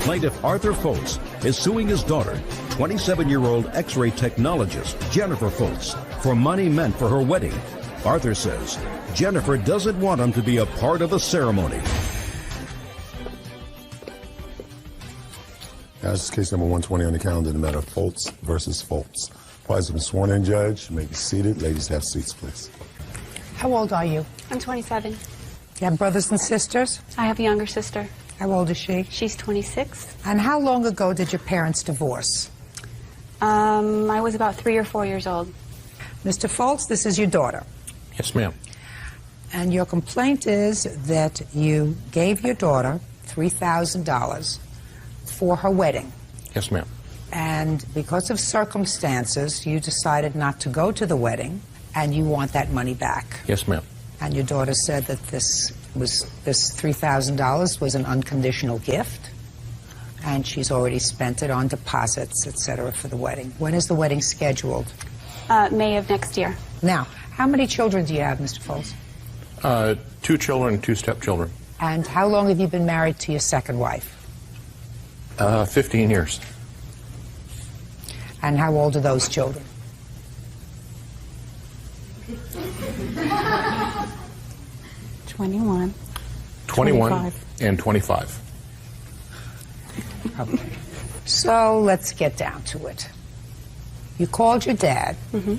Plaintiff Arthur Foltz is suing his daughter, 27-year-old X-ray technologist Jennifer Foltz, for money meant for her wedding. Arthur says Jennifer doesn't want him to be a part of the ceremony. That's case number 120 on the calendar, the matter of Foltz versus Foltz. Parties have been sworn in, Judge. You may be seated. Ladies, have seats, please. How old are you? I'm 27. You have brothers and sisters? I have a younger sister. How old is she? She's 26. And how long ago did your parents divorce? I was about 3 or 4 years old. Mr. Foltz, this is your daughter. Yes, ma'am. And your complaint is that you gave your daughter $3,000 for her wedding. Yes, ma'am. And because of circumstances, you decided not to go to the wedding, and you want that money back. Yes, ma'am. And your daughter said that this $3,000 was an unconditional gift, and she's already spent it on deposits, etc., for the wedding. When is the wedding scheduled? May of next year. Now, how many children do you have, Mr. Foltz? 2 children, 2 stepchildren. And how long have you been married to your second wife? 15 years. And how old are those children? 21. 21 25. and 25. Okay. So let's get down to it. You called your dad. Mm-hmm.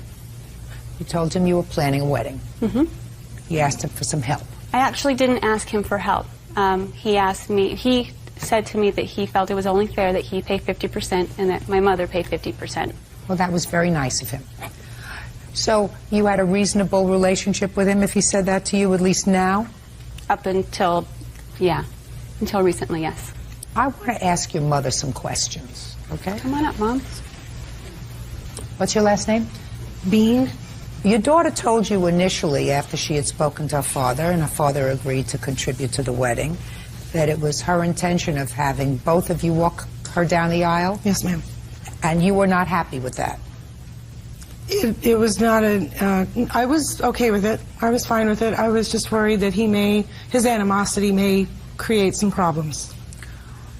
You told him you were planning a wedding. Mm-hmm. You asked him for some help. I actually didn't ask him for help. He said to me that he felt it was only fair that he pay 50% and that my mother pay 50%. Well, that was very nice of him. So you had a reasonable relationship with him if he said that to you, at least now? Up until, until recently, yes. I want to ask your mother some questions, okay? Come on up, Mom. What's your last name? Bean. Your daughter told you initially, after she had spoken to her father, and her father agreed to contribute to the wedding, that it was her intention of having both of you walk her down the aisle? Yes, ma'am. And you were not happy with that? It was not I was okay with it. I was fine with it. I was just worried that his animosity may create some problems.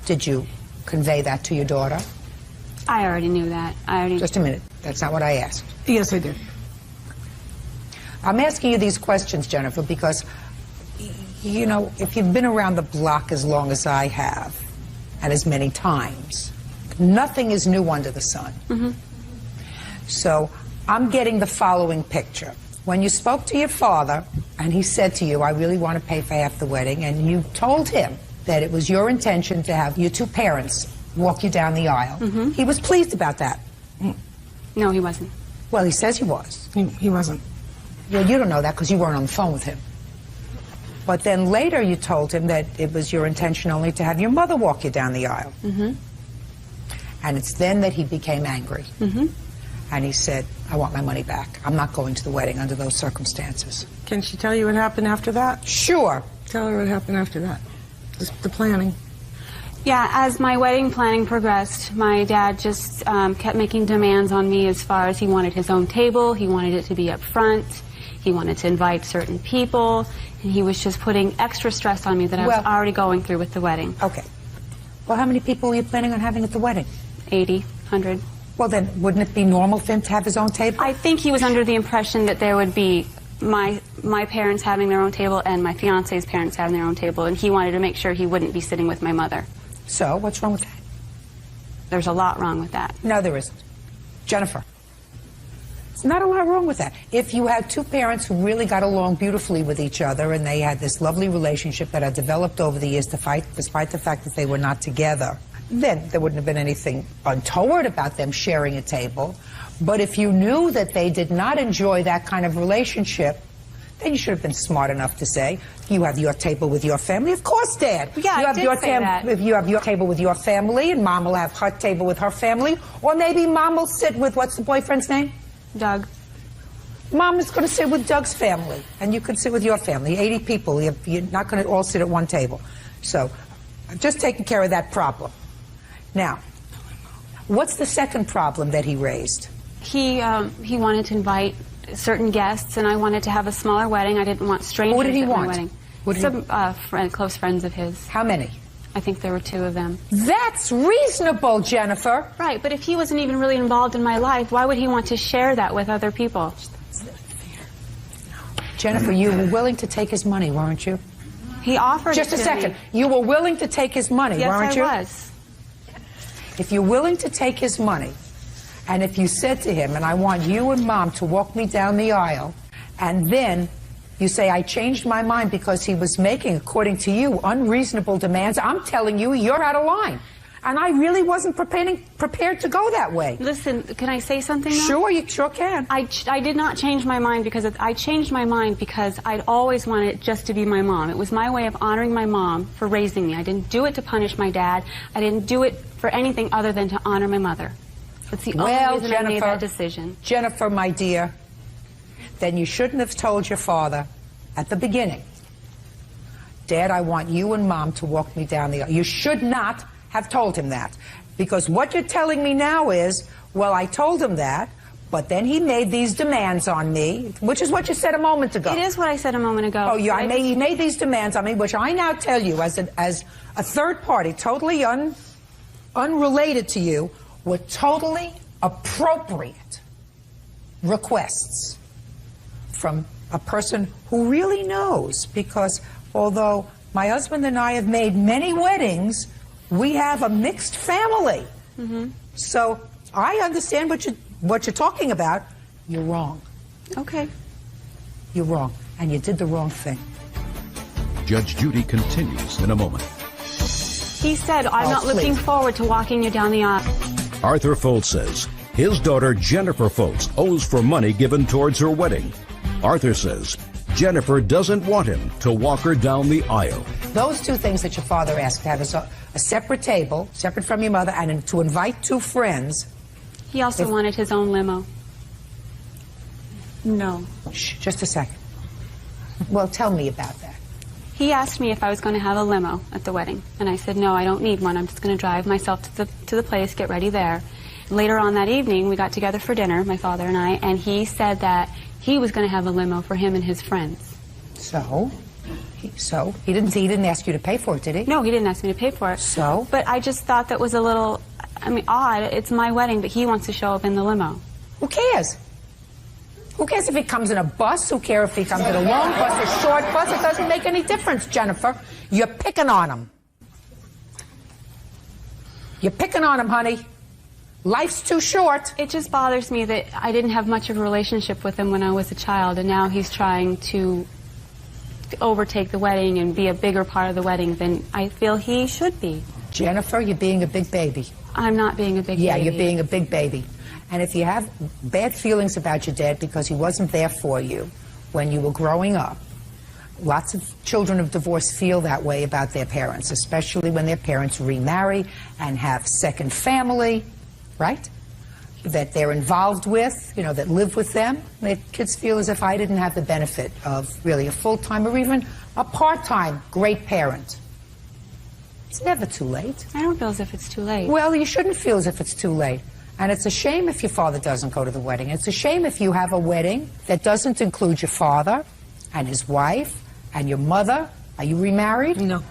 Did you convey that to your daughter? I already knew that. Just a minute. That's not what I asked. Yes, I did. I'm asking you these questions, Jennifer, because, you know, if you've been around the block as long as I have, and as many times, nothing is new under the sun. Mm-hmm. So I'm getting the following picture. When you spoke to your father, and he said to you, I really want to pay for half the wedding, and you told him that it was your intention to have your 2 parents walk you down the aisle, mm-hmm. he was pleased about that. No, he wasn't. Well, he says he was. He wasn't. Well, you don't know that because you weren't on the phone with him. But then later you told him that it was your intention only to have your mother walk you down the aisle. Mm-hmm. And it's then that he became angry. Mm-hmm. And he said, I want my money back. I'm not going to the wedding under those circumstances. Can she tell you what happened after that? Sure. Tell her what happened after that. The planning. Yeah, as my wedding planning progressed, my dad just kept making demands on me as far as he wanted his own table, he wanted it to be up front, he wanted to invite certain people, and he was just putting extra stress on me that I was already going through with the wedding. Okay. Well, how many people were you planning on having at the wedding? 80, 100. Well, then, wouldn't it be normal for him to have his own table? I think he was under the impression that there would be my parents having their own table and my fiance's parents having their own table, and he wanted to make sure he wouldn't be sitting with my mother. So, what's wrong with that? There's a lot wrong with that. No, there isn't. Jennifer, there's not a lot wrong with that. If you had 2 parents who really got along beautifully with each other and they had this lovely relationship that had developed over the years despite the fact that they were not together, then there wouldn't have been anything untoward about them sharing a table. But if you knew that they did not enjoy that kind of relationship, then you should have been smart enough to say, you have your table with your family. Of course, Dad. Yeah, you I have did your say that. If you have your table with your family, and Mom will have her table with her family, or maybe Mom will sit with, what's the boyfriend's name? Doug. Mom is going to sit with Doug's family, and you can sit with your family. 80 people. You're not going to all sit at one table. So, I've just taken care of that problem. Now, what's the second problem that he raised? He wanted to invite certain guests, and I wanted to have a smaller wedding. I didn't want strangers What did he at want? my wedding. Some close friends of his. How many? I think there were 2 of them. That's reasonable, Jennifer. Right, but if he wasn't even really involved in my life, why would he want to share that with other people? Jennifer, you were willing to take his money, weren't you? He offered Just it a to second. me. You were willing to take his money, Yes, weren't you? I was. If you're willing to take his money, and if you said to him, and I want you and Mom to walk me down the aisle, and then you say, I changed my mind because he was making, according to you, unreasonable demands, I'm telling you, you're out of line. And I really wasn't prepared to go that way. Listen, can I say something now? Sure, you sure can. I did not change my mind because I changed my mind because I'd always wanted it just to be my mom. It was my way of honoring my mom for raising me. I didn't do it to punish my dad. I didn't do it for anything other than to honor my mother. That's the only reason I made that decision. Jennifer, my dear, then you shouldn't have told your father at the beginning, Dad, I want you and Mom to walk me down the aisle. You should not have told him that. Because what you're telling me now is, well, I told him that, but then he made these demands on me, which is what you said a moment ago. It is what I said a moment ago. Oh, yeah, he made these demands on me, which I now tell you as a third party, totally unrelated to you, were totally appropriate requests from a person who really knows, because although my husband and I have made many weddings, we have a mixed family. Mm-hmm. So I understand what you're talking about. You're wrong. Okay. You're wrong, and you did the wrong thing. Judge Judy continues in a moment. He said, I'm not looking forward to walking you down the aisle. Arthur Foltz says his daughter Jennifer Foltz owes for money given towards her wedding. Arthur says Jennifer doesn't want him to walk her down the aisle. Those 2 things that your father asked, to have a separate table, separate from your mother, and to invite 2 friends. He also wanted his own limo. No. Shh, just a second. Well, tell me about that. He asked me if I was going to have a limo at the wedding, and I said, no, I don't need one. I'm just going to drive myself to the place, get ready there. Later on that evening, we got together for dinner, my father and I, and he said that he was going to have a limo for him and his friends. So he didn't ask you to pay for it, did he? No, he didn't ask me to pay for it. So? But I just thought that was a little, odd. It's my wedding, but he wants to show up in the limo. Who cares? Who cares if he comes in a bus? Who cares if he comes in a long bus, a short bus? It doesn't make any difference, Jennifer. You're picking on him. You're picking on him, honey. Life's too short. It just bothers me that I didn't have much of a relationship with him when I was a child, and now he's trying to overtake the wedding and be a bigger part of the wedding than I feel he should be. Jennifer, you're being a big baby. I'm not being a big baby. Yeah, you're being a big baby. And if you have bad feelings about your dad because he wasn't there for you when you were growing up, lots of children of divorce feel that way about their parents, especially when their parents remarry and have second family, right? That they're involved with, that live with them. The kids feel as if I didn't have the benefit of really a full-time or even a part-time great parent. It's never too late. I don't feel as if it's too late. Well, you shouldn't feel as if it's too late. And it's a shame if your father doesn't go to the wedding. It's a shame if you have a wedding that doesn't include your father and his wife and your mother. Are you remarried? No.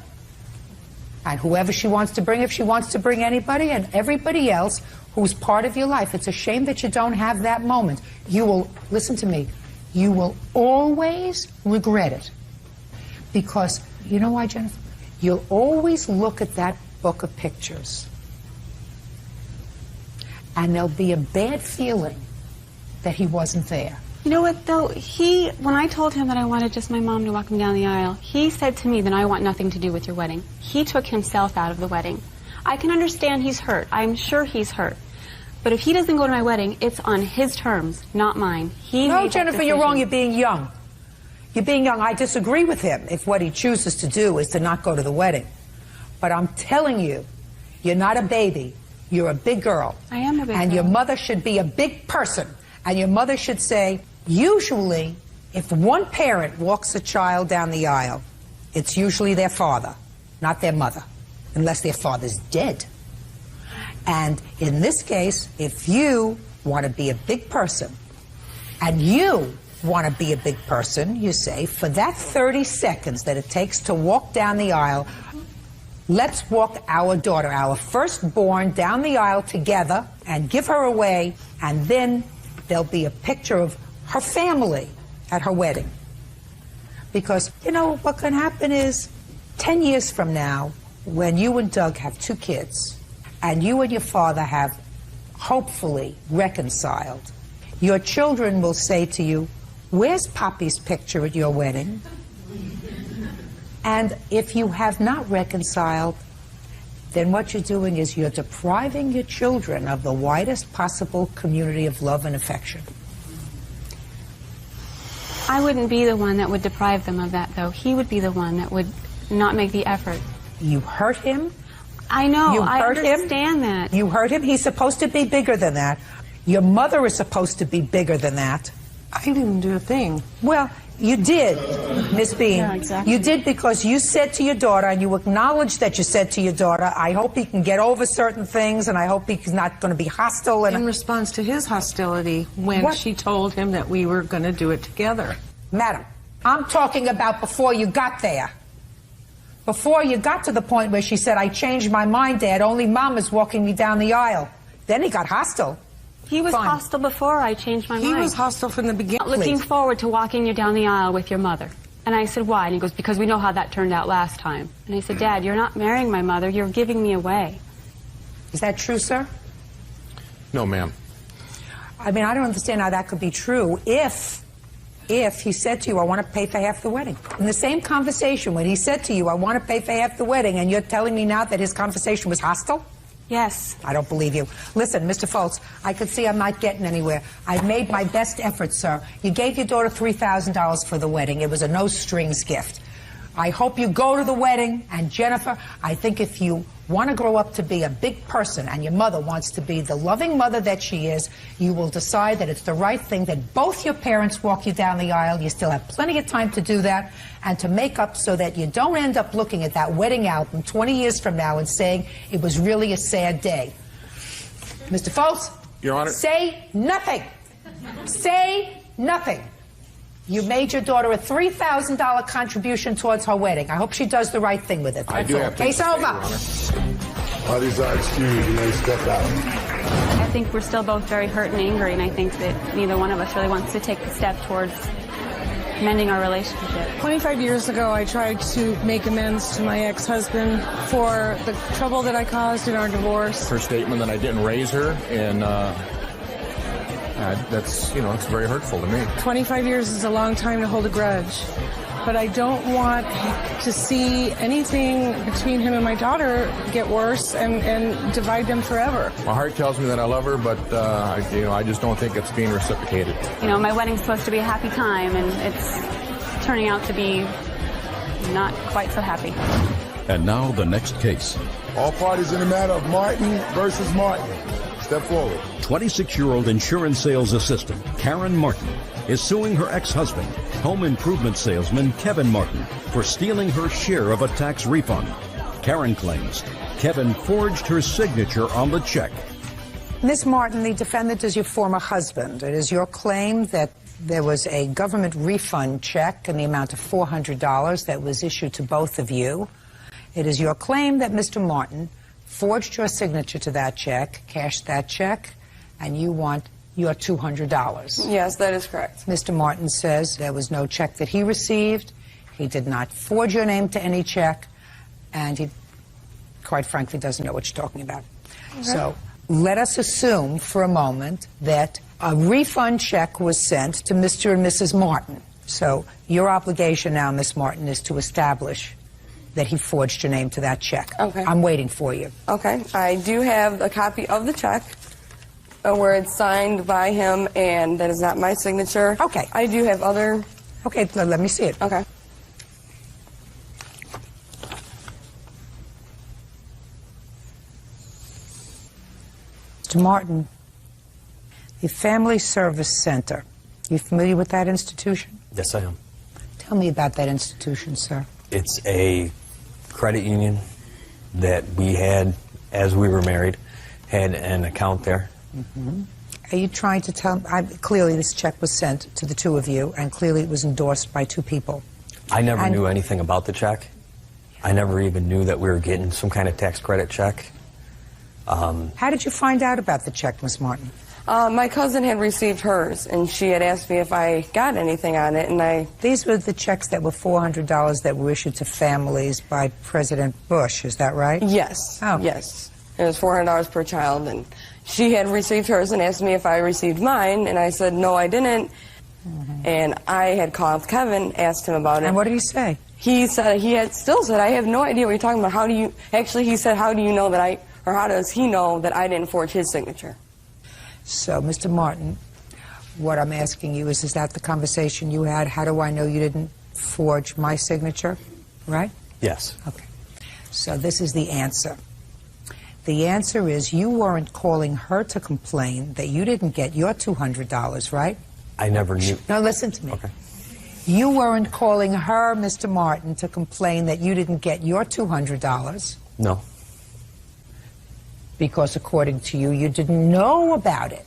And whoever she wants to bring, if she wants to bring anybody, and everybody else who's part of your life. It's a shame that you don't have that moment. You will, listen to me, you will always regret it. Because, you know why, Jennifer? You'll always look at that book of pictures. And there'll be a bad feeling that he wasn't there. You know what, though? When I told him that I wanted just my mom to walk me down the aisle, he said to me that I want nothing to do with your wedding. He took himself out of the wedding. I can understand he's hurt. I'm sure he's hurt. But if he doesn't go to my wedding, it's on his terms, not mine. No, Jennifer, you're wrong. You're being young. You're being young. I disagree with him if what he chooses to do is to not go to the wedding. But I'm telling you, you're not a baby. You're a big girl. I am a big girl. And your mother should be a big person. And your mother should say, usually, if one parent walks a child down the aisle, it's usually their father, not their mother, unless their father's dead. And in this case, if you want to be a big person, and you want to be a big person, you say, for that 30 seconds that it takes to walk down the aisle, let's walk our daughter, our firstborn, down the aisle together and give her away, and then there'll be a picture of her family at her wedding. Because, you know, what can happen is 10 years from now, when you and Doug have 2 kids, and you and your father have hopefully reconciled, your children will say to you, "Where's Poppy's picture at your wedding?" And if you have not reconciled, then what you're doing is you're depriving your children of the widest possible community of love and affection. I wouldn't be the one that would deprive them of that, though. He would be the one that would not make the effort. You hurt him. I know. You I hurt him. understand that. You hurt him. He's supposed to be bigger than that. Your mother is supposed to be bigger than that. I didn't do a thing. Well, you did, Miss Bean. Yeah, exactly. You did, because you said to your daughter, and you acknowledged that you said to your daughter, "I hope he can get over certain things, and I hope he's not going to be hostile." And In response to his hostility when What? she told him that we were going to do it together. Madam, I'm talking about before you got there. Before you got to the point where she said, "I changed my mind, Dad. Only Mom is walking me down the aisle." Then he got hostile. He was Fine. hostile before I changed my He mind. was hostile from the beginning. Looking forward to walking you down the aisle with your mother. And I said, "Why?" And he goes, "Because we know how that turned out last time." And I said, "Dad, you're not marrying my mother. You're giving me away." Is that true, sir? No, ma'am. I mean, I don't understand how that could be true if he said to you, "I want to pay for half the wedding." In the same conversation, when he said to you, "I want to pay for half the wedding," and you're telling me now that his conversation was hostile? Yes. I don't believe you. Listen, Mr. Foltz, I could see I'm not getting anywhere. I've made my best effort, sir. You gave your daughter $3,000 for the wedding. It was a no-strings gift. I hope you go to the wedding. And Jennifer, I think if you want to grow up to be a big person and your mother wants to be the loving mother that she is, you will decide that it's the right thing that both your parents walk you down the aisle. You still have plenty of time to do that and to make up so that you don't end up looking at that wedding album 20 years from now and saying it was really a sad day. Mr. Foltz? Your Honor. Say nothing. Say nothing. You made your daughter a $3,000 contribution towards her wedding. I hope she does the right thing with it. I That's do all. have Case things to say, over. Your Honor. Others are excused. You may step out. I think we're still both very hurt and angry, and I think that neither one of us really wants to take the step towards mending our relationship. 25 years ago, I tried to make amends to my ex-husband for the trouble that I caused in our divorce. Her statement that I didn't raise her, and that's, you know, it's very hurtful to me. 25 years is a long time to hold a grudge. But I don't want to see anything between him and my daughter get worse and divide them forever. My heart tells me that I love her, but I just don't think it's being reciprocated. You know, my wedding's supposed to be a happy time, and it's turning out to be not quite so happy. And now the next case. All parties in the matter of Martin versus Martin. Step forward. 26-year-old insurance sales assistant Karen Martin is suing her ex-husband, home improvement salesman Kevin Martin, for stealing her share of a tax refund. Karen claims Kevin forged her signature on the check. Ms. Martin, the defendant is your former husband. It is your claim that there was a government refund check in the amount of $400 that was issued to both of you. It is your claim that Mr. Martin forged your signature to that check, cashed that check, and you want your $200. Yes, that is correct. Mr. Martin says there was no check that he received. He did not forge your name to any check, and he, quite frankly, doesn't know what you're talking about. Okay. So let us assume for a moment that a refund check was sent to Mr. and Mrs. Martin. So your obligation now, Ms. Martin, is to establish that he forged your name to that check. Okay. I'm waiting for you. Okay. I do have a copy of the check where it's signed by him, and that is not my signature. Okay. I do have other... Okay, let me see it. Okay. Mr. Martin, the Family Service Center, you familiar with that institution? Yes, I am. Tell me about that institution, sir. It's a credit union that we had, as we were married, had an account there. Mm-hmm. Are you trying to tell... clearly this check was sent to the two of you, and clearly it was endorsed by two people. I never knew anything about the check. I never even knew that we were getting some kind of tax credit check. How did you find out about the check, Miss Martin? My cousin had received hers, and she had asked me if I got anything on it, and These were the checks that were $400 that were issued to families by President Bush, is that right? Yes. Oh. Yes. It was $400 per child, and she had received hers and asked me if I received mine, and I said, no, I didn't. And I had called Kevin, asked him about it. And what did he say? He said, still said, I have no idea what you're talking about. How do you, actually he said, how do you know that how does he know that I didn't forge his signature? So, Mr. Martin, what I'm asking you is that the conversation you had, how do I know you didn't forge my signature, right? Yes. Okay. So this is the answer. The answer is you weren't calling her to complain that you didn't get your $200, right? I never knew. No, listen to me. Okay. You weren't calling her, Mr. Martin, to complain that you didn't get your $200. No. Because according to you, you didn't know about it.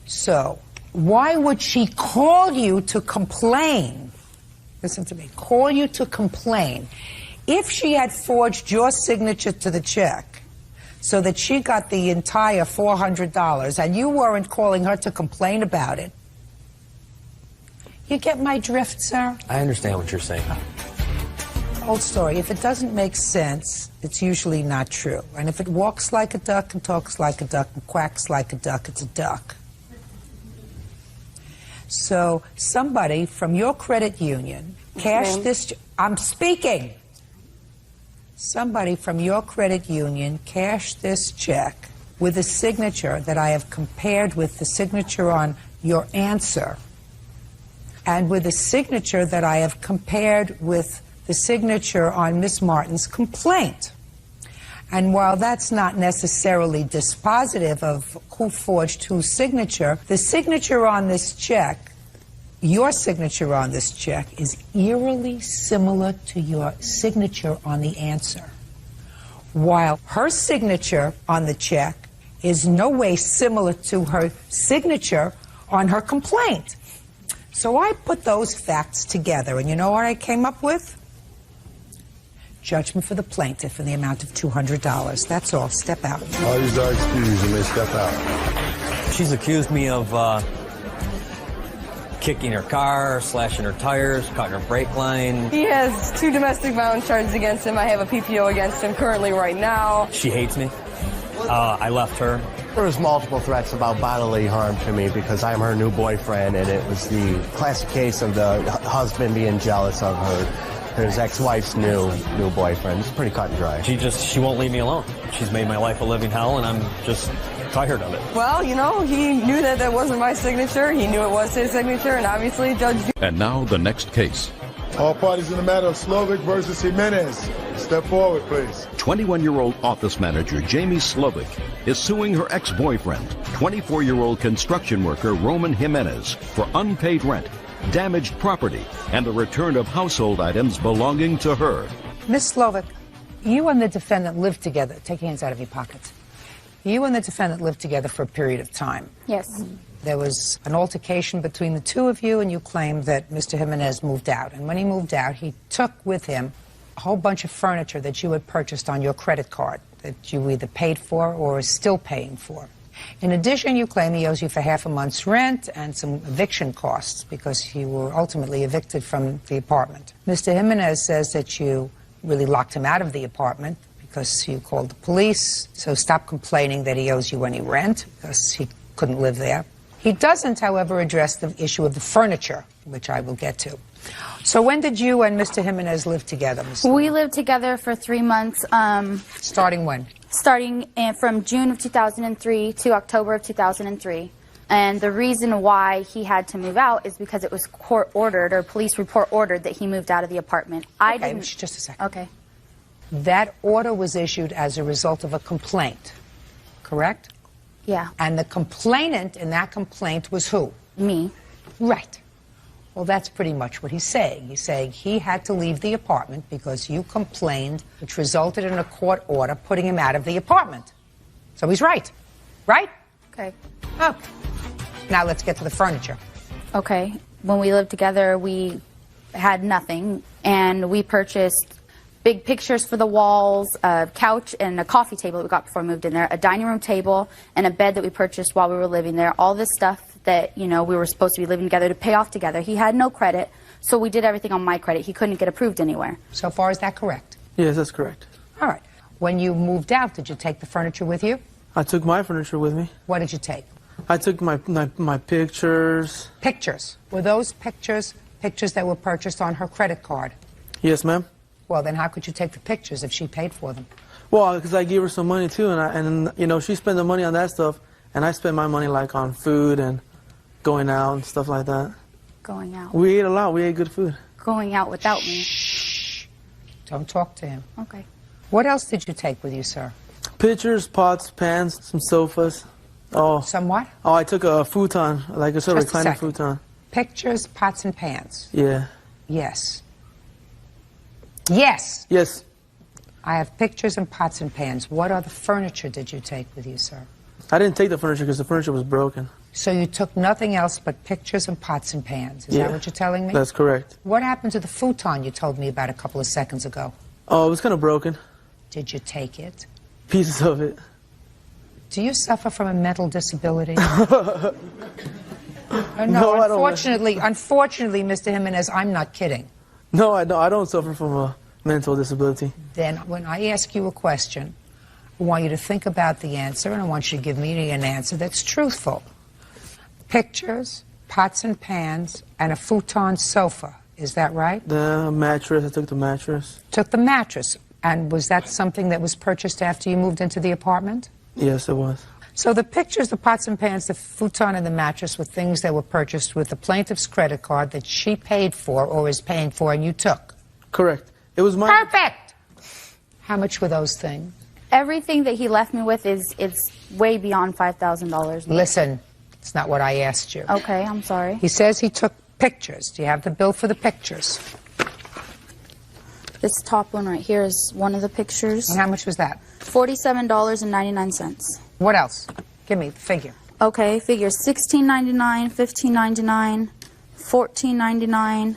So why would she call you to complain? Listen to me. Call you to complain. If she had forged your signature to the check so that she got the entire $400 and you weren't calling her to complain about it, you get my drift, sir? I understand what you're saying. Old story. If it doesn't make sense, it's usually not true. And if it walks like a duck and talks like a duck and quacks like a duck, it's a duck. So somebody from your credit union cashed this... I'm speaking! Somebody from your credit union cashed this check with a signature that I have compared with the signature on your answer and with a signature that I have compared with the signature on Miss Martin's complaint. And while that's not necessarily dispositive of who forged whose signature, the signature on this check, your signature on this check, is eerily similar to your signature on the answer. While her signature on the check is no way similar to her signature on her complaint. So I put those facts together, and you know what I came up with? Judgment for the plaintiff in the amount of $200. That's all. Step out. All these are excused. You may step out. She's accused me of kicking her car, slashing her tires, cutting her brake line. He has 2 domestic violence charges against him. I have a PPO against him currently right now. She hates me. I left her. There was multiple threats about bodily harm to me because I'm her new boyfriend, and it was the classic case of the husband being jealous of his ex-wife's new boyfriend. It's pretty cut and dry. She won't leave me alone. She's made my life a living hell, and I'm just tired of it. Well, you know, he knew that wasn't my signature. He knew it was his signature, and obviously Judge Judy. And now the next case. All parties in the matter of Slovic versus Jimenez. Step forward, please. 21-year-old office manager Jamie Slovic is suing her ex-boyfriend, 24-year-old construction worker Roman Jimenez, for unpaid rent, damaged property, and the return of household items belonging to her. Miss Slovic, you and the defendant lived together. Take your hands out of your pockets. You and the defendant lived together for a period of time. Yes. There was an altercation between the two of you, and you claimed that Mr. Jimenez moved out. And when he moved out, he took with him a whole bunch of furniture that you had purchased on your credit card that you either paid for or are still paying for. In addition, you claim he owes you for half a month's rent and some eviction costs because you were ultimately evicted from the apartment. Mr. Jimenez says that you really locked him out of the apartment because you called the police, so stop complaining that he owes you any rent because he couldn't live there. He doesn't, however, address the issue of the furniture, which I will get to. So when did you and Mr. Jimenez live together, Ms. We lived together for 3 months. Starting when? Starting from June of 2003 to October of 2003. And the reason why he had to move out is because it was court-ordered, or police report ordered, that he moved out of the apartment. I Okay, didn't... just a second. Okay. That order was issued as a result of a complaint, correct? Yeah. And the complainant in that complaint was who? Me. Right. Well, that's pretty much what he's saying. He's saying he had to leave the apartment because you complained, which resulted in a court order putting him out of the apartment. So he's right. Right? Okay. Oh. Now let's get to the furniture. Okay. When we lived together, we had nothing, and we purchased big pictures for the walls, a couch and a coffee table that we got before we moved in there, a dining room table, and a bed that we purchased while we were living there. All this stuff that, you know, we were supposed to be living together to pay off together. He had no credit, so we did everything on my credit. He couldn't get approved anywhere. So far, is that correct? Yes, that's correct. All right. When you moved out, did you take the furniture with you? I took my furniture with me. What did you take? I took my pictures. Pictures. Were those pictures that were purchased on her credit card? Yes, ma'am. Well, then how could you take the pictures if she paid for them? Well, because I gave her some money too, and you know, she spent the money on that stuff, and I spent my money like on food and going out and stuff like that. Going out. We ate a lot. We ate good food. Going out without me. Shh. Don't talk to him. Okay. What else did you take with you, sir? Pictures, pots, pans, some sofas. Oh. Some what? Oh, I took a futon, like a sort of Just a recliner second. futon. Pictures, pots, and pans. Yeah. Yes. Yes. Yes. I have pictures and pots and pans. What other furniture did you take with you, sir? I didn't take the furniture because the furniture was broken. So you took nothing else but pictures and pots and pans. Is that what you're telling me? That's correct. What happened to the futon you told me about a couple of seconds ago? Oh, it was kind of broken. Did you take it? Pieces of it. Do you suffer from a mental disability? No, I don't. Unfortunately, Mr. Jimenez, I'm not kidding. No, I don't suffer from a mental disability. Then when I ask you a question, I want you to think about the answer, and I want you to give me an answer that's truthful. Pictures, pots and pans, and a futon sofa. Is that right? The mattress. I took the mattress. Took the mattress. And was that something that was purchased after you moved into the apartment? Yes, it was. So the pictures, the pots and pans, the futon, and the mattress were things that were purchased with the plaintiff's credit card that she paid for or is paying for, and you took. Correct. It was my... Perfect! How much were those things? Everything that he left me with is way beyond $5,000. Listen, it's not what I asked you. Okay, I'm sorry. He says he took pictures. Do you have the bill for the pictures? This top one right here is one of the pictures. And how much was that? $47.99. What else? Give me the figure. Okay, figures $16.99, $15.99, $14.99,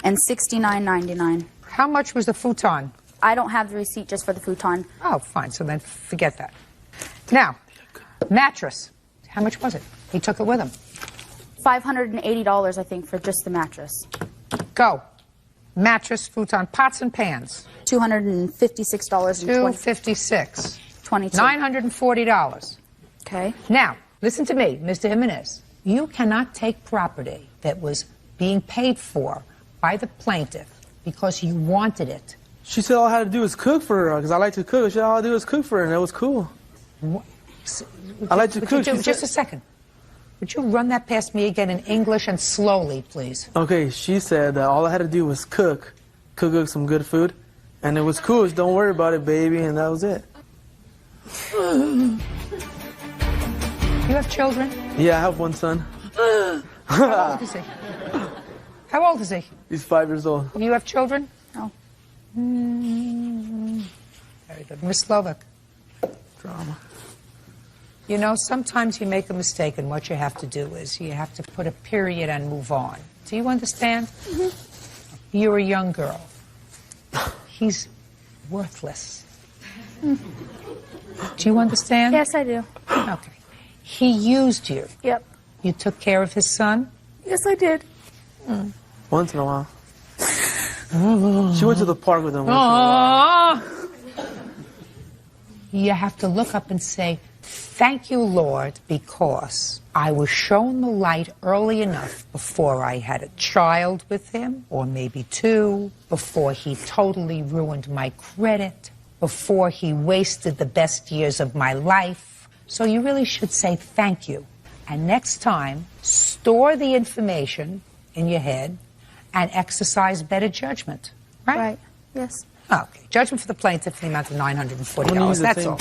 and $69.99. How much was the futon? I don't have the receipt just for the futon. Oh, fine. So then forget that. Now, mattress. How much was it? He took it with him. $580, I think, for just the mattress. Go. Mattress, futon, pots and pans. $256.22. $256. $940. Okay. Now, listen to me, Mr. Jimenez. You cannot take property that was being paid for by the plaintiff because you wanted it. She said all I had to do was cook for her because I like to cook. She said all I had to do was cook for her, and it was cool. What? I like to cook. Just a second. Would you run that past me again in English and slowly, please? Okay, she said that all I had to do was cook some good food, and it was cool. Just don't worry about it, baby, and that was it. You have children? Yeah, I have one son. How old is he? How old is he? He's 5 years old. You have children? No. Very good. Miss Slovak. Drama. You know, sometimes you make a mistake, and what you have to do is you have to put a period and move on. Do you understand? Mm-hmm. You're a young girl. He's worthless. Do you understand? Yes, I do. Okay. He used you. Yep. You took care of his son? Yes, I did. Once in a while. She went to the park with him once in a while. You have to look up and say, thank you, Lord, because I was shown the light early enough before I had a child with him, or maybe two, before he totally ruined my credit, before he wasted the best years of my life. So you really should say thank you. And next time, store the information in your head and exercise better judgment. Right? Right. Yes. Okay. Judgment for the plaintiff in the amount of $940. That's all.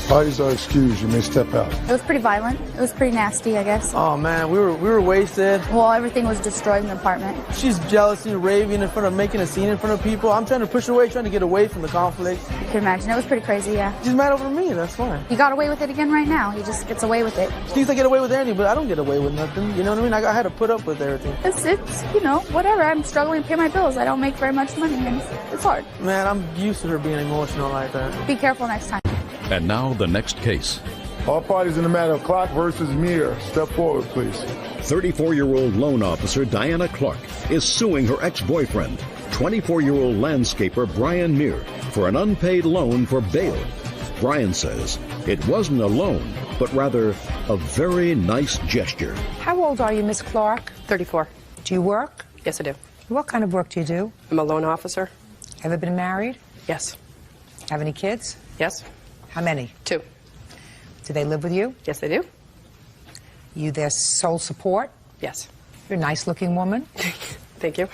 Parties are excused. You may step out. It was pretty violent. It was pretty nasty, I guess. Oh man, we were wasted. Well, everything was destroyed in the apartment. She's jealousy, raving in front of, making a scene in front of people. I'm trying to push her away, trying to get away from the conflict. You can imagine. It was pretty crazy, yeah. She's mad over me, that's why. He got away with it again right now. He just gets away with it. She thinks I get away with anything, but I don't get away with nothing. You know what I mean? I had to put up with everything. It's you know, whatever. I'm struggling to pay my bills. I don't make very much money, and it's hard. Man, I'm used to her being emotional like that. Be careful next time. And now the next case. All parties in the matter of Clark versus Muir. Step forward, please. 34-year-old loan officer Diana Clark is suing her ex-boyfriend, 24-year-old landscaper Brian Muir, for an unpaid loan for bail. Brian says it wasn't a loan, but rather a very nice gesture. How old are you, Miss Clark? 34. Do you work? Yes, I do. What kind of work do you do? I'm a loan officer. Ever been married? Yes. Have any kids? Yes. How many? 2. Do they live with you? Yes, they do. You their sole support? Yes. You're a nice-looking woman. Thank you.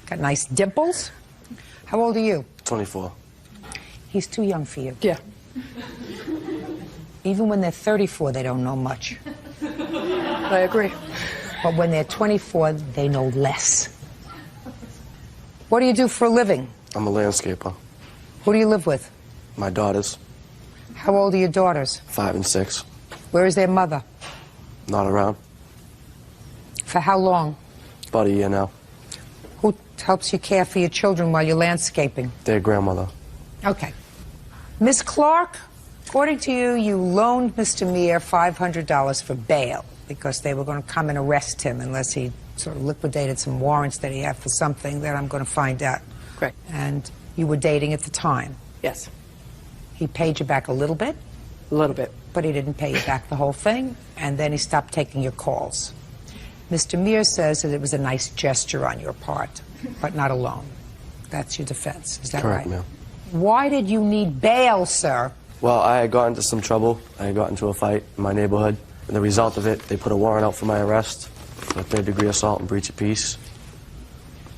Got nice dimples. How old are you? 24. He's too young for you. Yeah. Even when they're 34, they don't know much. I agree. But when they're 24, they know less. What do you do for a living? I'm a landscaper. Who do you live with? My daughters, How old are your daughters? 5 and 6, Where is their mother? not around. For how long? About a year now. Who helps you care for your children while you're landscaping? Their grandmother. Okay. Miss Clark, according to you, you loaned Mr. Muir $500 for bail because they were going to come and arrest him unless he sort of liquidated some warrants that he had for something that I'm going to find out. Correct. And you were dating at the time. Yes. He paid you back a little bit, A little bit. but he didn't pay you back the whole thing, and then he stopped taking your calls. Mr. Muir says that it was a nice gesture on your part, but not a loan. That's your defense. Is that Correct, right? ma'am. Why did you need bail, sir? Well, I had got into some trouble. I had got into a fight in my neighborhood. And the result of it, they put a warrant out for my arrest for 3rd-degree assault and breach of peace.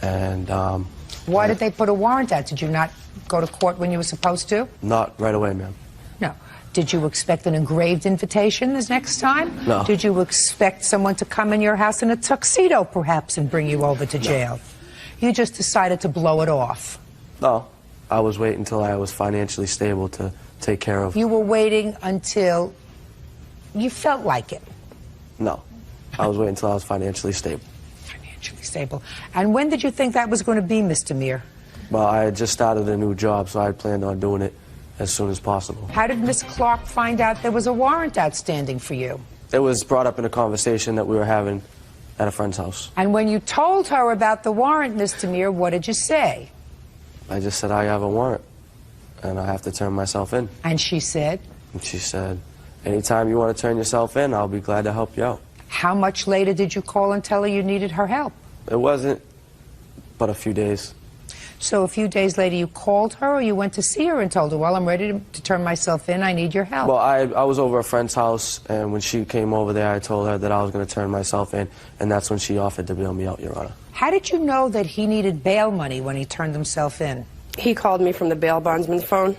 And Why did they put a warrant out? Did you not go to court when you were supposed to? not right away, ma'am. No. Did you expect an engraved invitation this next time? No. Did you expect someone to come in your house in a tuxedo, perhaps, and bring you over to jail? You just decided to blow it off. No, I was waiting until I was financially stable to take care of. You were waiting until you felt like it. No, I was waiting until I was financially stable. Financially stable. And when did you think that was going to be, Mr. Muir? Well, I had just started a new job, so I planned on doing it as soon as possible. How did Miss Clark find out there was a warrant outstanding for you? It was brought up in a conversation that we were having at a friend's house. And when you told her about the warrant, Mr. Muir, what did you say? I just said, I have a warrant, and I have to turn myself in. And she said? And she said, anytime you want to turn yourself in, I'll be glad to help you out. How much later did you call and tell her you needed her help? It wasn't but a few days. So a few days later you called her or you went to see her and told her, well, I'm ready to turn myself in, I need your help? Well, I was over a friend's house, and when she came over there, I told her that I was going to turn myself in, and that's when she offered to bail me out, Your Honor. How did you know that he needed bail money when he turned himself in? He called me from the bail bondsman's phone.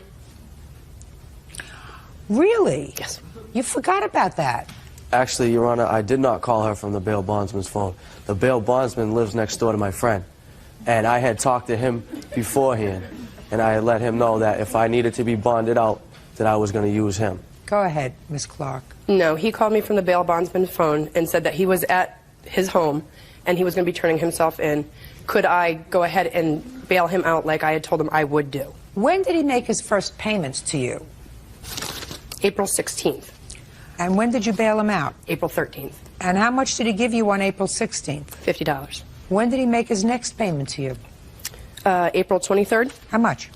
Really? Yes. You forgot about that. Actually, Your Honor, I did not call her from the bail bondsman's phone. The bail bondsman lives next door to my friend, and I had talked to him beforehand, and I had let him know that if I needed to be bonded out, that I was going to use him. Go ahead, Miss Clark. No, he called me from the bail bondsman's phone and said that he was at his home and he was going to be turning himself in. Could I go ahead and bail him out like I had told him I would do? When did he make his first payments to you? April 16th. And when did you bail him out? April 13th. And how much did he give you on April 16th? $50. When did he make his next payment to you? April 23rd. How much?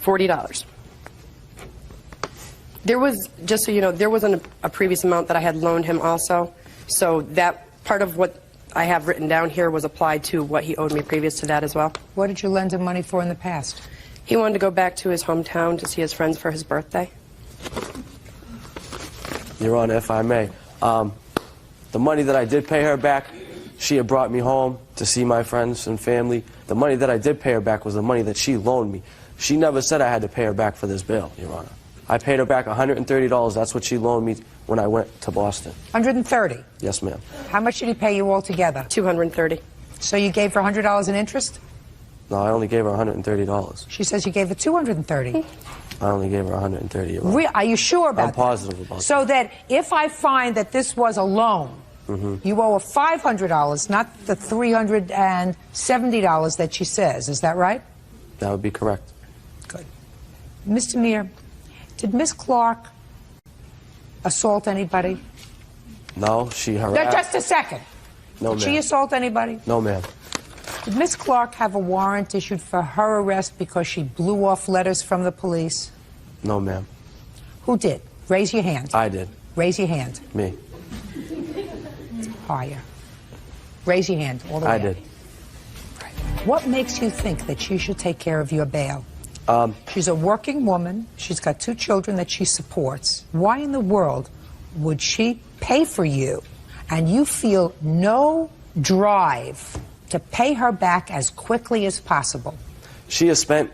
$40. There was, just so you know, there was a previous amount that I had loaned him also. So that part of what I have written down here was applied to what he owed me previous to that as well. What did you lend him money for in the past? He wanted to go back to his hometown to see his friends for his birthday. Your Honor, if I may, the money that I did pay her back, she had brought me home to see my friends and family. The money that I did pay her back was the money that she loaned me. She never said I had to pay her back for this bill, Your Honor. I paid her back $130. That's what she loaned me when I went to Boston. $130? Yes, ma'am. How much did he pay you all together? $230. So you gave her $100 in interest? No, I only gave her $130. She says you gave her $230. I only gave her $130. Are you sure about that? I'm positive about that. So that if I find that this was a loan, you owe her $500, not the $370 that she says. Is that right? That would be correct. Good. Mr. Meir, did Miss Clark assault anybody? No, she harassed. Just a second. No, Did ma'am. she assault anybody? No, ma'am. Did Miss Clark have a warrant issued for her arrest because she blew off letters from the police? No, ma'am. Who did? Raise your hand. I did. Raise your hand. Me. Higher. Raise your hand all the way I up. did. What makes you think that she should take care of your bail? She's a working woman. She's got 2 children that she supports. Why in the world would she pay for you and you feel no drive to pay her back as quickly as possible? She has spent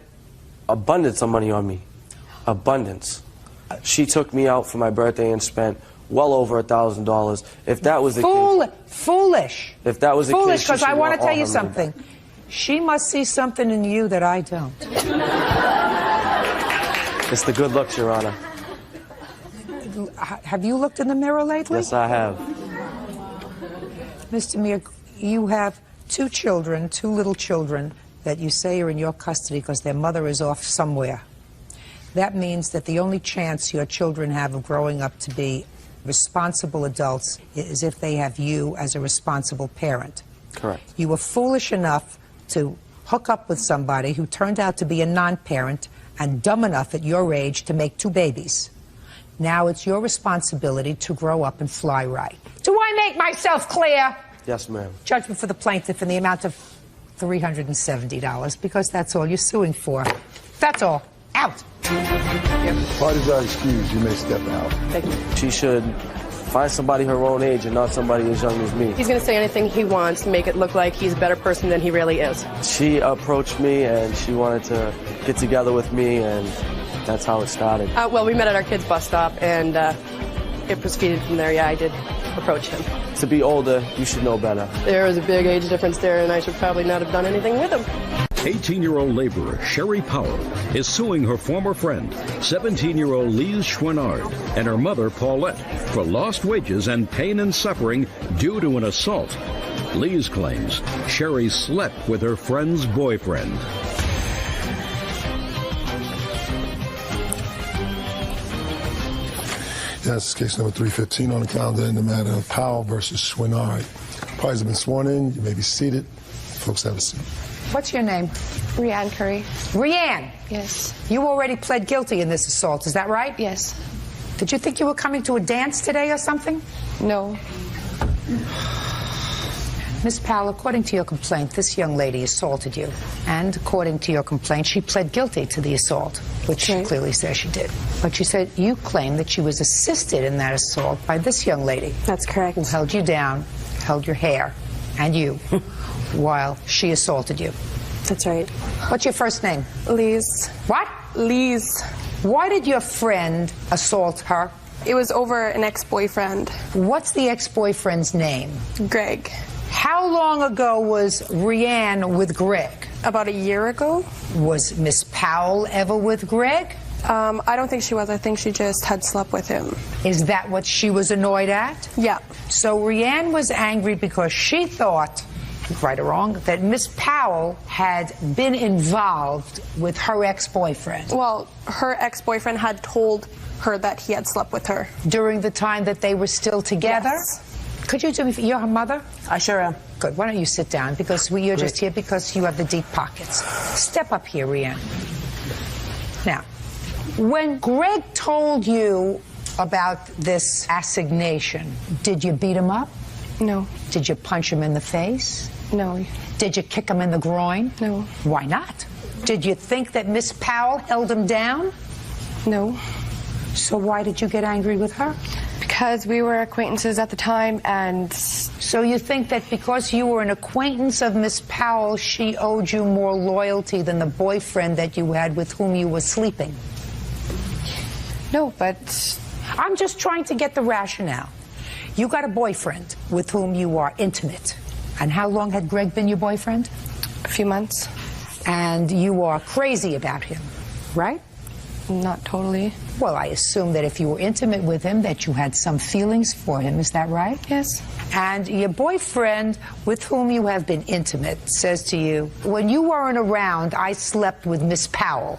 abundance of money on me. Abundance. She took me out for my birthday and spent well over $1,000. If that was the case... Foolish. If that was the Foolish, case, because I want to tell you all her money something. She must see something in you that I don't. It's the good looks, Your Honor. Have you looked in the mirror lately? Yes, I have. Mr. Meir, you have 2 children, 2 little children, that you say are in your custody because their mother is off somewhere. That means that the only chance your children have of growing up to be responsible adults is if they have you as a responsible parent. Correct. You were foolish enough to hook up with somebody who turned out to be a non-parent and dumb enough at your age to make 2 babies. Now it's your responsibility to grow up and fly right. Do I make myself clear? Yes, ma'am. Judgment for the plaintiff in the amount of $370, because that's all you're suing for. That's all. Out. Parties are excused. You may step out. Thank you. She should find somebody her own age and not somebody as young as me. He's going to say anything he wants to make it look like he's a better person than he really is. She approached me and she wanted to get together with me, and that's how it started. Well, we met at our kids' bus stop, and it proceeded from there. Yeah, I did approach him. To be older, you should know better. There was a big age difference there, and I should probably not have done anything with him. 18-year-old laborer Sherry Powell is suing her former friend, 17-year-old Lise Chouinard, and her mother Paulette for lost wages and pain and suffering due to an assault. Lise claims Sherry slept with her friend's boyfriend. Yes, case number 315 on the calendar in the matter of Powell versus Chouinard. Parties have been sworn in. You may be seated. Folks, have a seat. What's your name? Rianne Curry. Rianne? Yes. You already pled guilty in this assault, is that right? Yes. Did you think you were coming to a dance today or something? No. Miss Powell, according to your complaint, this young lady assaulted you. And according to your complaint, she pled guilty to the assault, which she clearly says she did. But you said you claim that she was assisted in that assault by this young lady. That's correct. Who held you down, held your hair, and you, while she assaulted you. That's right. What's your first name? Lise. What? Lise. Why did your friend assault her? It was over an ex-boyfriend. What's the ex-boyfriend's name? Greg. How long ago was Rianne with Greg? About a year ago. Was Miss Powell ever with Greg? I don't think she was. I think she just had slept with him. Is that what she was annoyed at? Yeah. So Rianne was angry because she thought, right or wrong, that Miss Powell had been involved with her ex-boyfriend. Well, her ex-boyfriend had told her that he had slept with her. During the time that they were still together? Yes. Could you do me, you're her mother? I sure am. Good. Why don't you sit down? Because you're just here because you have the deep pockets. Step up here, Rianne. Now, when Greg told you about this assignation, did you beat him up? No. Did you punch him in the face? No. Did you kick him in the groin? No. Why not? Did you think that Miss Powell held him down? No. So why did you get angry with her? Because we were acquaintances at the time, and... So you think that because you were an acquaintance of Miss Powell, she owed you more loyalty than the boyfriend that you had with whom you were sleeping? No, but I'm just trying to get the rationale. You got a boyfriend with whom you are intimate. And how long had Greg been your boyfriend? a few months. And you are crazy about him, right? Not totally. Well, I assume that if you were intimate with him, that you had some feelings for him. Is that right? Yes. And your boyfriend, with whom you have been intimate, says to you, when you weren't around, I slept with Miss Powell.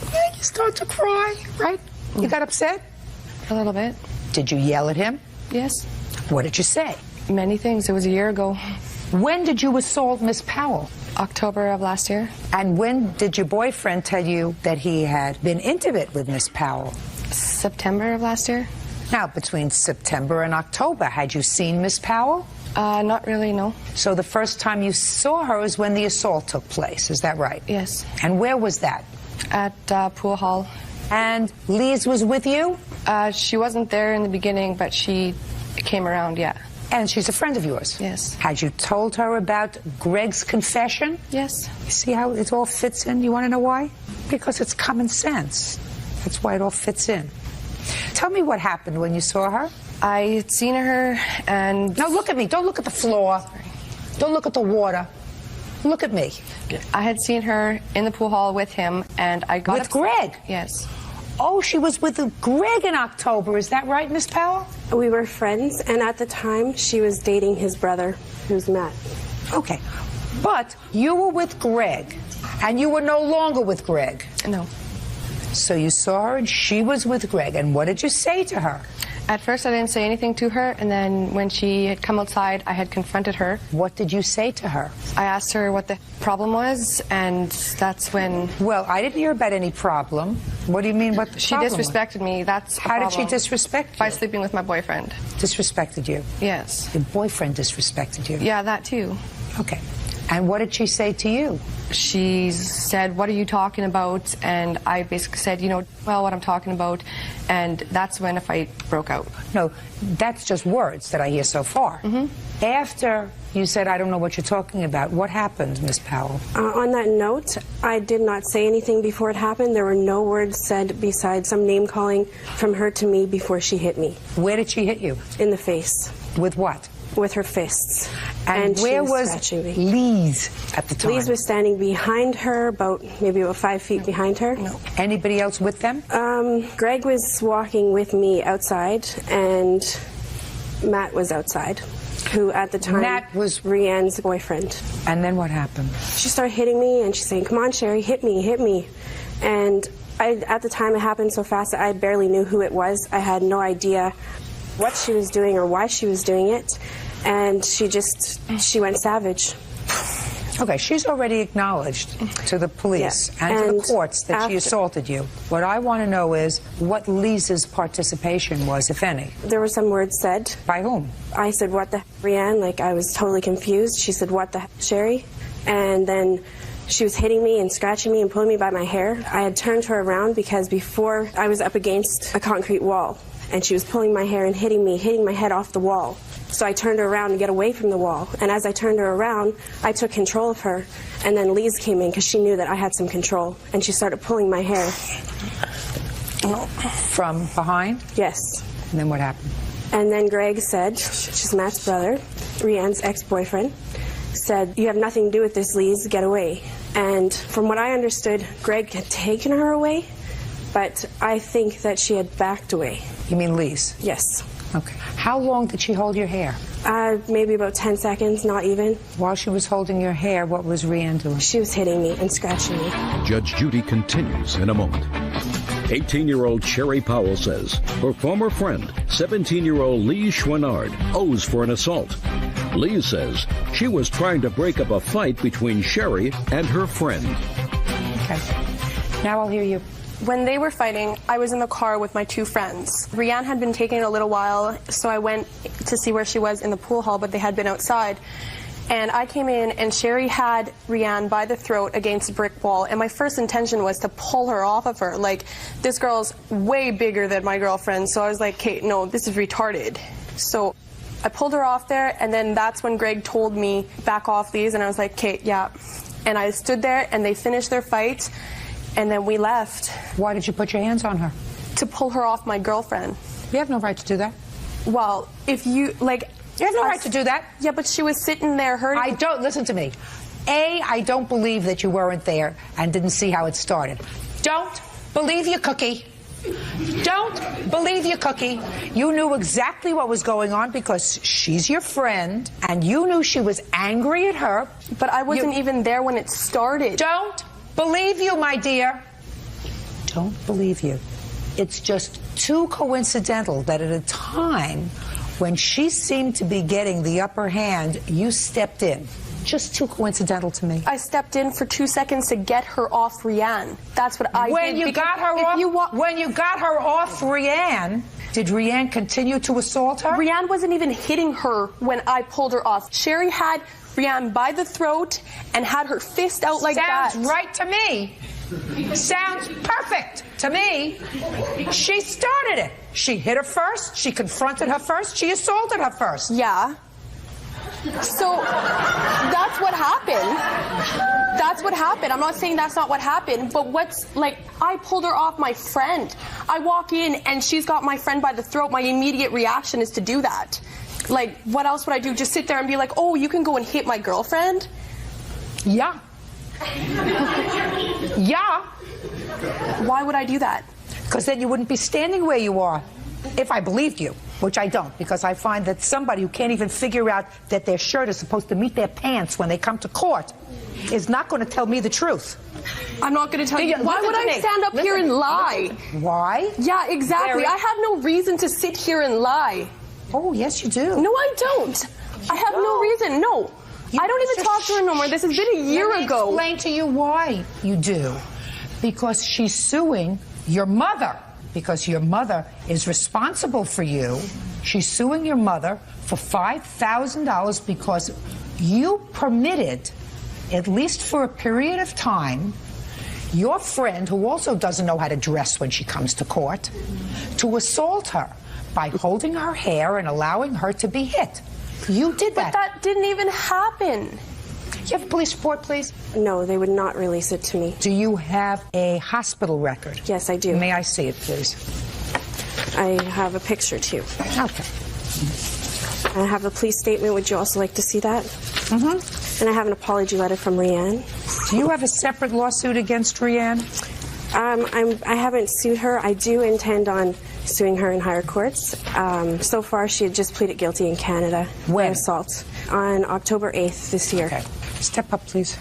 And you start to cry, right? You got upset? A little bit. Did you yell at him? Yes. What did you say? Many things. It was a year ago. When did you assault Miss Powell? October of last year. And when did your boyfriend tell you that he had been intimate with Miss Powell? September of last year. Now, between September and October, had you seen Miss Powell? Not really, no. So the first time you saw her is when the assault took place, is that right? Yes. And where was that? At Pool Hall. And Lise was with you? She wasn't there in the beginning, but she came around, yeah. And she's a friend of yours? Yes. Had you told her about Greg's confession? Yes. You see how it all fits in? You want to know why? Because it's common sense. That's why it all fits in. Tell me what happened when you saw her. I had seen her and... No, look at me. Don't look at the floor. Don't look at the water. Look at me. I had seen her in the pool hall with him, and I got... With Greg? Yes. Oh, she was with Greg in October. Is that right, Miss Powell? We were friends, and at the time, she was dating his brother, who's Matt. Okay. But you were with Greg, and you were no longer with Greg. No. So you saw her, and she was with Greg. And what did you say to her? At first, I didn't say anything to her, and then when she had come outside, I had confronted her. What did you say to her? I asked her what the problem was, and that's when... Well, I didn't hear about any problem. What do you mean, what the She problem disrespected me, that's How did she disrespect you? By sleeping with my boyfriend. Disrespected you? Yes. Your boyfriend disrespected you? Yeah, that too. Okay. And what did she say to you? She said, what are you talking about? And I basically said, you know, well, what I'm talking about. And that's when a fight broke out. No, that's just words that I hear so far. Mm-hmm. After you said, I don't know what you're talking about, what happened, Miss Powell? On that note, I did not say anything before it happened. There were no words said besides some name-calling from her to me before she hit me. Where did she hit you? In the face. With what? With her fists. And where was Lise at the time? Lise was standing behind her, maybe about 5 feet behind her. No. Anybody else with them? Greg was walking with me outside, and Matt was outside, who at the time Matt was Rianne's boyfriend. And then what happened? She started hitting me, and she's saying, come on, Sherry, hit me, hit me. And at the time, it happened so fast that I barely knew who it was. I had no idea what she was doing or why she was doing it. And she went savage. Okay, she's already acknowledged to the police and to the courts that she assaulted you. What I want to know is what Lisa's participation was, if any. There were some words said. By whom? I said, what the Rianne? Like, I was totally confused. She said, what the Sherry? And then she was hitting me and scratching me and pulling me by my hair. I had turned her around because before I was up against a concrete wall, and she was pulling my hair and hitting me, hitting my head off the wall. So I turned her around to get away from the wall. And as I turned her around, I took control of her. And then Lise came in because she knew that I had some control. And she started pulling my hair. From behind? Yes. And then what happened? And then Greg said, she's Matt's brother, Rianne's ex-boyfriend, said, you have nothing to do with this, Lise, get away. And from what I understood, Greg had taken her away, but I think that she had backed away. You mean Lise? Yes. Okay. How long did she hold your hair? Maybe about 10 seconds, not even. While she was holding your hair, what was Rianne doing? She was hitting me and scratching me. Judge Judy continues in a moment. 18-year-old Sherry Powell says her former friend, 17-year-old Lee Schwannard, owes for an assault. Lee says she was trying to break up a fight between Sherry and her friend. Okay. Now I'll hear you. When they were fighting, I was in the car with my two friends. Rianne had been taking a little while, so I went to see where she was in the pool hall, but they had been outside. And I came in, and Sherry had Rianne by the throat against a brick wall, and my first intention was to pull her off of her. Like, this girl's way bigger than my girlfriend, so I was like, Kate, no, this is retarded. So I pulled her off there, and then that's when Greg told me, back off, Lise, and I was like, Kate, yeah. And I stood there, and they finished their fight. And then we left. Why did you put your hands on her? to pull her off my girlfriend. You have no right to do that. Well, if you, like... You have no right to do that. Yeah, but she was sitting there hurting. I don't, listen to me. A, I don't believe that you weren't there and didn't see how it started. Don't believe your cookie. Don't believe your cookie. You knew exactly what was going on because she's your friend, and you knew she was angry at her. But I wasn't even there when it started. Don't believe you, my dear. Don't believe you. It's just too coincidental that at a time when she seemed to be getting the upper hand, you stepped in. Just too coincidental to me. I stepped in for 2 seconds to get her off Rianne. That's what I did. When you got her off Rianne, did Rianne continue to assault her? Rianne wasn't even hitting her when I pulled her off. Sherry had Rianne by the throat and had her fist out like that. Sounds right to me. Sounds perfect to me. She started it. She hit her first. She confronted her first. She assaulted her first. Yeah. So that's what happened. That's what happened. I'm not saying that's not what happened, but I pulled her off my friend. I walk in and she's got my friend by the throat. My immediate reaction is to do that. Like, what else would I do? Just sit there and be like, oh, you can go and hit my girlfriend? Yeah. Yeah. Why would I do that? Because then you wouldn't be standing where you are. If I believed you, which I don't, because I find that somebody who can't even figure out that their shirt is supposed to meet their pants when they come to court is not going to tell me the truth. I'm not going to tell you. Why would I stand up here and lie? Why? Yeah, exactly. I have no reason to sit here and lie. Oh, yes, you do. No, I don't. I have no reason. No. I don't even talk to her no more. This has been a year ago. Let me explain to you why you do. Because she's suing your mother. Because your mother is responsible for you. She's suing your mother for $5,000 because you permitted, at least for a period of time, your friend, who also doesn't know how to dress when she comes to court, to assault her by holding her hair and allowing her to be hit. You did that. But that didn't even happen. Do you have a police report, please? No, they would not release it to me. Do you have a hospital record? Yes, I do. May I see it, please? I have a picture, too. Okay. I have a police statement. Would you also like to see that? Mm-hmm. And I have an apology letter from Rianne. Do you have a separate lawsuit against Rianne? I haven't sued her. I do intend on suing her in higher courts. So far, she had just pleaded guilty in Canada. When? For assault. On October 8th this year. Okay. Step up, please.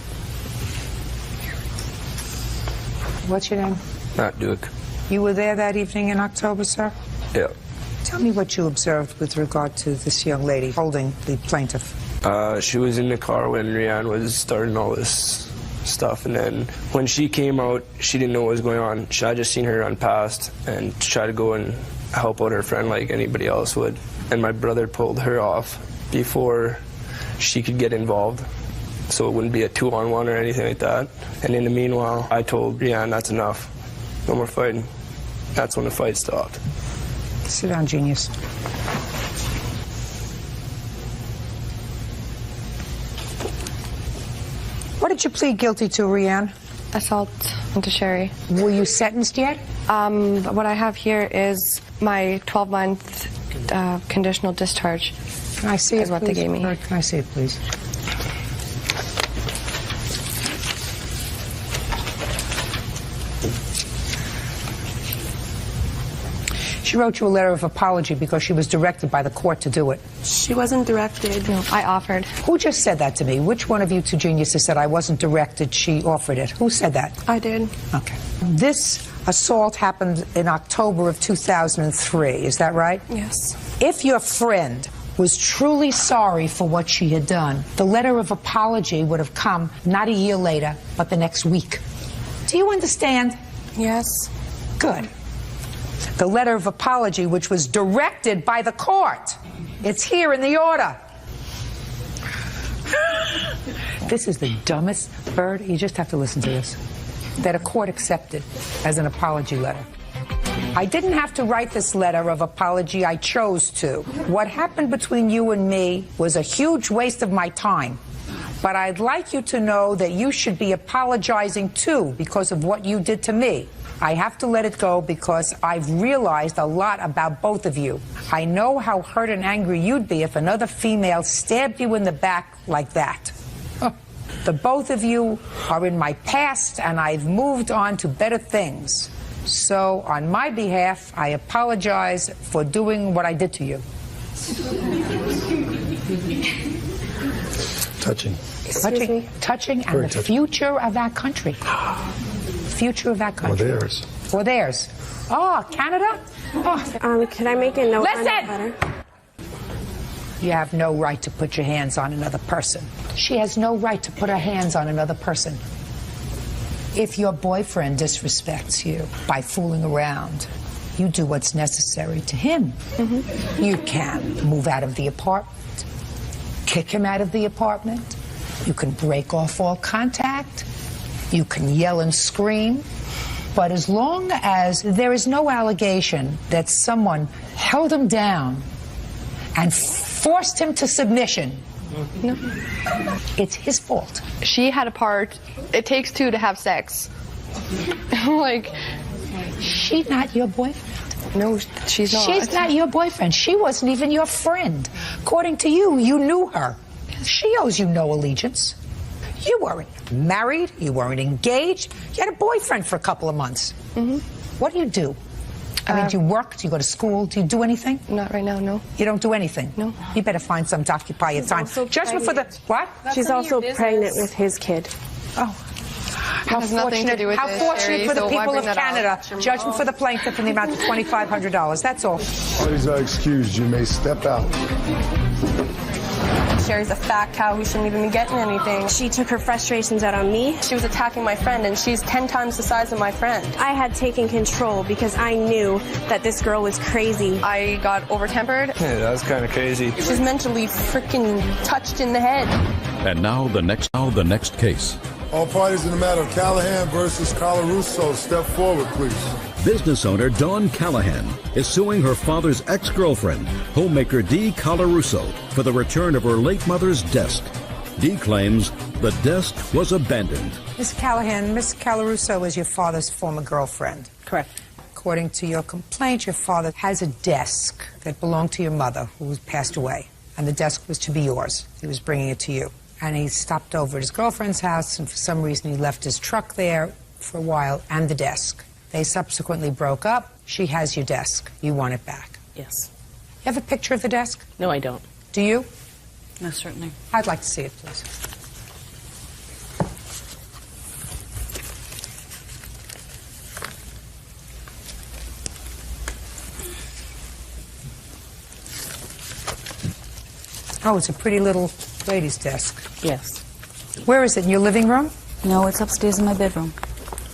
What's your name? Matt Duke. You were there that evening in October, sir? Yeah. Tell me what you observed with regard to this young lady holding the plaintiff. She was in the car when Rianne was starting all this stuff, and then when she came out, she didn't know what was going on. I just seen her run past and try to go and help out her friend like anybody else would. And my brother pulled her off before she could get involved, so it wouldn't be a 2-on-1 or anything like that. And in the meanwhile, I told Rianne, that's enough. No more fighting. That's when the fight stopped. Sit down, genius. What did you plead guilty to, Rianne? Assault into Sherry. Were you sentenced yet? What I have here is my 12-month conditional discharge. Can I see it, is what please? they gave me. Can I see it, please? She wrote you a letter of apology because she was directed by the court to do it. She wasn't directed. No, I offered. Who just said that to me? Which one of you two geniuses said I wasn't directed, she offered it? Who said that? I did. Okay. This assault happened in October of 2003, is that right? Yes. If your friend was truly sorry for what she had done, the letter of apology would have come not a year later, but the next week. Do you understand? Yes. Good. The letter of apology, which was directed by the court. It's here in the order. This is the dumbest bird. You just have to listen to this. That a court accepted as an apology letter. I didn't have to write this letter of apology. I chose to. What happened between you and me was a huge waste of my time. But I'd like you to know that you should be apologizing too because of what you did to me. I have to let it go because I've realized a lot about both of you. I know how hurt and angry you'd be if another female stabbed you in the back like that. The both of you are in my past, and I've moved on to better things. So, on my behalf, I apologize for doing what I did to you. Touching. Touching, and Very the touching. future of our country. Future of our country. Or theirs. Or theirs. Oh, Canada? Oh. Can I make a note on that Listen! letter? You have no right to put your hands on another person. She has no right to put her hands on another person. If your boyfriend disrespects you by fooling around, you do what's necessary to him. You can move out of the apartment, kick him out of the apartment. You can break off all contact. You can yell and scream. But as long as there is no allegation that someone held him down and forced him to submission, No. It's his fault. She had a part. It takes two to have sex. Like, she's not your boyfriend. No, she's not. She's not your boyfriend. She wasn't even your friend. According to you, you knew her. She owes you no allegiance. You weren't married. You weren't engaged. You had a boyfriend for a couple of months. What do you do? I mean, do you work? Do you go to school? Do you do anything? Not right now, no. You don't do anything? No. You better find something to occupy your time. Judgment for the... What? She's also pregnant with his kid. Oh. How has nothing to do with how this, fortunate Sherry, for the so why people bring of that Canada. up? Judgment for the plaintiff in the amount of $2,500. That's all. Parties are excused. You may step out. Sherry's a fat cow who shouldn't even be getting anything. She took her frustrations out on me. She was attacking my friend, and she's 10 times the size of my friend. I had taken control because I knew that this girl was crazy. I got over-tempered. Yeah, that's kind of crazy. She's mentally freaking touched in the head. And now the next case. All parties in the matter of Callahan versus Colarusso, step forward, please. Business owner Dawn Callahan is suing her father's ex-girlfriend, homemaker Dee Colarusso, for the return of her late mother's desk. Dee claims the desk was abandoned. Miss Callahan, Miss Colarusso is your father's former girlfriend. Correct. According to your complaint, your father has a desk that belonged to your mother, who passed away, and the desk was to be yours. He was bringing it to you. And he stopped over at his girlfriend's house, and for some reason he left his truck there for a while, and the desk. They subsequently broke up. She has your desk. You want it back. Yes. You have a picture of the desk? No, I don't. Do you? No, certainly. I'd like to see it, please. Oh, it's a pretty little lady's desk. Yes. Where is it, in your living room? No, it's upstairs in my bedroom.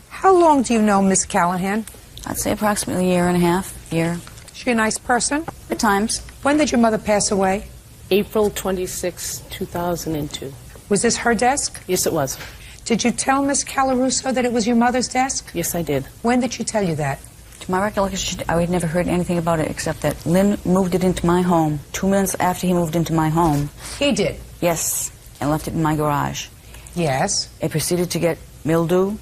How long do you know Miss Callahan? I'd say approximately a year and a half. Year. Is she a nice person? At times. When did your mother pass away? April 26, 2002. Was this her desk? Yes, it was. Did you tell Miss Colarusso that it was your mother's desk? Yes, I did. When did she tell you that? To my recollection, I had never heard anything about it except that Lynn moved it into my home 2 months after he moved into my home. He did? Yes, and left it in my garage. Yes. It proceeded to get mildew,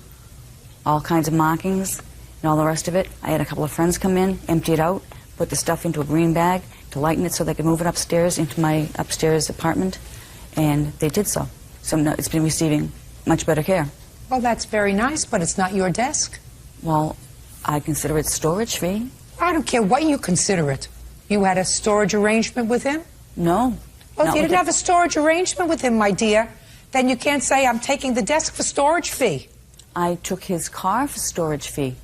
all kinds of markings, and all the rest of it. I had a couple of friends come in, empty it out, put the stuff into a green bag to lighten it so they could move it upstairs into my upstairs apartment, and they did so. So no, it's been receiving much better care. Well, that's very nice, but it's not your desk. Well, I consider it storage fee. I don't care what you consider it. You had a storage arrangement with him? No. Well, if you didn't have a storage arrangement with him, my dear, then you can't say I'm taking the desk for storage fee. I took his car for storage fee.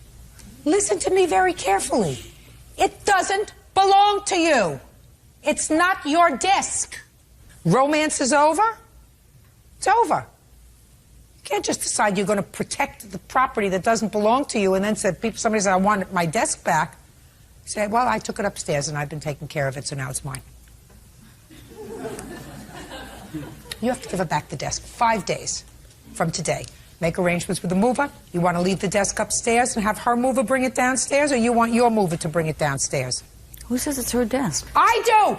Listen to me very carefully. It doesn't belong to you. It's not your desk. Romance is over. It's over. You can't just decide you're going to protect the property that doesn't belong to you and then somebody said, I want my desk back. Say, well, I took it upstairs and I've been taking care of it, so now it's mine. You have to give her back the desk 5 days from today. Make arrangements with the mover. You want to leave the desk upstairs and have her mover bring it downstairs, or you want your mover to bring it downstairs? Who says it's her desk? I do!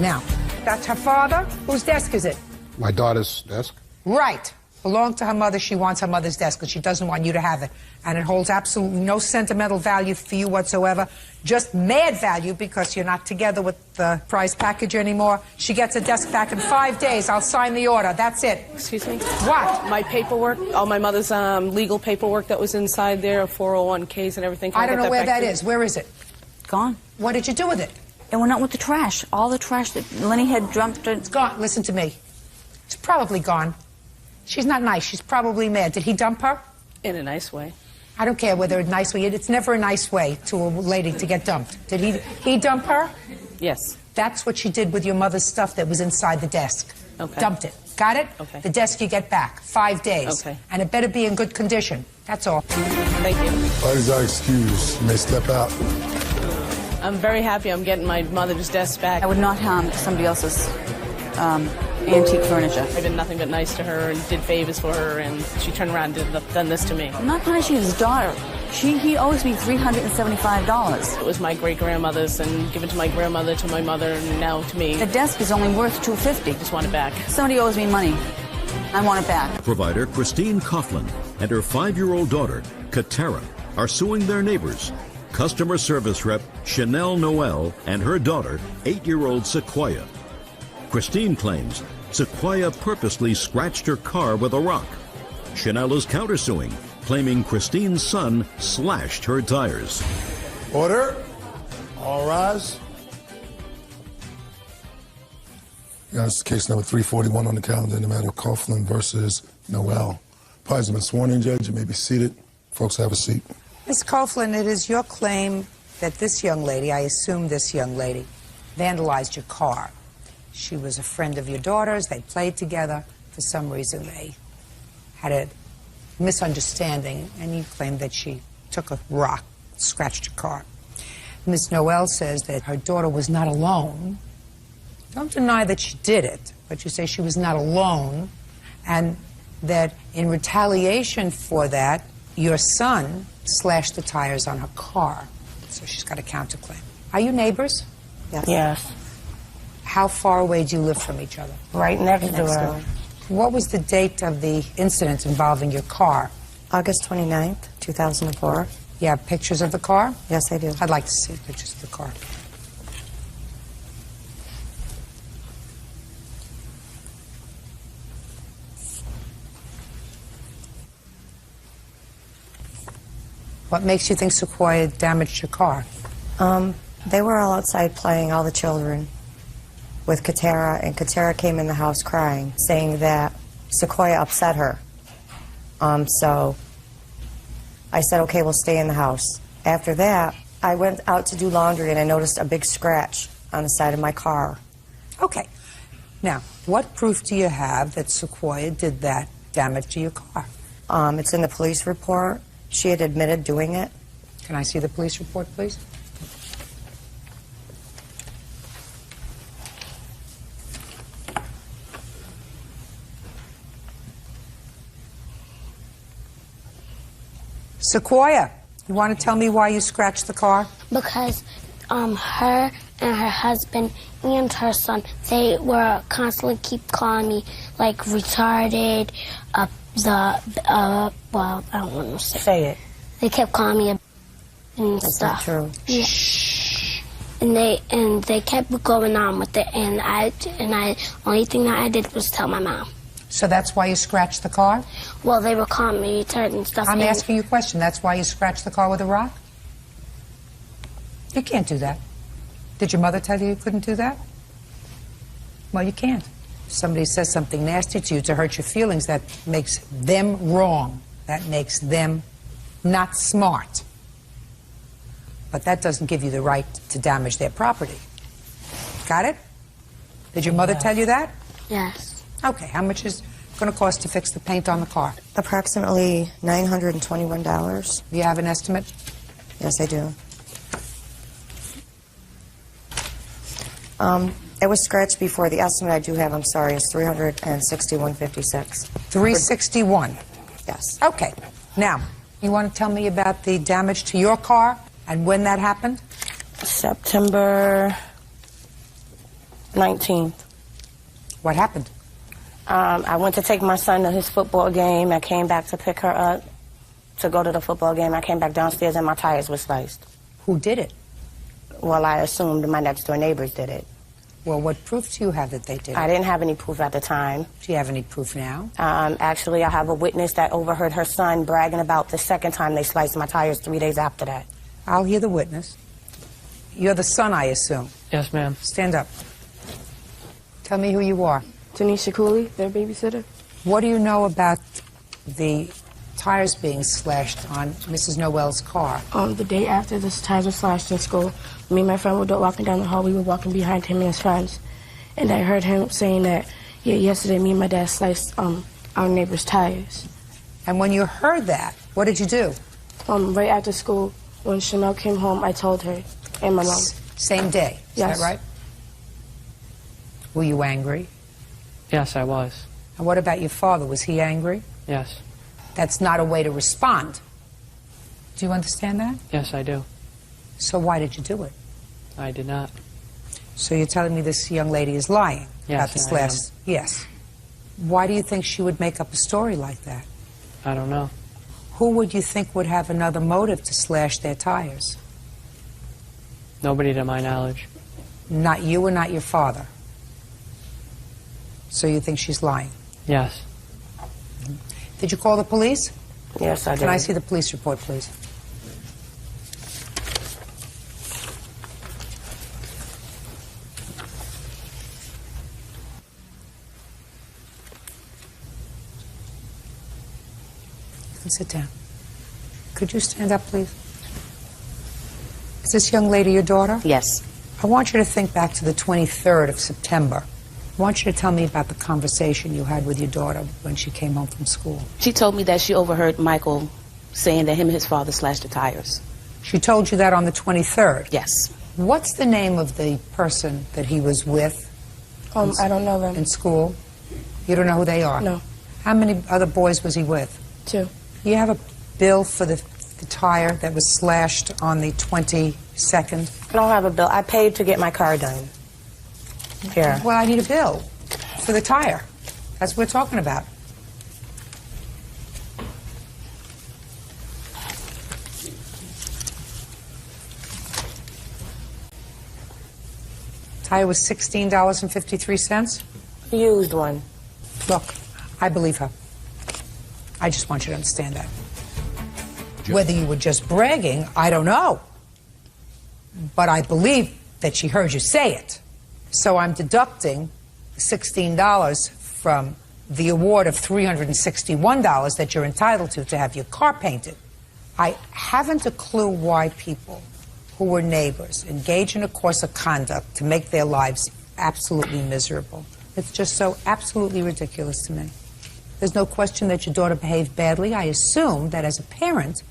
Now, that's her father. Whose desk is it? My daughter's desk. Right. belonged to her mother. She wants her mother's desk because she doesn't want you to have it. And it holds absolutely no sentimental value for you whatsoever, just mad value because you're not together with the prize package anymore. She gets a desk back in 5 days. I'll sign the order. That's it. Excuse me? What? My paperwork, all my mother's legal paperwork that was inside there, 401ks and everything. Can I don't know where that is. is. Where is it? Gone. What did you do with it? It went out with the trash. All the trash that Lenny had dumped. It's gone. Listen to me. It's probably gone. She's not nice. She's probably mad. Did he dump her? In a nice way. I don't care whether it's a nice way. It's never a nice way to a lady to get dumped. Did he dump her? Yes. That's what she did with your mother's stuff that was inside the desk. Okay. Dumped it. Got it? Okay. The desk you get back. 5 days. Okay. And it better be in good condition. That's all. Thank you. What is our excuse? You may step out. I'm very happy I'm getting my mother's desk back. I would not harm somebody else's antique furniture. I've been nothing but nice to her and did favors for her, and she turned around and done this to me. I'm not punishing his daughter. He owes me $375. It was my great-grandmother's and given to my grandmother, to my mother, and now to me. The desk is only worth $250. Just want it back. Somebody owes me money. I want it back. Provider Christine Coughlin and her 5-year-old daughter, Katara, are suing their neighbors. Customer service rep Chanel Noel and her daughter, 8-year-old Sequoia. Christine claims Sequoia purposely scratched her car with a rock. Chanel is countersuing, claiming Christine's son slashed her tires. Order. All rise. This is case number 341 on the calendar in the matter of Coughlin versus Noel. Parties have been sworn in, Judge. You may be seated. Folks, have a seat. Ms. Coughlin, it is your claim that this young lady, I assume this young lady, vandalized your car. She was a friend of your daughter's. They played together. For some reason, they had a misunderstanding, and you claim that she took a rock, scratched your car. Ms. Noel says that her daughter was not alone. Don't deny that she did it, but you say she was not alone, and that in retaliation for that, your son slashed the tires on her car. So she's got a counterclaim. Are you neighbors? Yes. Yes. How far away do you live from each other? Right next door. What was the date of the incident involving your car? August 29th, 2004. You have pictures of the car? Yes, I do. I'd like to see pictures of the car. What makes you think Sequoia damaged your car? They were all outside playing, all the children, with Katara, and Katara came in the house crying, saying that Sequoia upset her. So I said, okay, we'll stay in the house. After that, I went out to do laundry, and I noticed a big scratch on the side of my car. Okay. Now, what proof do you have that Sequoia did that damage to your car? It's in the police report. She had admitted doing it. Can I see the police report, please? Sequoia, you want to tell me why you scratched the car? Because her and her husband and her son, they were constantly keep calling me like retarded, well, I don't want to say it. They kept calling me and That's stuff. not true. Yeah. And they kept going on with it, and I only thing that I did was tell my mom. So that's why you scratched the car? Well, they were calling me retarded and stuff. I'm and asking you a question. That's why you scratched the car with a rock? You can't do that. Did your mother tell you couldn't do that? Well, you can't. If somebody says something nasty to you to hurt your feelings, that makes them wrong. That makes them not smart. But that doesn't give you the right to damage their property. Got it? Did your mother tell you that? Yes. Okay, how much is it going to cost to fix the paint on the car? Approximately $921. Do you have an estimate? Yes, I do. It was scratched before. The estimate I do have, I'm sorry, is $361.56. 361. Yes. Okay. Now, you want to tell me about the damage to your car and when that happened? September 19th. What happened? I went to take my son to his football game. I came back to pick her up to go to the football game. I came back downstairs and my tires were sliced. Who did it? Well, I assumed my next door neighbors did it. Well, what proof do you have that they did it? I didn't have any proof at the time. Do you have any proof now? Actually, I have a witness that overheard her son bragging about the second time they sliced my tires 3 days after that. I'll hear the witness. You're the son, I assume. Yes, ma'am. Stand up. Tell me who you are. Tanisha Cooley, their babysitter. What do you know about the tires being slashed on Mrs. Noel's car? The day after the tires were slashed in school, me and my friend were walking down the hall. We were walking behind him and his friends. And I heard him saying that, yeah, yesterday me and my dad sliced our neighbor's tires. And when you heard that, what did you do? Right after school, when Chanel came home, I told her and my mom. Same day, is Yes. that right? Were you angry? Yes, I was. And what about your father? Was he angry? Yes. That's not a way to respond. Do you understand that? Yes, I do. So why did you do it? I did not. So you're telling me this young lady is lying Yes, about this I last... Yes. Why do you think she would make up a story like that? I don't know. Who would you think would have another motive to slash their tires? Nobody to my knowledge. Not you or not your father? So you think she's lying? Yes. Did you call the police? Yes, I did. Can I see the police report, please? You can sit down. Could you stand up, please? Is this young lady your daughter? Yes. I want you to think back to the 23rd of September. I want you to tell me about the conversation you had with your daughter when she came home from school. She told me that she overheard Michael saying that him and his father slashed the tires. She told you that on the 23rd? Yes. What's the name of the person that he was with? I don't know them. In school? You don't know who they are? No. How many other boys was he with? 2. You have a bill for the tire that was slashed on the 22nd? I don't have a bill. I paid to get my car done. Here. Well, I need a bill for the tire. That's what we're talking about. Tire was $16.53? Used one. Look, I believe her. I just want you to understand that. Whether you were just bragging, I don't know. But I believe that she heard you say it. So I'm deducting $16 from the award of $361 that you're entitled to have your car painted. I haven't a clue why people who were neighbors engage in a course of conduct to make their lives absolutely miserable. It's just so absolutely ridiculous to me. There's no question that your daughter behaved badly. I assume that as a parent,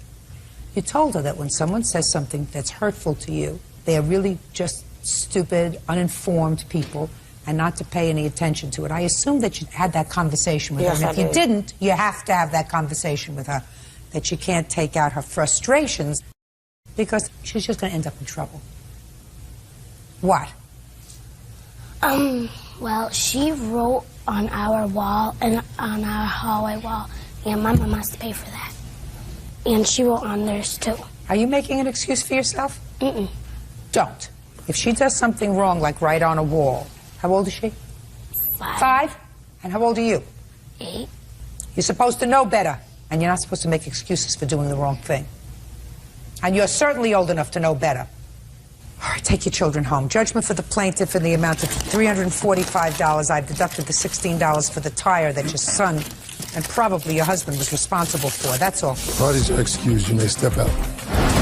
you told her that when someone says something that's hurtful to you, they are really just stupid, uninformed people, and not to pay any attention to it. I assume that you had that conversation with her. And if you didn't, you have to have that conversation with her, that she can't take out her frustrations, because she's just going to end up in trouble. What? Well, she wrote on our wall and on our hallway wall, and my mom has to pay for that. And she wrote on theirs too. Are you making an excuse for yourself? Don't. If she does something wrong, like write on a wall, how old is she? 5. And how old are you? 8. You're supposed to know better, and you're not supposed to make excuses for doing the wrong thing. And you're certainly old enough to know better. All right, take your children home. Judgment for the plaintiff in the amount of $345. I've deducted the $16 for the tire that your son and probably your husband was responsible for. That's all. Parties are excused. You may step out.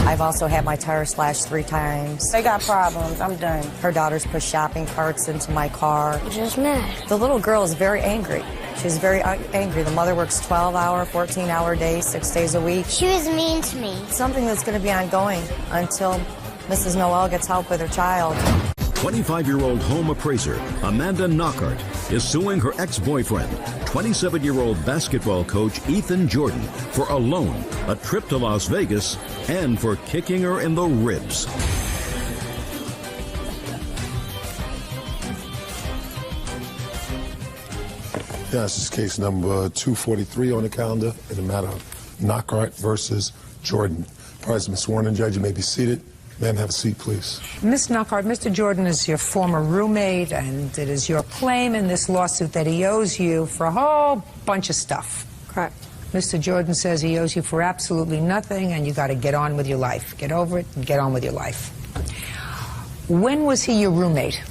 I've also had my tire slashed 3 times. They got problems. I'm done. Her daughters pushed shopping carts into my car. Just mad. The little girl is very angry. She's very angry. The mother works 12-hour, 14-hour days, 6 days a week. She was mean to me. It's something that's going to be ongoing until Mrs. Noel gets help with her child. 25-year-old home appraiser Amanda Knockhart is suing her ex-boyfriend, 27-year-old basketball coach Ethan Jordan, for a loan, a trip to Las Vegas, and for kicking her in the ribs. Yes, this is case number 243 on the calendar in the matter of Knockhart versus Jordan. Parties have been sworn in, Judge. You may be seated. Ma'am, have a seat, please. Ms. Knockhart, Mr. Jordan is your former roommate, and it is your claim in this lawsuit that he owes you for a whole bunch of stuff. Correct. Mr. Jordan says he owes you for absolutely nothing, and you got to get on with your life. Get over it and get on with your life. When was he your roommate?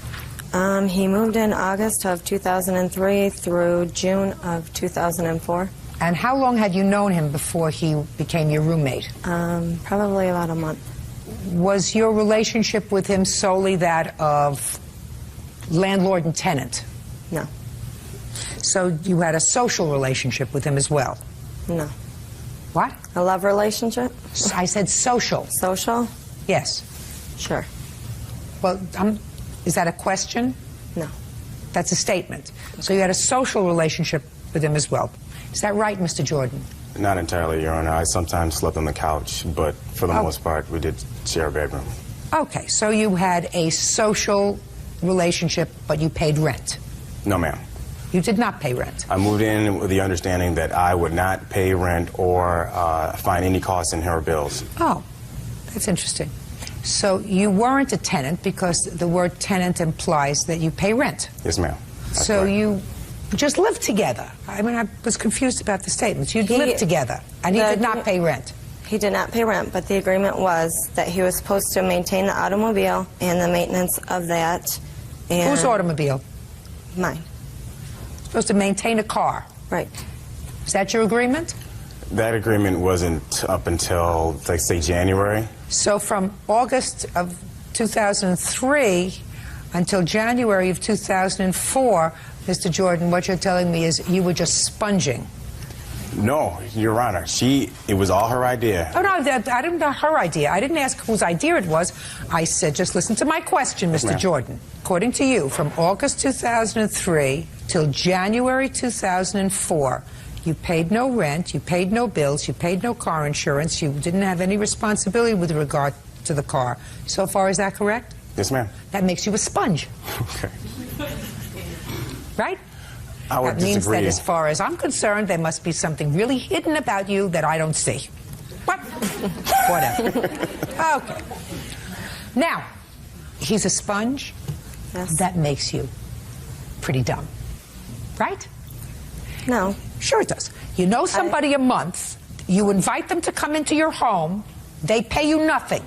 He moved in August of 2003 through June of 2004. And how long had you known him before he became your roommate? Probably about a month. Was your relationship with him solely that of landlord and tenant? No. So you had a social relationship with him as well? No. What? A love relationship? I said social. Social? Yes. Sure. Well, is that a question? No. That's a statement. Okay. So you had a social relationship with him as well. Is that right, Mr. Jordan? Not entirely, Your Honor. I sometimes slept on the couch, but for the most part, we did share a bedroom. Okay, so you had a social relationship, but you paid rent? No, ma'am. You did not pay rent? I moved in with the understanding that I would not pay rent or find any costs in her bills. Oh, that's interesting. So you weren't a tenant because the word tenant implies that you pay rent? Yes, ma'am. So you just lived together? I mean, I was confused about the statements. You lived together, and he did not pay rent? He did not pay rent, but the agreement was that he was supposed to maintain the automobile and the maintenance of that. And whose automobile? Mine. Supposed to maintain a car? Right. Is that your agreement? That agreement wasn't up until, like, say, January. So from August of 2003 until January of 2004, Mr. Jordan, what you're telling me is you were just sponging. No, Your Honor. It was all her idea. Oh, no, I didn't know her idea. I didn't ask whose idea it was. I said, just listen to my question, Mr. Jordan. According to you, from August 2003 till January 2004, you paid no rent, you paid no bills, you paid no car insurance, you didn't have any responsibility with regard to the car. So far, is that correct? Yes, ma'am. That makes you a sponge. Okay. Right? I would that means disagree. that as far as I'm concerned, there must be something really hidden about you that I don't see. What? Whatever. Okay. Now, he's a sponge. Yes. That makes you pretty dumb. Right? No. Sure it does. You know somebody a month, you invite them to come into your home, they pay you nothing.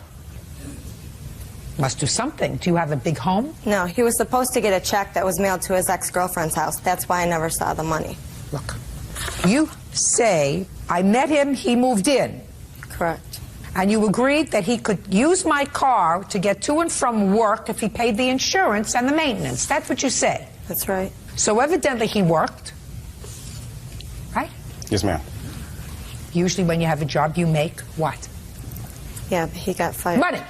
Must do something. Do you have a big home? No, he was supposed to get a check that was mailed to his ex-girlfriend's house. That's why I never saw the money. Look, you say, I met him, he moved in. Correct. And you agreed that he could use my car to get to and from work if he paid the insurance and the maintenance. That's what you say. That's right. So evidently he worked, right? Yes, ma'am. Usually when you have a job, you make what? Yeah, but he got fired. Money.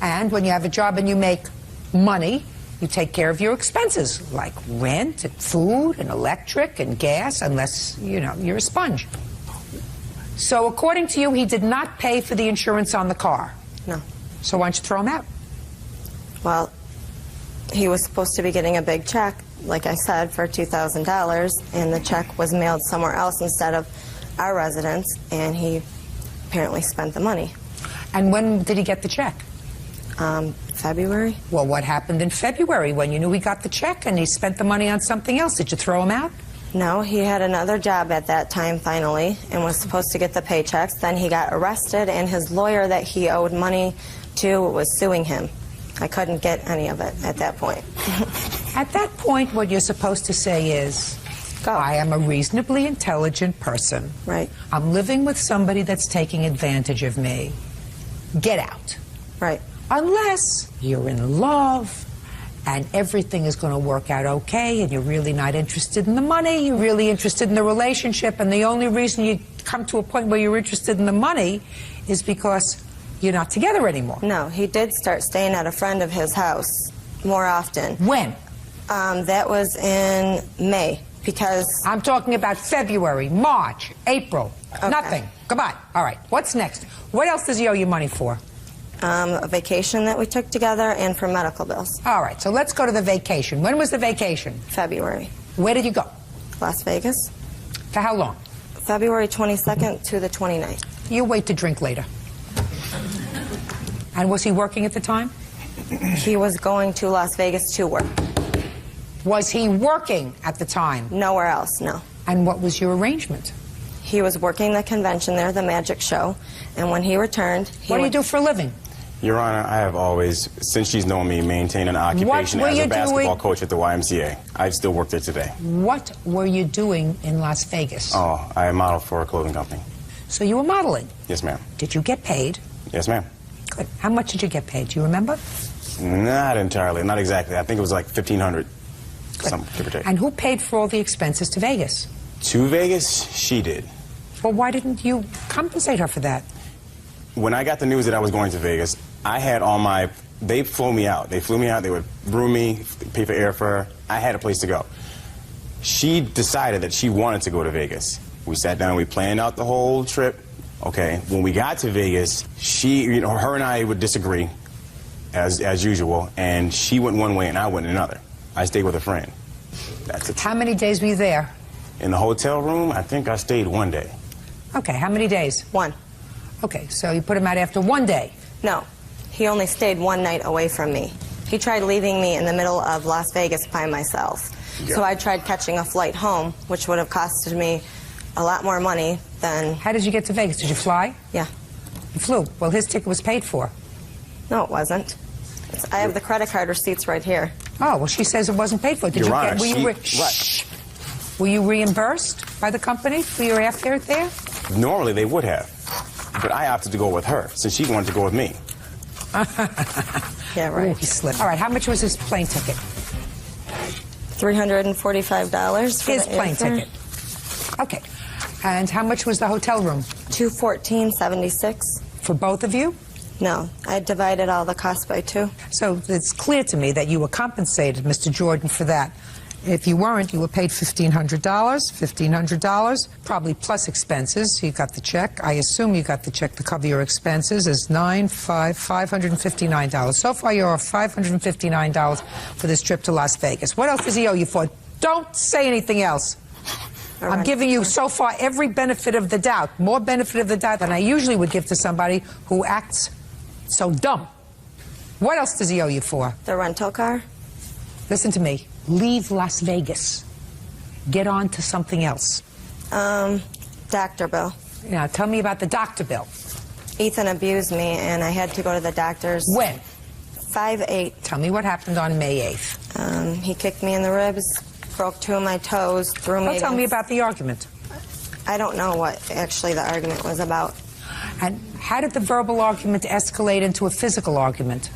And when you have a job and you make money, you take care of your expenses, like rent and food and electric and gas, unless, you know, you're a sponge. So according to you, he did not pay for the insurance on the car. No. So why don't you throw him out? Well, he was supposed to be getting a big check, like I said, for $2,000, and the check was mailed somewhere else instead of our residence, and he apparently spent the money. And when did he get the check? February. Well, what happened in February when you knew he got the check and he spent the money on something else? Did you throw him out? No, he had another job at that time finally and was supposed to get the paychecks. Then he got arrested, and his lawyer that he owed money to was suing him. I couldn't get any of it at that point. At that point, what you're supposed to say is, I am a reasonably intelligent person. Right. I'm living with somebody that's taking advantage of me. Get out. Right. Unless you're in love and everything is going to work out okay and you're really not interested in the money, you're really interested in the relationship, and the only reason you come to a point where you're interested in the money is because you're not together anymore. No, he did start staying at a friend of his house more often. When? That was in May, because... I'm talking about February, March, April. Okay. Nothing. Goodbye. All right. What's next? What else does he owe you money for? A vacation that we took together and for medical bills. All right. So let's go to the vacation. When was the vacation? February. Where did you go? Las Vegas. For how long? February 22nd to the 29th. You wait to drink later. And was he working at the time? He was going to Las Vegas to work. Was he working at the time? Nowhere else, no. And what was your arrangement? He was working the convention there, the magic show, and when he returned... What do you do for a living? Your Honor, I have always, since she's known me, maintained an occupation as a basketball coach at the YMCA. I still work there today. What were you doing in Las Vegas? Oh, I modeled for a clothing company. So you were modeling? Yes, ma'am. Did you get paid? Yes, ma'am. Good. How much did you get paid? Do you remember? Not entirely, not exactly. I think it was like $1,500, some give or take. And who paid for all the expenses to Vegas? To Vegas, she did. Well, why didn't you compensate her for that? When I got the news that I was going to Vegas, I had all my, they flew me out. They flew me out, they would room me, pay for airfare. I had a place to go. She decided that she wanted to go to Vegas. We sat down, we planned out the whole trip. Okay, when we got to Vegas, her and I would disagree, as usual, and she went one way and I went another. I stayed with a friend. That's it. How many days were you there? In the hotel room, I think I stayed 1 day. Okay, how many days? 1. Okay, so you put him out after 1 day? No, he only stayed 1 night away from me. He tried leaving me in the middle of Las Vegas by myself. Yeah. So I tried catching a flight home, which would have costed me a lot more money than... How did you get to Vegas? Did you fly? Yeah. You flew. Well, his ticket was paid for. No, it wasn't. I have the credit card receipts right here. Oh, well, she says it wasn't paid for. Did Your you Honor, get... Were you reimbursed by the company for your airfare there? Normally they would have, but I opted to go with her since she wanted to go with me. Yeah, right. Ooh, he slipped. All right, how much was his plane ticket? $345 for his the plane airfare. ticket. Okay. And how much was the hotel room? $214.76. For both of you? No, I divided all the costs by 2. So it's clear to me that you were compensated, Mr. Jordan, for that. If you weren't, you were paid $1,500, probably plus expenses. You got the check. I assume you got the check to cover your expenses as $559. So far, you're off $559 for this trip to Las Vegas. What else does he owe you for? Don't say anything else. Right. I'm giving you so far every benefit of the doubt, more benefit of the doubt than I usually would give to somebody who acts so dumb. What else does he owe you for? The rental car. Listen to me. Leave Las Vegas. Get on to something else. Doctor bill. Now, tell me about the doctor bill. Ethan abused me, and I had to go to the doctor's. When? 5/8. Tell me what happened on May 8th. He kicked me in the ribs, broke 2 of my toes, threw me against... Tell me about the argument. I don't know what actually the argument was about. And how did the verbal argument escalate into a physical argument?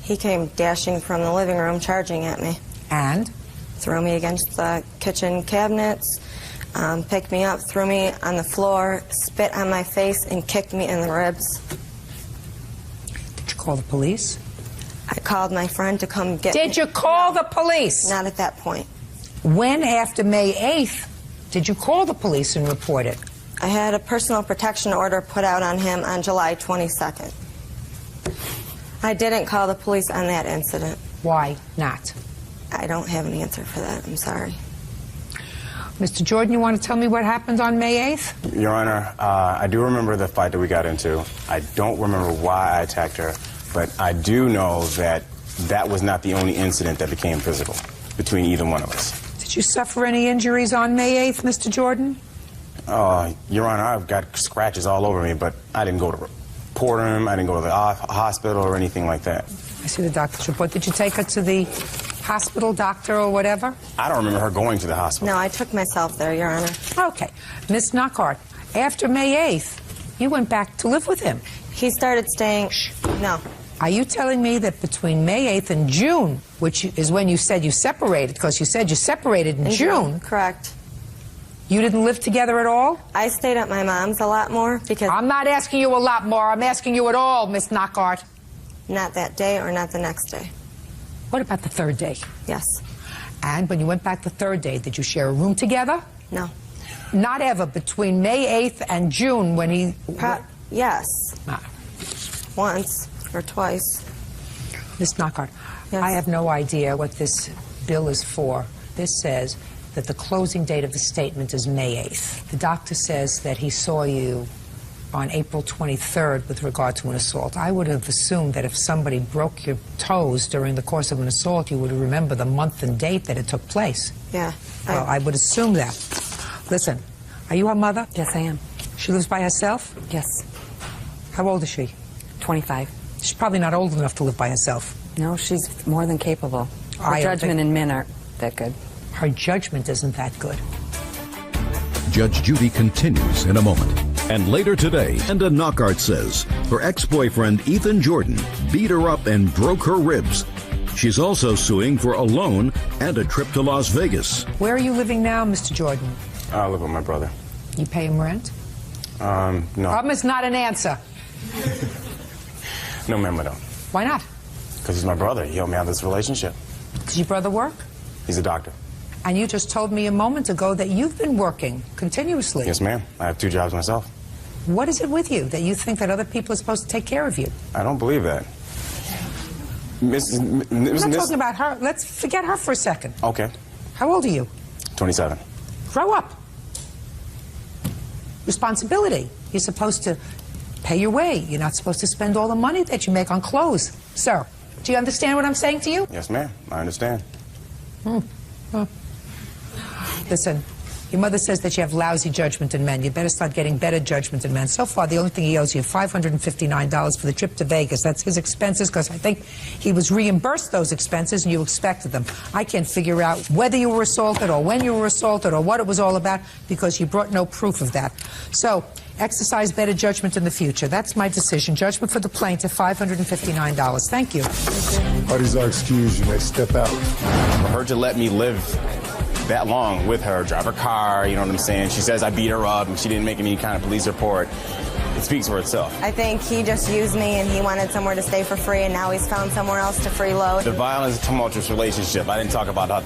He came dashing from the living room, charging at me. And? Threw me against the kitchen cabinets, picked me up, threw me on the floor, spit on my face, and kicked me in the ribs. Did you call the police? I called my friend to come get me. Did you call the police? Not at that point. When, after May 8th, did you call the police and report it? I had a personal protection order put out on him on July 22nd. I didn't call the police on that incident. Why not? I don't have an answer for that. I'm sorry. Mr. Jordan, you want to tell me what happened on May 8th? Your Honor, I do remember the fight that we got into. I don't remember why I attacked her, but I do know that that was not the only incident that became physical between either one of us. Did you suffer any injuries on May 8th, Mr. Jordan? Your Honor, I've got scratches all over me, but I didn't go to report him. I didn't go to the hospital or anything like that. I see the doctor's report. Did you take her to the hospital, doctor, or whatever? I don't remember her going to the hospital. No, I took myself there, Your Honor. Okay. Miss Knockhart, after May 8th, you went back to live with him. He started staying... No. Are you telling me that between May 8th and June, which is when you said you separated, because you said you separated in June... Correct. You didn't live together at all? I stayed at my mom's a lot more because... I'm not asking you a lot more. I'm asking you at all, Miss Knockhart. Not that day or not the next day. What about the third day? Yes. And when you went back the third day, did you share a room together? No. Not ever between May 8th and June when he... Yes. Once or twice. Miss Knockhart, yes. I have no idea what this bill is for. This says that the closing date of the statement is May 8th. The doctor says that he saw you on April 23rd with regard to an assault. I would have assumed that if somebody broke your toes during the course of an assault, you would remember the month and date that it took place. Yeah. Well, I would assume that. Listen, are you her mother? Yes, I am. She lives by herself? Yes. How old is she? 25. She's probably not old enough to live by herself. No, she's more than capable. Her I don't judgment think- in men aren't that good. Her judgment isn't that good. Judge Judy continues in a moment. And later today, Linda Knockart says her ex-boyfriend Ethan Jordan beat her up and broke her ribs. She's also suing for a loan and a trip to Las Vegas. Where are you living now, Mr. Jordan? I live with my brother. You pay him rent? No. Problem is not an answer. No, ma'am, I don't. Why not? Because he's my brother. He helped me out of this relationship. Does your brother work? He's a doctor. And you just told me a moment ago that you've been working continuously. Yes, ma'am. I have 2 jobs myself. What is it with you that you think that other people are supposed to take care of you? I don't believe that. I'm not talking about her. Let's forget her for a second. Okay. How old are you? 27. Grow up. Responsibility. You're supposed to pay your way. You're not supposed to spend all the money that you make on clothes. Sir, do you understand what I'm saying to you? Yes, ma'am. I understand. Listen, your mother says that you have lousy judgment in men. You better start getting better judgment in men. So far, the only thing he owes you is $559 for the trip to Vegas. That's his expenses, because I think he was reimbursed those expenses and you expected them. I can't figure out whether you were assaulted or when you were assaulted or what it was all about, because you brought no proof of that. So, exercise better judgment in the future. That's my decision. Judgment for the plaintiff, $559. Thank you. Parties are excused. You may step out. For her to let me live that long with her, drive her car, you know what I'm saying? She says I beat her up and she didn't make any kind of police report. It speaks for itself. I think he just used me and he wanted somewhere to stay for free, and now he's found somewhere else to freeload. The violent, tumultuous relationship. I didn't talk about how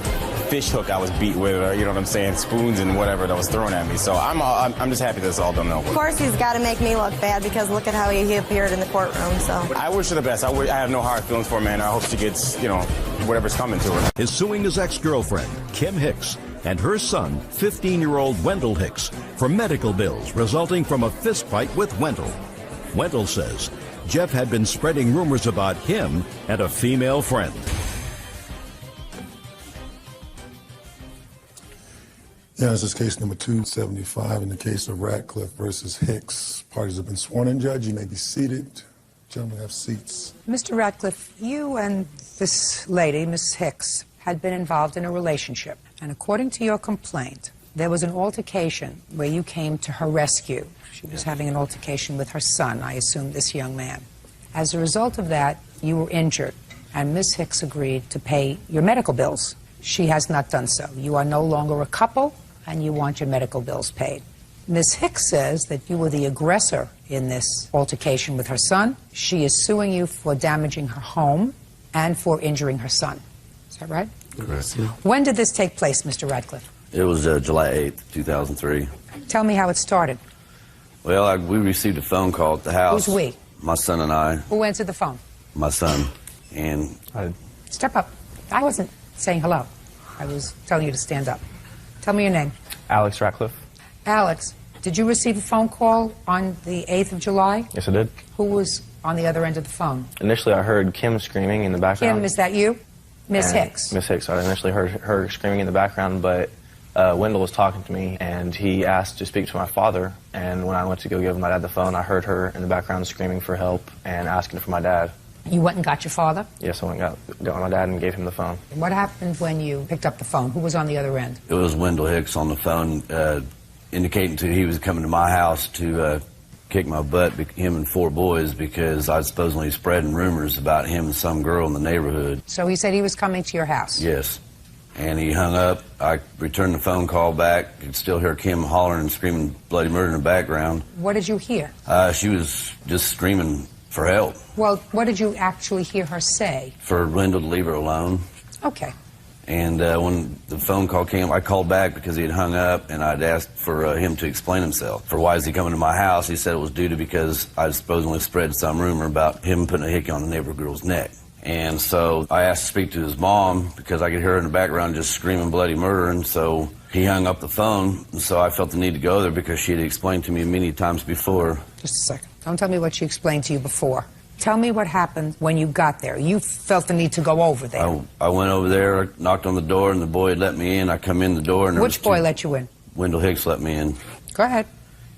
fish hook I was beat with, or you know what I'm saying, spoons and whatever that was thrown at me. So I'm just happy that's all done over. Of course he's got to make me look bad, because look at how he appeared in the courtroom. So I wish her the best. I have no hard feelings for her, man. I hope she gets, you know, whatever's coming to her. Is suing his ex-girlfriend, Kim Hicks, and her son, 15-year-old Wendell Hicks, for medical bills resulting from a fistfight with Wendell. Wendell says Jeff had been spreading rumors about him and a female friend. Yeah, this is case number 275 in the case of Radcliffe versus Hicks. Parties have been sworn in, Judge. You may be seated. Gentlemen, have seats. Mr. Radcliffe, you and this lady, Miss Hicks, had been involved in a relationship. And according to your complaint, there was an altercation where you came to her rescue. She was having an altercation with her son, I assume this young man. As a result of that, you were injured, and Miss Hicks agreed to pay your medical bills. She has not done so. You are no longer a couple, and you want your medical bills paid. Ms. Hicks says that you were the aggressor in this altercation with her son. She is suing you for damaging her home and for injuring her son. Is that right? Correct. When did this take place, Mr. Radcliffe? It was July 8th, 2003. Tell me how it started. Well, we received a phone call at the house. Who's we? My son and I. Who answered the phone? My son. And Step up. I wasn't saying hello. I was telling you to stand up. Tell me your name. Alex Ratcliffe. Alex, did you receive a phone call on the 8th of July? Yes, I did. Who was on the other end of the phone? Initially, I heard Kim screaming in the background. Kim, is that you? Miss Hicks. Miss Hicks. I initially heard her screaming in the background, but Wendell was talking to me, and he asked to speak to my father. And when I went to go give my dad the phone, I heard her in the background screaming for help and asking for my dad. You went and got your father? Yes, I went and got my dad and gave him the phone. What happened when you picked up the phone? Who was on the other end? it was Wendell Hicks on the phone indicating to he was coming to my house to kick my butt, him and 4 boys, because I was supposedly spreading rumors about him and some girl in the neighborhood. So he said he was coming to your house? Yes. And he hung up. I returned the phone call back. Could still hear Kim hollering and screaming bloody murder in the background. What did you hear? She was just screaming for help, Well, what did you actually hear her say? for Wendell to leave her alone. Okay. And when the phone call came, I called back because he had hung up, and I'd asked for him to explain himself. For why is he coming to my house? He said it was due to because I supposedly spread some rumor about him putting a hickey on the neighbor girl's neck. And so I asked to speak to his mom because I could hear her in the background just screaming bloody murder. And so he hung up the phone. And so I felt the need to go there because she had explained to me many times before. Just a second. Don't tell me what she explained to you before. Tell me what happened when you got there. You felt the need to go over there. I went over there, I knocked on the door, and the boy had let me in. I come in the door. And Which boy let you in? Wendell Hicks let me in. Go ahead.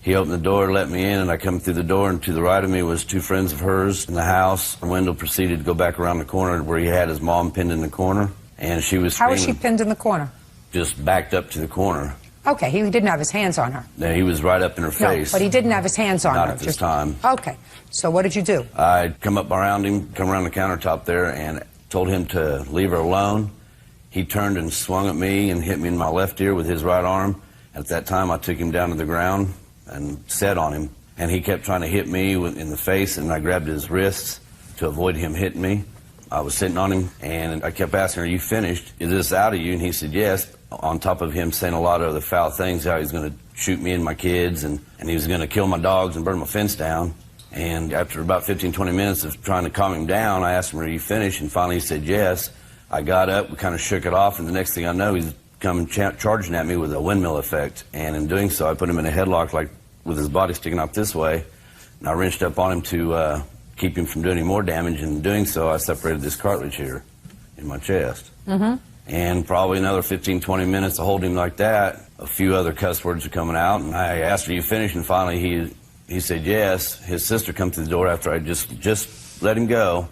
He opened the door, let me in, and I come through the door, and to the right of me was two friends of hers in the house. And Wendell proceeded to go back around the corner where he had his mom pinned in the corner, and she was How screaming. was she pinned in the corner? Just backed up to the corner. Okay, he didn't have his hands on her. No, he was right up in her face. No, but he didn't have his hands on her. Not at this time. Okay, so what did you do? I come up around him, come around the countertop there, and told him to leave her alone. He turned and swung at me and hit me in my left ear with his right arm. At that time, I took him down to the ground and set on him. And he kept trying to hit me in the face, and I grabbed his wrists to avoid him hitting me. I was sitting on him, and I kept asking, "Are you finished? Is this out of you?" And he said, "Yes." On top of him saying a lot of other foul things, how he's going to shoot me and my kids, and he was going to kill my dogs and burn my fence down. And after about 15, 20 minutes of trying to calm him down, I asked him, "Are you finished?" And finally he said, "Yes." I got up, we kind of shook it off, and the next thing I know, he's come charging at me with a windmill effect. And in doing so, I put him in a headlock, like with his body sticking out this way, and I wrenched up on him to keep him from doing any more damage. And in doing so, I separated this cartilage here in my chest. Mm-hmm. And probably another 15, 20 minutes to hold him like that, a few other cuss words are coming out, and I asked, "Are you finished?" And finally he said yes. His sister come through the door after I just let him go,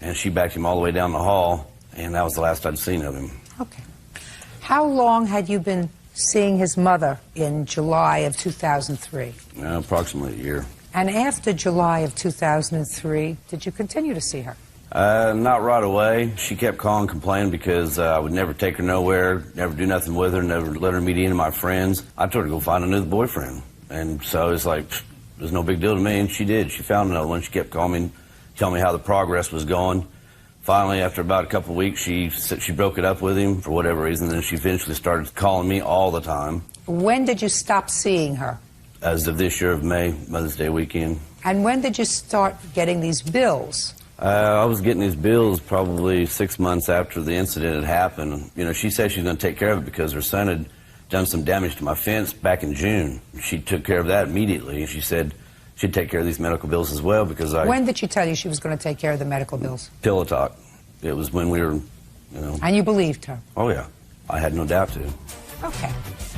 and she backed him all the way down the hall, and that was the last I'd seen of him. Okay. How long had you been seeing his mother in July of 2003? Approximately a year. And after July of 2003, did you continue to see her? Not right away. She kept calling, complaining because I would never take her nowhere, never do nothing with her, never let her meet any of my friends. I told her to go find another boyfriend. And so it's like, it was no big deal to me, and she did. She found another one. She kept calling me, telling me how the progress was going. Finally, after about a couple of weeks, she broke it up with him for whatever reason, then she eventually started calling me all the time. When did you stop seeing her? As of this year of May, Mother's Day weekend. And when did you start getting these bills? I was getting these bills probably 6 months after the incident had happened. You know, she said she was going to take care of it because her son had done some damage to my fence back in June. She took care of that immediately. She said she'd take care of these medical bills as well because I... When did she tell you she was going to take care of the medical bills? Pillow talk. It was when we were, you know... And you believed her? Oh, yeah. I had no doubt to. Okay.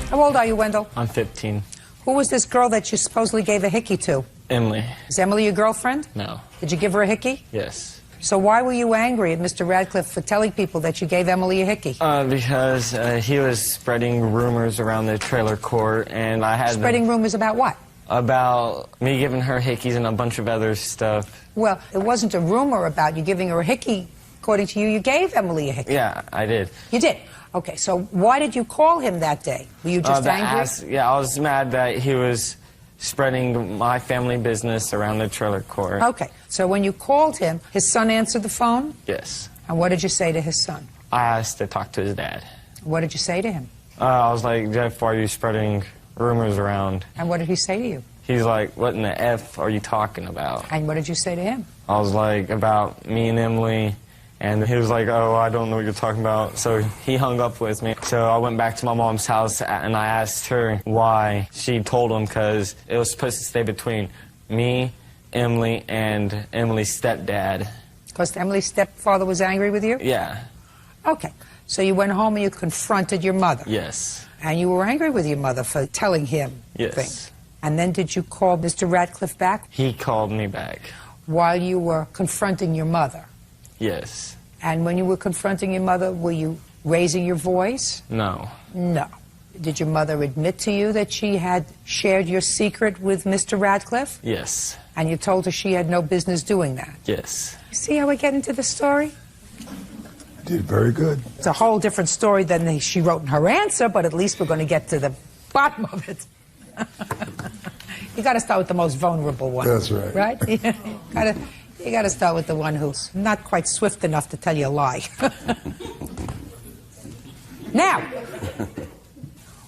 How old are you, Wendell? I'm 15. Who was this girl that you supposedly gave a hickey to? Emily. Is Emily your girlfriend? No. Did you give her a hickey? Yes. So why were you angry at Mr. Radcliffe for telling people that you gave Emily a hickey? Because he was spreading rumors around the trailer court, and I had... Spreading rumors about what? About me giving her hickeys and a bunch of other stuff. Well, it wasn't a rumor about you giving her a hickey. According to you, you gave Emily a hickey. Yeah, I did. You did? Okay, so why did you call him that day? Were you just angry? I was mad that he was spreading my family business around the trailer court. Okay, so when you called him, his son answered the phone? Yes. And what did you say to his son? I asked to talk to his dad. What did you say to him? I was like, "Jeff, why are you spreading rumors around?" And what did he say to you? He's like, "What in the F are you talking about?" And what did you say to him? I was like, about me and Emily. And he was like, "Oh, I don't know what you're talking about." So he hung up with me. So I went back to my mom's house and I asked her why. She told him because it was supposed to stay between me, Emily, and Emily's stepdad. Because Emily's stepfather was angry with you? Yeah. Okay. So you went home and you confronted your mother? Yes. And you were angry with your mother for telling him Yes. things? And then did you call Mr. Radcliffe back? He called me back. While you were confronting your mother? Yes. And when you were confronting your mother, were you raising your voice? No. No. Did your mother admit to you that she had shared your secret with Mr. Radcliffe? Yes. And you told her she had no business doing that? Yes. You see how we get into the story? You did very good. It's a whole different story than she wrote in her answer, but at least we're going to get to the bottom of it. You got to start with the most vulnerable one. That's right. Right? You got to start with the one who's not quite swift enough to tell you a lie. Now,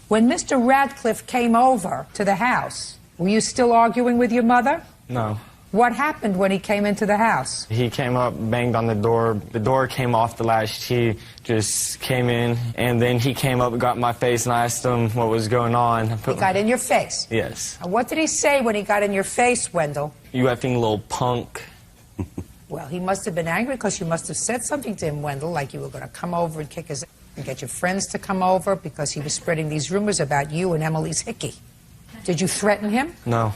when Mr. Radcliffe came over to the house, were you still arguing with your mother? No. What happened when he came into the house? He came up, banged on the door. The door came off the latch. He just came in, and then he came up and got in my face, and I asked him what was going on. He got in your face? Yes. And what did he say when he got in your face, Wendell? You effing little punk. Well, he must have been angry because you must have said something to him, Wendell, like you were going to come over and kick his and get your friends to come over because he was spreading these rumors about you and Emily's hickey. Did you threaten him? No.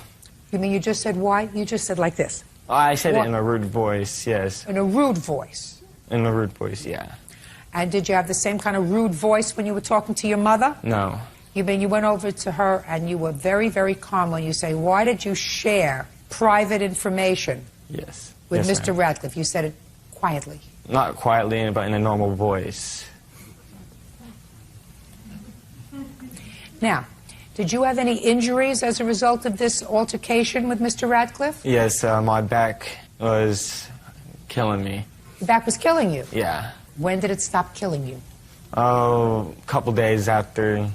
You mean you just said why? You just said like this. I said what? it in a rude voice, yes. In a rude voice? In a rude voice, yeah. And did you have the same kind of rude voice when you were talking to your mother? No. You mean you went over to her and you were very, very calm when you say, why did you share private information Yes. with Yes, Mr. ma'am. Radcliffe? You said it quietly. Not quietly, but in a normal voice. Now, did you have any injuries as a result of this altercation with Mr. Radcliffe? Yes, my back was killing me. Your back was killing you? Yeah. When did it stop killing you? Oh, a couple days after.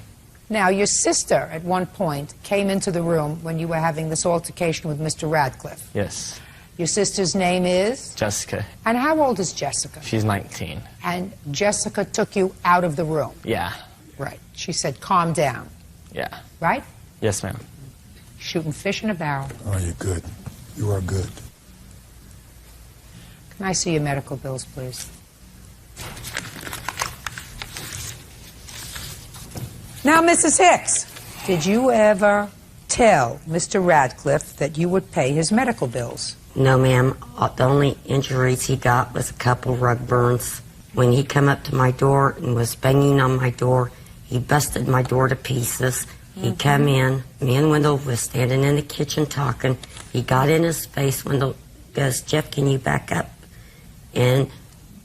Now, your sister, at one point, came into the room when you were having this altercation with Mr. Radcliffe. Yes. Your sister's name is? Jessica. And how old is Jessica? She's 19. And Jessica took you out of the room? Yeah. Right. She said, calm down. Yeah. Right? Yes, ma'am. Shooting fish in a barrel. Oh, you're good. You are good. Can I see your medical bills, please? Now, Mrs. Hicks, did you ever tell Mr. Radcliffe that you would pay his medical bills? No, ma'am. The only injuries he got was a couple rug burns. When he come up to my door and was banging on my door, he busted my door to pieces. He come in. Me and Wendell was standing in the kitchen talking. He got in his face. Wendell goes, Jeff, can you back up? And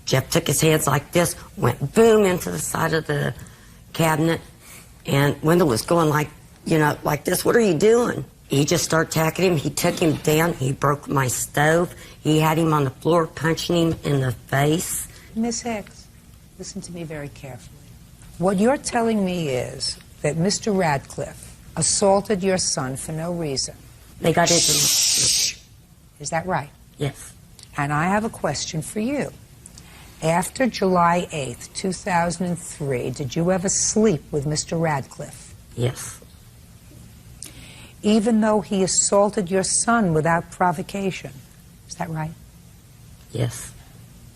Jeff took his hands like this, went boom into the side of the cabinet. And Wendell was going like, you know, like this. What are you doing? He just started attacking him. He took him down. He broke my stove. He had him on the floor, punching him in the face. Miss Hicks, listen to me very carefully. What you're telling me is that Mr. Radcliffe assaulted your son for no reason. They got into Shh. Is that right? Yes. And I have a question for you. After July 8th, 2003, did you ever sleep with Mr. Radcliffe? Yes. Even though he assaulted your son without provocation. Is that right? Yes.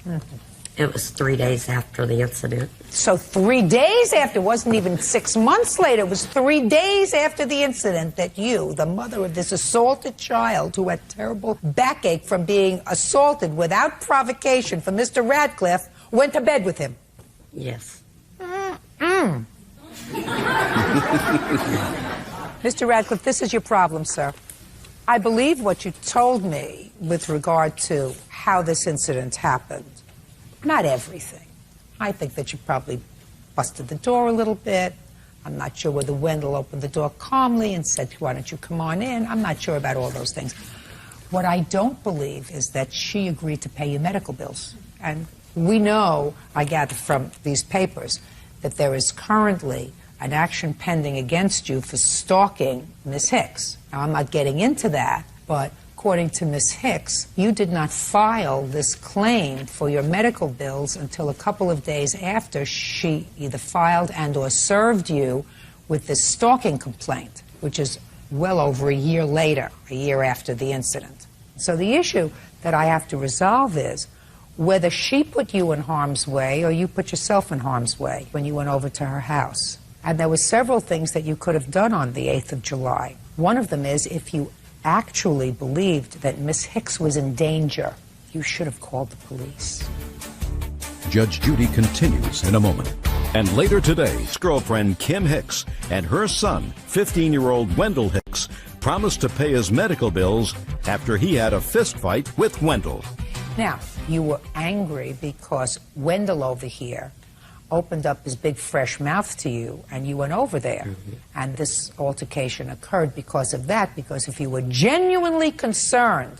Mm-hmm. It was 3 days after the incident. So 3 days after, it wasn't even 6 months later, it was 3 days after the incident that you, the mother of this assaulted child who had terrible backache from being assaulted without provocation from Mr. Radcliffe, went to bed with him. Yes. Mm-mm. Mr. Radcliffe, this is your problem, sir. I believe what you told me with regard to how this incident happened. Not everything. I think that you probably busted the door a little bit. I'm not sure whether Wendell opened the door calmly and said, why don't you come on in? I'm not sure about all those things. What I don't believe is that she agreed to pay your medical bills. And we know, I gather from these papers, that there is currently an action pending against you for stalking Miss Hicks. Now, I'm not getting into that, but according to Ms. Hicks, you did not file this claim for your medical bills until a couple of days after she either filed and or served you with this stalking complaint, which is well over a year later, a year after the incident. So the issue that I have to resolve is whether she put you in harm's way or you put yourself in harm's way when you went over to her house. And there were several things that you could have done on the 8th of July. One of them is if you actually believed that Miss Hicks was in danger, you should have called the police. Judge Judy continues in a moment. And later today, girlfriend Kim Hicks and her son, 15-year-old Wendell Hicks, promised to pay his medical bills after he had a fist fight with Wendell. Now, you were angry because Wendell over here opened up his big fresh mouth to you and you went over there. Mm-hmm. And this altercation occurred because of that, because if you were genuinely concerned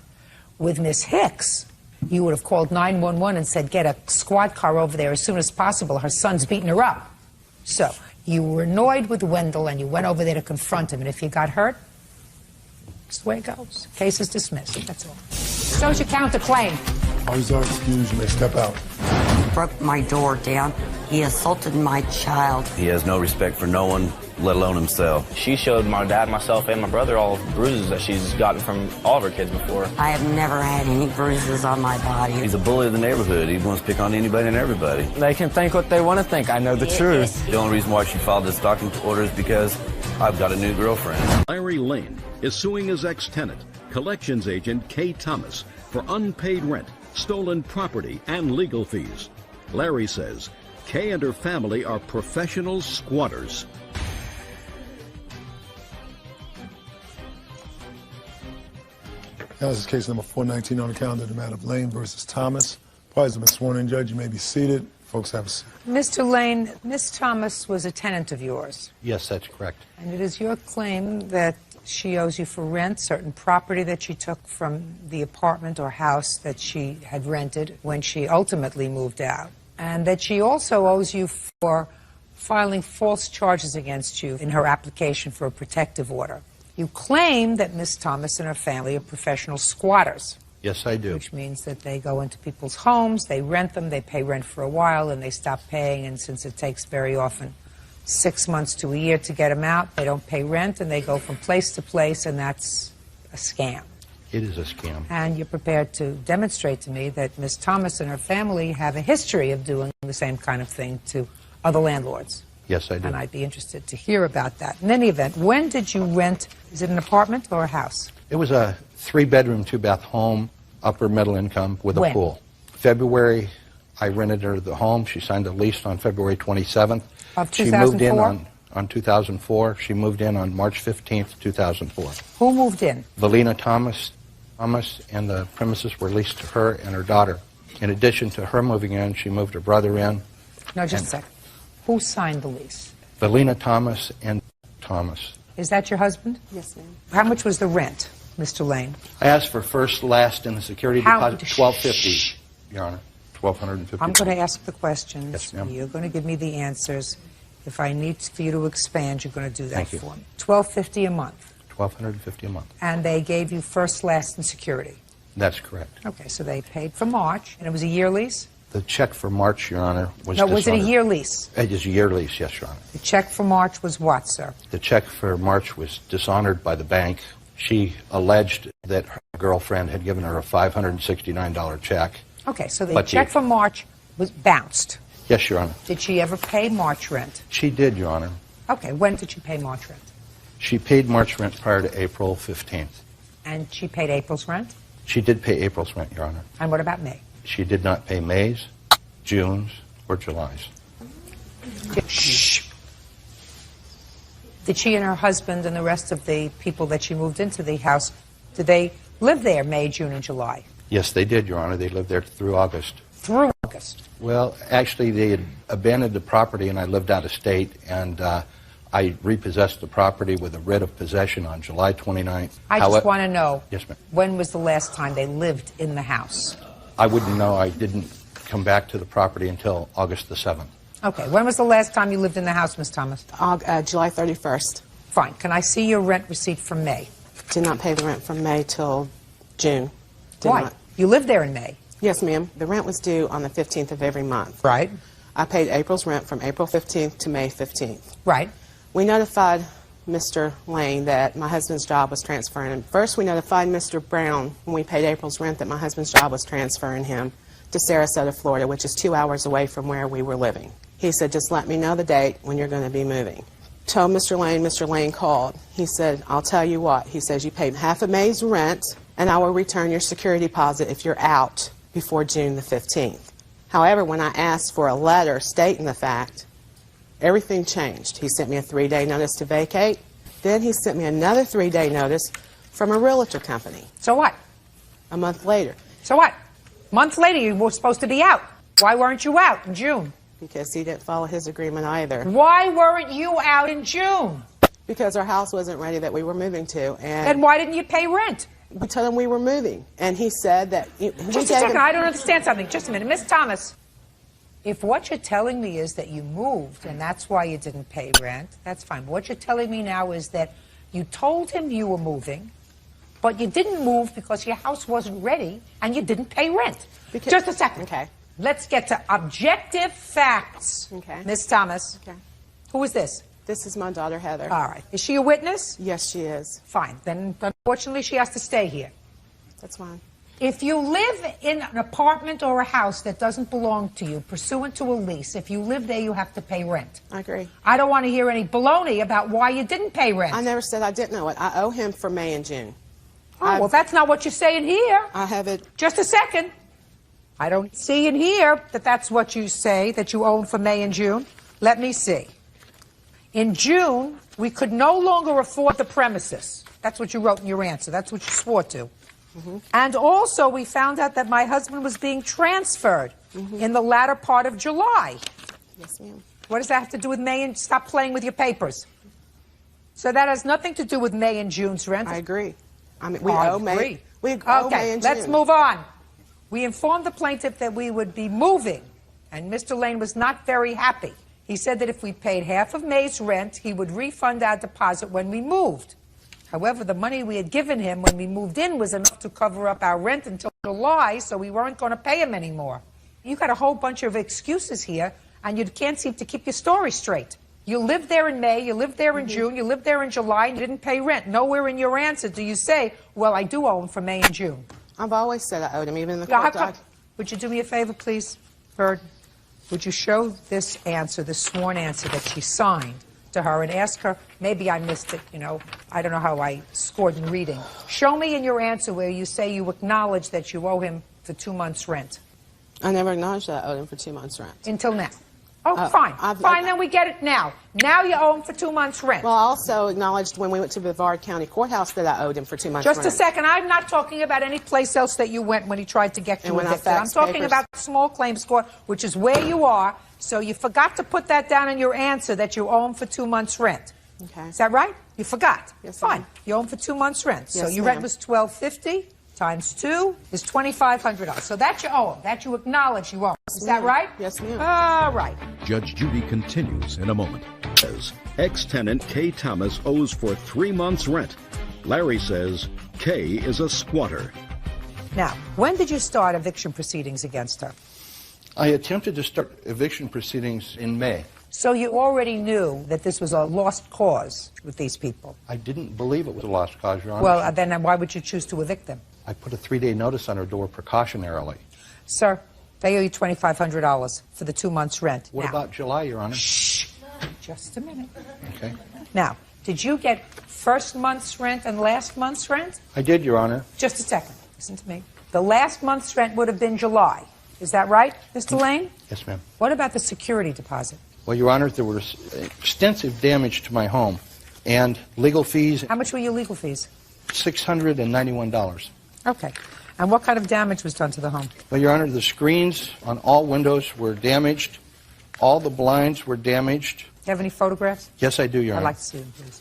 with Miss Hicks, you would have called 911 and said, get a squad car over there as soon as possible. Her son's beating her up. So you were annoyed with Wendell and you went over there to confront him. And if you got hurt, It's the way it goes. Case is dismissed. That's all. Social counterclaim. Always are excused. You may step out. Broke my door down. He assaulted my child. He has no respect for no one, let alone himself. She showed my dad, myself, and my brother all the bruises that she's gotten from all of her kids before. I have never had any bruises on my body. He's a bully of the neighborhood. He wants to pick on anybody and everybody. They can think what they want to think. I know the truth. The only reason why she filed this stalking order is because I've got a new girlfriend. Larry Lane is suing his ex-tenant, collections agent Kay Thomas, for unpaid rent, stolen property, and legal fees. Larry says Kay and her family are professional squatters. Now, this is case number 419 on the calendar, the matter of Lane versus Thomas. Parties have been sworn in. Judge, you may be seated. Folks have a seat. Mr. Lane, Miss Thomas was a tenant of yours. Yes, that's correct. And it is your claim that she owes you for rent, certain property that she took from the apartment or house that she had rented when she ultimately moved out, and that she also owes you for filing false charges against you in her application for a protective order. You claim that Miss Thomas and her family are professional squatters. Yes, I do. Which means that they go into people's homes, they rent them, they pay rent for a while, and they stop paying, and since it takes very often 6 months to a year to get them out, they don't pay rent, and they go from place to place, and that's a scam. It is a scam. And you're prepared to demonstrate to me that Miss Thomas and her family have a history of doing the same kind of thing to other landlords. Yes, I do. And I'd be interested to hear about that. In any event, when did you rent? Is it an apartment or a house? It was a 3-bedroom, 2-bath home, upper middle income with a When? pool. February, I rented her the home. She signed a lease on February 27th. Of 2004? She moved in on 2004. She moved in on March 15th, 2004. Who moved in? Valina Thomas, and the premises were leased to her and her daughter. In addition to her moving in, she moved her brother in. No, just a second. Who signed the lease? Valina Thomas and Thomas. Is that your husband? Yes, ma'am. How much was the rent, Mr. Lane? I asked for first, last, and the security deposit, $1,250, Your Honor. $1,250. I'm going to ask the questions. Yes, ma'am. You're going to give me the answers. If I need for you to expand, you're going to do that Thank you. for me. $1,250 a month. $1,250 a month. And they gave you first, last, and security. That's correct. Okay, so they paid for March, and it was a year lease? The check for March, Your Honor, was No, was it a dishonored. year lease? It is a year lease, yes, Your Honor. The check for March was what, sir? The check for March was dishonored by the bank. She alleged that her girlfriend had given her a $569 check. Okay, so the But check for March was bounced. Yes, Your Honor. Did she ever pay March rent? She did, Your Honor. Okay, when did she pay March rent? She paid March rent prior to April 15th. And she paid April's rent? She did pay April's rent, Your Honor. And what about May? She did not pay May's, June's, or July's. Shh. Did she and her husband and the rest of the people that she moved into the house, did they live there May, June, and July? Yes, they did, Your Honor. They lived there through August. Through August? Well, actually, they had abandoned the property, and I lived out of state, and I repossessed the property with a writ of possession on July 29th. I just want to know, Yes, ma'am. when was the last time they lived in the house? I wouldn't know. I didn't come back to the property until August the 7th. Okay, when was the last time you lived in the house, Miss Thomas? July 31st. Fine. Can I see your rent receipt from May? Did not pay the rent from May till June. Did Why? not. You lived there in May. Yes, ma'am. The rent was due on the 15th of every month. Right. I paid April's rent from April 15th to May 15th. Right. We notified Mr. Lane that my husband's job was transferring. First, we notified Mr. Brown when we paid April's rent that my husband's job was transferring him to Sarasota, Florida, which is 2 hours away from where we were living. He said, just let me know the date when you're going to be moving. Told Mr. Lane called. He said, I'll tell you what. He says, you paid half of May's rent, and I will return your security deposit if you're out before June the 15th. However, when I asked for a letter stating the fact, everything changed. He sent me a 3-day notice to vacate. Then he sent me another 3-day notice from a realtor company. So what? A month later. So what? Months later, you were supposed to be out. Why weren't you out in June? Because he didn't follow his agreement either. Why weren't you out in June? Because our house wasn't ready that we were moving to. And then why didn't you pay rent? We told him we were moving. And he said that... Just a second, I don't understand something. Just a minute. Miss Thomas, if what you're telling me is that you moved and that's why you didn't pay rent, that's fine. What you're telling me now is that you told him you were moving, but you didn't move because your house wasn't ready and you didn't pay rent. Just a second. Okay. Let's get to objective facts. Okay. Ms. Thomas. Okay. Who is this? This is my daughter, Heather. All right. Is she a witness? Yes, she is. Fine. Then, unfortunately, she has to stay here. That's fine. If you live in an apartment or a house that doesn't belong to you, pursuant to a lease, if you live there, you have to pay rent. I agree. I don't want to hear any baloney about why you didn't pay rent. I never said I didn't know it. I owe him for May and June. Oh, well, that's not what you're saying here. I have it. Just a second. I don't see in here that that's what you say, that you owe him for May and June. Let me see. In June, we could no longer afford the premises. That's what you wrote in your answer. That's what you swore to. Mm-hmm. And also, we found out that my husband was being transferred in the latter part of July. Yes, ma'am. What does that have to do with May and... Stop playing with your papers. So that has nothing to do with May and June's rent. I agree. I mean, we owe May. We owe May and Okay, June. let's move on. We informed the plaintiff that we would be moving, and Mr. Lane was not very happy. He said that if we paid half of May's rent, he would refund our deposit when we moved. However, the money we had given him when we moved in was enough to cover up our rent until July, so we weren't going to pay him anymore. You got a whole bunch of excuses here, and you can't seem to keep your story straight. You lived there in May, you lived there in June, you lived there in July, and you didn't pay rent. Nowhere in your answer do you say, well, I do owe him for May and June. I've always said I owed him, even in the court doc. Would you do me a favor, please, Bird? Would you show this answer, this sworn answer that she signed to her, and ask her, maybe I missed it, you know, I don't know how I scored in reading. Show me in your answer where you say you acknowledge that you owe him for 2 months' rent. I never acknowledged that I owed him for 2 months' rent. Until now. Oh, fine. Fine, then we get it now. Now you owe him for 2 months' rent. Well, I also acknowledged when we went to Brevard County Courthouse that I owed him for 2 months' Just rent. a second. I'm not talking about any place else that you went when he tried to get you evicted. I'm talking about small claims court, which is where you are. So you forgot to put that down in your answer that you owe him for 2 months' rent. Okay. Is that right? You forgot. Yes, fine. You owe him for 2 months' rent. So Yes, your rent was $1,250 times 2 is $2,500. So that you owe him. That you acknowledge you owe him. Is that right? Yes, ma'am. All right. Judge Judy continues in a moment. Says ex-tenant Kay Thomas owes for 3 months' rent. Larry says Kay is a squatter. Now, when did you start eviction proceedings against her? I attempted to start eviction proceedings in May. So you already knew that this was a lost cause with these people? I didn't believe it was a lost cause, Your Honor. Well, then why would you choose to evict them? I put a 3-day notice on her door precautionarily. Sir, they owe you $2,500 for the 2 months' rent. What about July, Your Honor? Shh. Just a minute. Okay. Now, did you get first month's rent and last month's rent? I did, Your Honor. Just a second. Listen to me. The last month's rent would have been July. Is that right, Mr. Lane? Yes, ma'am. What about the security deposit? Well, Your Honor, there was extensive damage to my home and legal fees. How much were your legal fees? $691. Okay. And what kind of damage was done to the home? Well, Your Honor, the screens on all windows were damaged. All the blinds were damaged. Do you have any photographs? Yes, I do, Your Honor. I'd like to see them, please.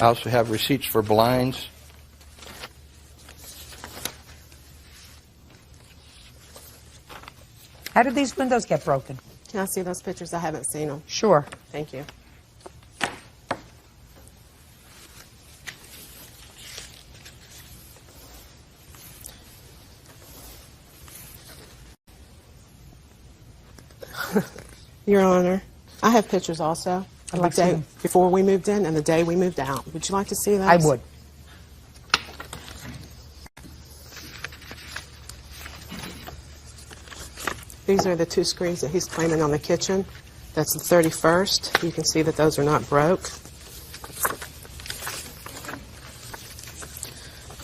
I also have receipts for blinds. How did these windows get broken? Can I see those pictures? I haven't seen them. Sure. Thank you. Your Honor, I have pictures also. I'd like to the see day them. before we moved in and the day we moved out. Would you like to see those? I would. These are the 2 screens that he's claiming on the kitchen. That's the 31st. You can see that those are not broke.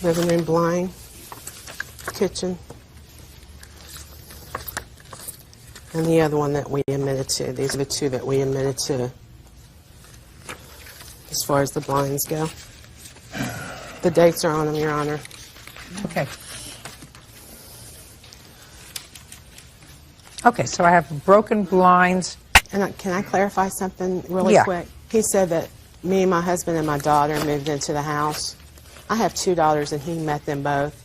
Living room blind, kitchen, and the other one that we admitted to. These are the 2 that we admitted to as far as the blinds go. The dates are on them, Your Honor. Okay. Okay, so I have broken blinds. And can I clarify something really quick? He said that me, my husband, and my daughter moved into the house. I have 2 daughters, and he met them both.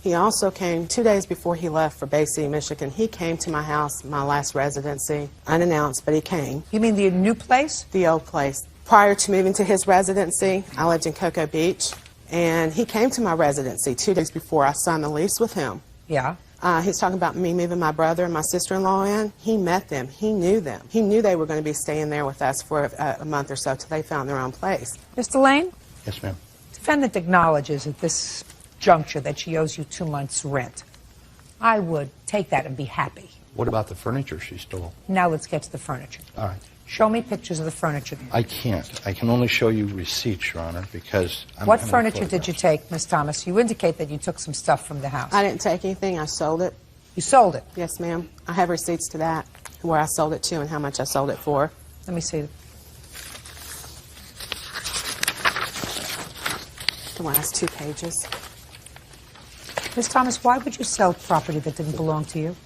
He also came 2 days before he left for Bay City, Michigan. He came to my house, my last residency, unannounced, but he came. You mean the new place? The old place. Prior to moving to his residency, I lived in Cocoa Beach, and he came to my residency 2 days before I signed the lease with him. Yeah. He's talking about me moving my brother and my sister-in-law in. He met them. He knew them. He knew they were going to be staying there with us for a month or so till they found their own place. Mr. Lane? Yes, ma'am. Defendant acknowledges at this juncture that she owes you 2 months' rent. I would take that and be happy. What about the furniture she stole? Now let's get to the furniture. All right. Show me pictures of the furniture. I can't. I can only show you receipts, Your Honor, because I'm What having furniture did photographs. you take, Miss Thomas? You indicate that you took some stuff from the house. I didn't take anything. I sold it. You sold it? Yes, ma'am. I have receipts to that, where I sold it to and how much I sold it for. Let me see. The last 2 pages. Miss Thomas, why would you sell property that didn't belong to you?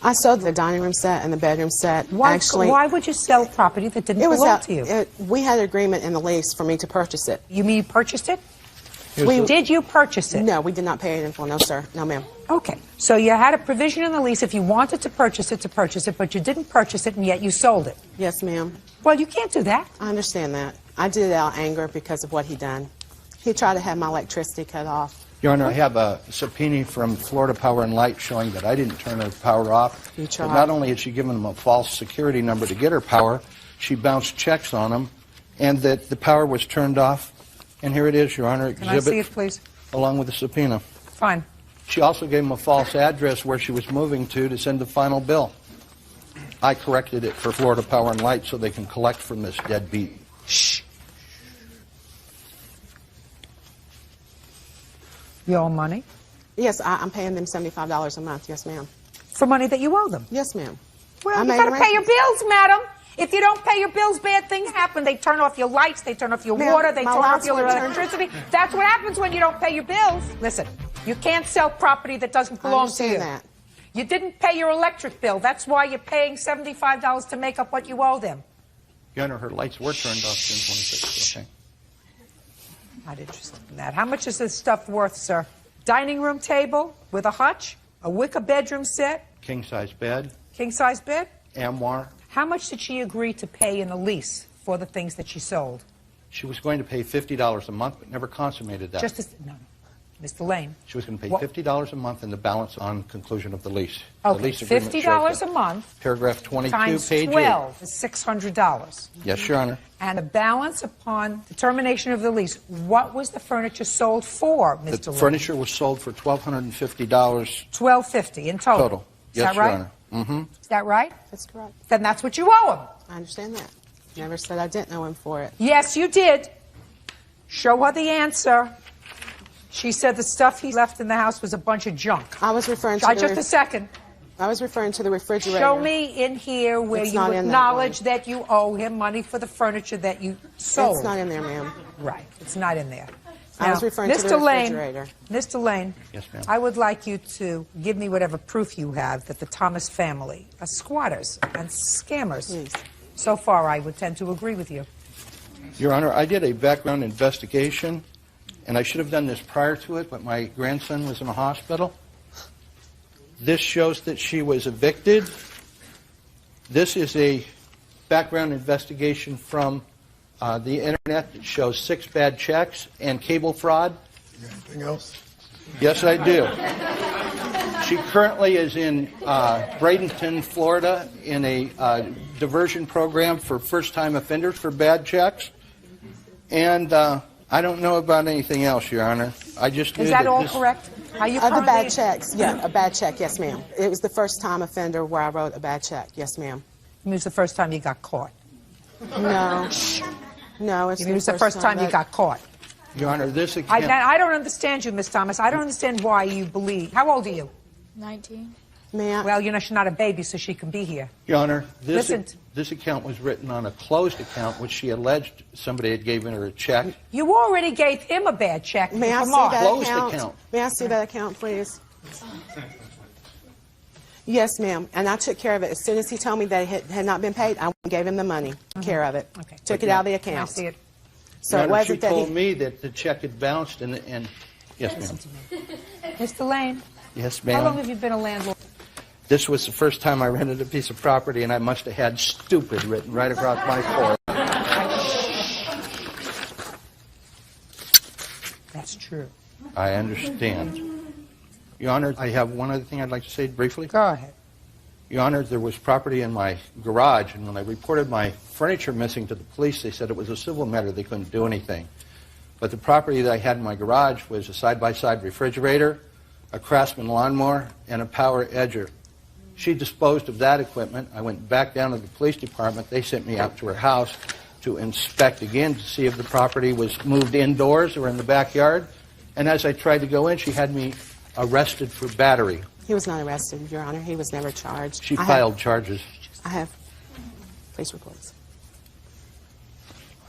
I sold the dining room set and the bedroom set. Why, Actually, why would you sell property that didn't belong to you? We had an agreement in the lease for me to purchase it. You mean you purchased it? We Did you purchase it? No, we did not pay it in full. No, sir. No, ma'am. Okay. So you had a provision in the lease if you wanted to purchase it, but you didn't purchase it, and yet you sold it. Yes, ma'am. Well, you can't do that. I understand that. I did it out of anger because of what he done. He tried to have my electricity cut off. Your Honor, I have a subpoena from Florida Power and Light showing that I didn't turn her power off. You tried. But not only had she given them a false security number to get her power, she bounced checks on them, and that the power was turned off. And here it is, Your Honor, Can I see it, please? along with the subpoena. Fine. She also gave them a false address where she was moving to send the final bill. I corrected it for Florida Power and Light so they can collect from this deadbeat. Shh. You owe money? Yes, I'm paying them $75 a month. Yes, ma'am. For money that you owe them? Yes, ma'am. Well, I you made got to pay your arrangements. bills, madam. If you don't pay your bills, bad things happen. They turn off your lights, they turn off your Ma'am, water, they my turn off lights your were turned- electricity. That's what happens when you don't pay your bills. Listen, you can't sell property that doesn't belong to you. understand that. You didn't pay your electric bill. That's why you're paying $75 to make up what you owe them. Your Honor, her lights were turned off June 26th. Okay. Not interested in that. How much is this stuff worth, sir? Dining room table with a hutch, a wicker bedroom set, King-size bed, king-size bed. armoire. How much did she agree to pay in the lease for the things that she sold? She was going to pay $50 a month, but never consummated that. Just as, no, Mr. Lane. She was going to pay What- $50 a month and the balance on conclusion of the lease. The Okay, lease agreement shows $50 that. a month Paragraph 22, times page 12 is $600. 8. Yes, Your Honor. And the balance upon the termination of the lease, what was the furniture sold for, Mr. The Lane? furniture was sold for $1,250 $1,250 in total. total. Is Yes, that Your right? Honor. Mm-hmm. Is that right? That's correct. Then that's what you owe him. I understand that. Never said I didn't owe him for it. Yes, you did. Show her the answer. She said the stuff he left in the house was a bunch of junk. I was referring to Just a second. I was referring to the refrigerator. Show me in here where It's you not in that acknowledge that you owe him money for the furniture that you sold. It's not in there, ma'am. Right. It's not in there. I was Now, referring to the refrigerator. Mr. Lane, Yes, ma'am. I would like you to give me whatever proof you have that the Thomas family are squatters and scammers. Please. So far, I would tend to agree with you. Your Honor, I did a background investigation, and I should have done this prior to it, but my grandson was in a hospital. This shows that she was evicted. This is a background investigation from the internet that shows 6 bad checks and cable fraud. Anything else? Yes, I do. She currently is in Bradenton, Florida, in a diversion program for first-time offenders for bad checks. And I don't know about anything else, Your Honor. I just knew Is that all this- correct? Are you The currently- bad checks. Yeah, a bad check. Yes, ma'am. It was the first time offender where I wrote a bad check. Yes, ma'am. It was the first time you got caught. No. No, it's It was the first time you got caught. Your Honor, this account... I don't understand you, Miss Thomas. I don't understand why you believe. How old are you? 19. Ma'am. Well, she's not a baby, so she can be here. Your Honor, Listen. this account was written on a closed account, which she alleged somebody had given her a check. You already gave him a bad check. May I for see March. that Closed account? account. May I see that account, please? Yes, ma'am. And I took care of it. As soon as he told me that it had not been paid, I gave him the money. Care of it. Okay. Took it out of the Can I account. see it? So Your it Honor, wasn't she that told he... me that the check had bounced, and Yes, Listen ma'am. to me. Mr. Lane, Yes, ma'am. how long have you been a landlord? This was the first time I rented a piece of property, and I must have had stupid written right across my forehead. That's true. I understand. Your Honor, I have one other thing I'd like to say briefly. Go ahead. Your Honor, there was property in my garage, and when I reported my furniture missing to the police, they said it was a civil matter. They couldn't do anything. But the property that I had in my garage was a side-by-side refrigerator, a Craftsman lawnmower, and a power edger. She disposed of that equipment. I went back down to the police department. They sent me out to her house to inspect again to see if the property was moved indoors or in the backyard. And as I tried to go in, she had me arrested for battery. He was not arrested, Your Honor. He was never charged. She filed charges. I have police reports.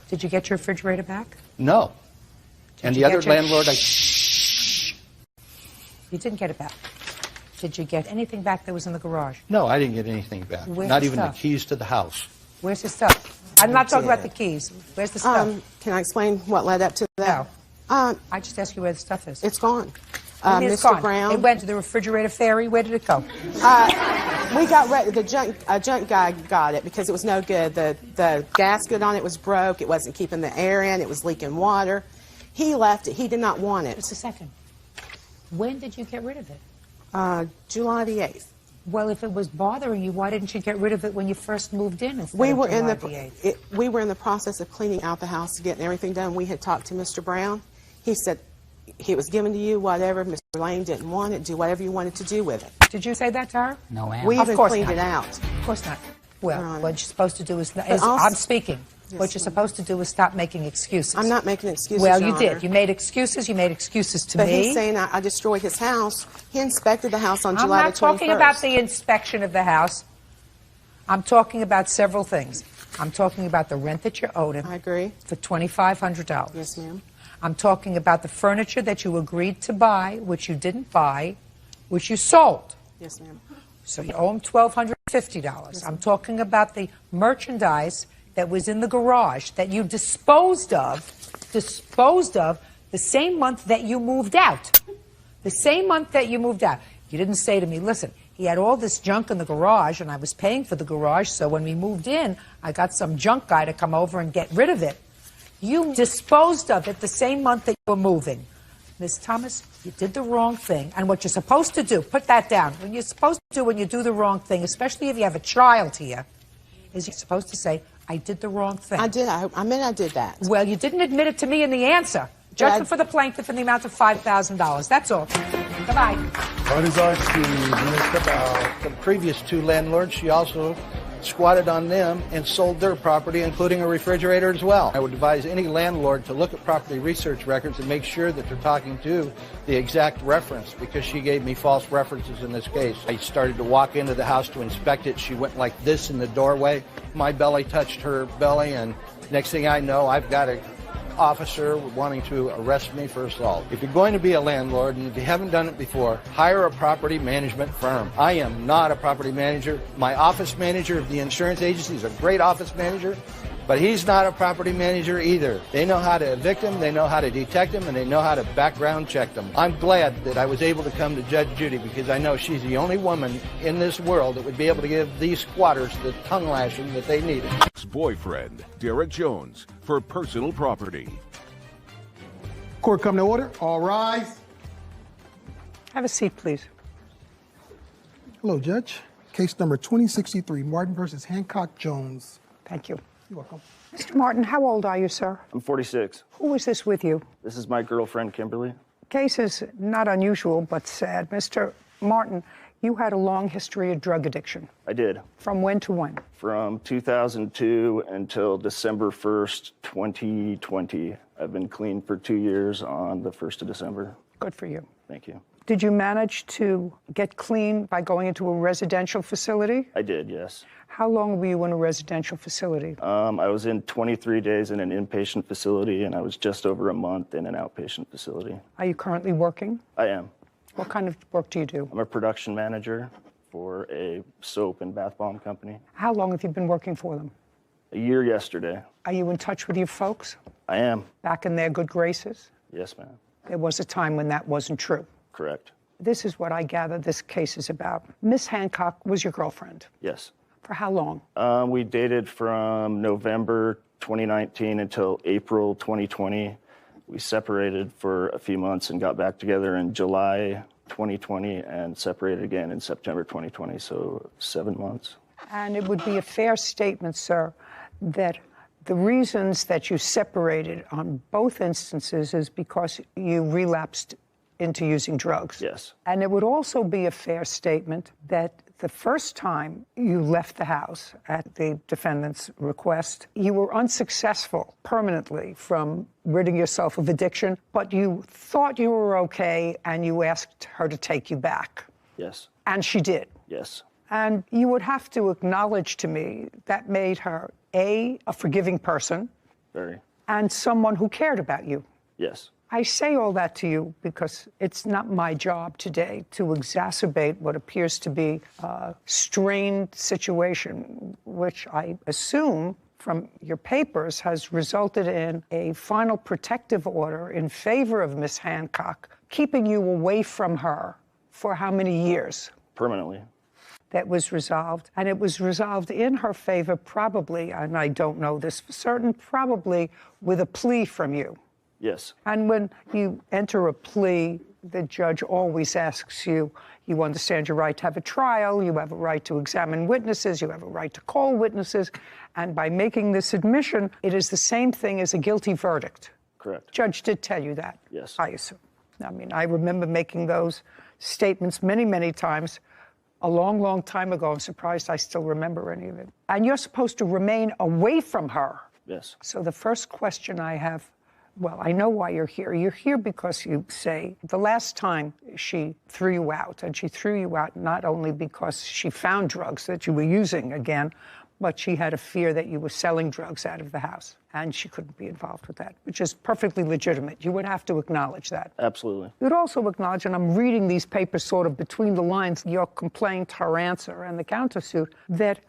Did you get your refrigerator back? No. And the other landlord, You didn't get it back. Did you get anything back that was in the garage? No, I didn't get anything back. Where's Not the even stuff? the keys to the house. Where's the stuff? I'm not talking about the keys. Where's the stuff? Can I explain what led up to that? No. I just asked you where the stuff is. It's gone. It's Mr. gone. Brown. It went to the refrigerator ferry. Where did it go? We got a junk guy got it because it was no good. The gasket on it was broke. It wasn't keeping the air in. It was leaking water. He left it. He did not want it. Just a second. When did you get rid of it? July the 8th. Well, if it was bothering you, why didn't you get rid of it when you first moved in instead We of were July the 8th? we were in the process of cleaning out the house, getting everything done. We had talked to Mr. Brown. He said he was given to you, whatever. Mr. Lane didn't want it. Do whatever you wanted to do with it. Did you say that to her? No, ma'am. We Of even course cleaned not. it out. Of course not. Well, Your Honor. what you're supposed to do is also- I'm speaking. Yes, What you're ma'am. supposed to do is stop making excuses. I'm not making excuses, Well, Your you Honor. did. You made excuses. You made excuses to But me. he's saying I destroyed his house. He inspected the house on I'm July not the 21st. talking about the inspection of the house. I'm talking about several things. I'm talking about the rent that you owed him. I agree. For $2,500. Yes, ma'am. I'm talking about the furniture that you agreed to buy, which you didn't buy, which you sold. Yes, ma'am. So you owe him $1,250. I'm talking about the merchandise that was in the garage that you disposed of the same month that you moved out. The same month that you moved out. You didn't say to me, listen, he had all this junk in the garage and I was paying for the garage, so when we moved in, I got some junk guy to come over and get rid of it. You disposed of it the same month that you were moving. Ms. Thomas, you did the wrong thing. And what you're supposed to do, put that down. What you're supposed to do when you do the wrong thing, especially if you have a child here, is you're supposed to say, I did the wrong thing. I did. I mean, I did that. Well, you didn't admit it to me in the answer. Judgment for the plaintiff in the amount of $5,000. That's all. Goodbye. Parties are excused. The previous two landlords, she also squatted on them and sold their property, including a refrigerator as well. I would advise any landlord to look at property research records and make sure that they're talking to the exact reference, because she gave me false references in this case. I started to walk into the house to inspect it. She went like this in the doorway. My belly touched her belly, and next thing I know, I've got an officer wanting to arrest me for assault. If you're going to be a landlord, and if you haven't done it before, hire a property management firm. I am not a property manager. My office manager of the insurance agency is a great office manager, but he's not a property manager either. They know how to evict them, they know how to detect them, and they know how to background check them. I'm glad that I was able to come to Judge Judy, because I know she's the only woman in this world that would be able to give these squatters the tongue lashing that they needed. Boyfriend Derek Jones for personal property. Court come to order. All rise. Have a seat, please. Hello, Judge. Case number 2063, Martin versus Hancock Jones. Thank you. You're welcome. Mr. Martin, how old are you, sir? I'm 46. Who was this with you? This is my girlfriend, Kimberly. Case is not unusual, but sad. Mr. Martin, you had a long history of drug addiction. I did. From when to when? From 2002 until December 1st, 2020. I've been clean for 2 years on the 1st of December. Good for you. Thank you. Did you manage to get clean by going into a residential facility? I did, yes. How long were you in a residential facility? I was in 23 days in an inpatient facility, and I was just over a month in an outpatient facility. Are you currently working? I am. What kind of work do you do? I'm a production manager for a soap and bath bomb company. How long have you been working for them? A year yesterday. Are you in touch with your folks? I am. Back in their good graces? Yes, ma'am. There was a time when that wasn't true. Correct. This is what I gather this case is about. Miss Hancock was your girlfriend. Yes. For how long? We dated from November 2019 until April 2020. We separated for a few months and got back together in July 2020 and separated again in September 2020, so 7 months. And it would be a fair statement, sir, that the reasons that you separated on both instances is because you relapsed into using drugs. Yes. And it would also be a fair statement that the first time you left the house at the defendant's request, you were unsuccessful permanently from ridding yourself of addiction, but you thought you were okay and you asked her to take you back. Yes. And she did. Yes. And you would have to acknowledge to me that made her, A, a forgiving person. Very. And someone who cared about you. Yes. I say all that to you because it's not my job today to exacerbate what appears to be a strained situation, which I assume from your papers has resulted in a final protective order in favor of Miss Hancock, keeping you away from her for how many years? Permanently. That was resolved, and it was resolved in her favor probably, and I don't know this for certain, probably with a plea from you. Yes. And when you enter a plea, the judge always asks you, you understand your right to have a trial, you have a right to examine witnesses, you have a right to call witnesses, and by making this admission, it is the same thing as a guilty verdict. Correct. Judge did tell you that. Yes. I assume. I mean, I remember making those statements many, many times a long, long time ago. I'm surprised I still remember any of it. And you're supposed to remain away from her. Yes. So the first question I have, well, I know why you're here. You're here because you say the last time she threw you out, and she threw you out not only because she found drugs that you were using again, but she had a fear that you were selling drugs out of the house, and she couldn't be involved with that, which is perfectly legitimate. You would have to acknowledge that. Absolutely. You'd also acknowledge, and I'm reading these papers sort of between the lines, your complaint, her answer, and the countersuit, that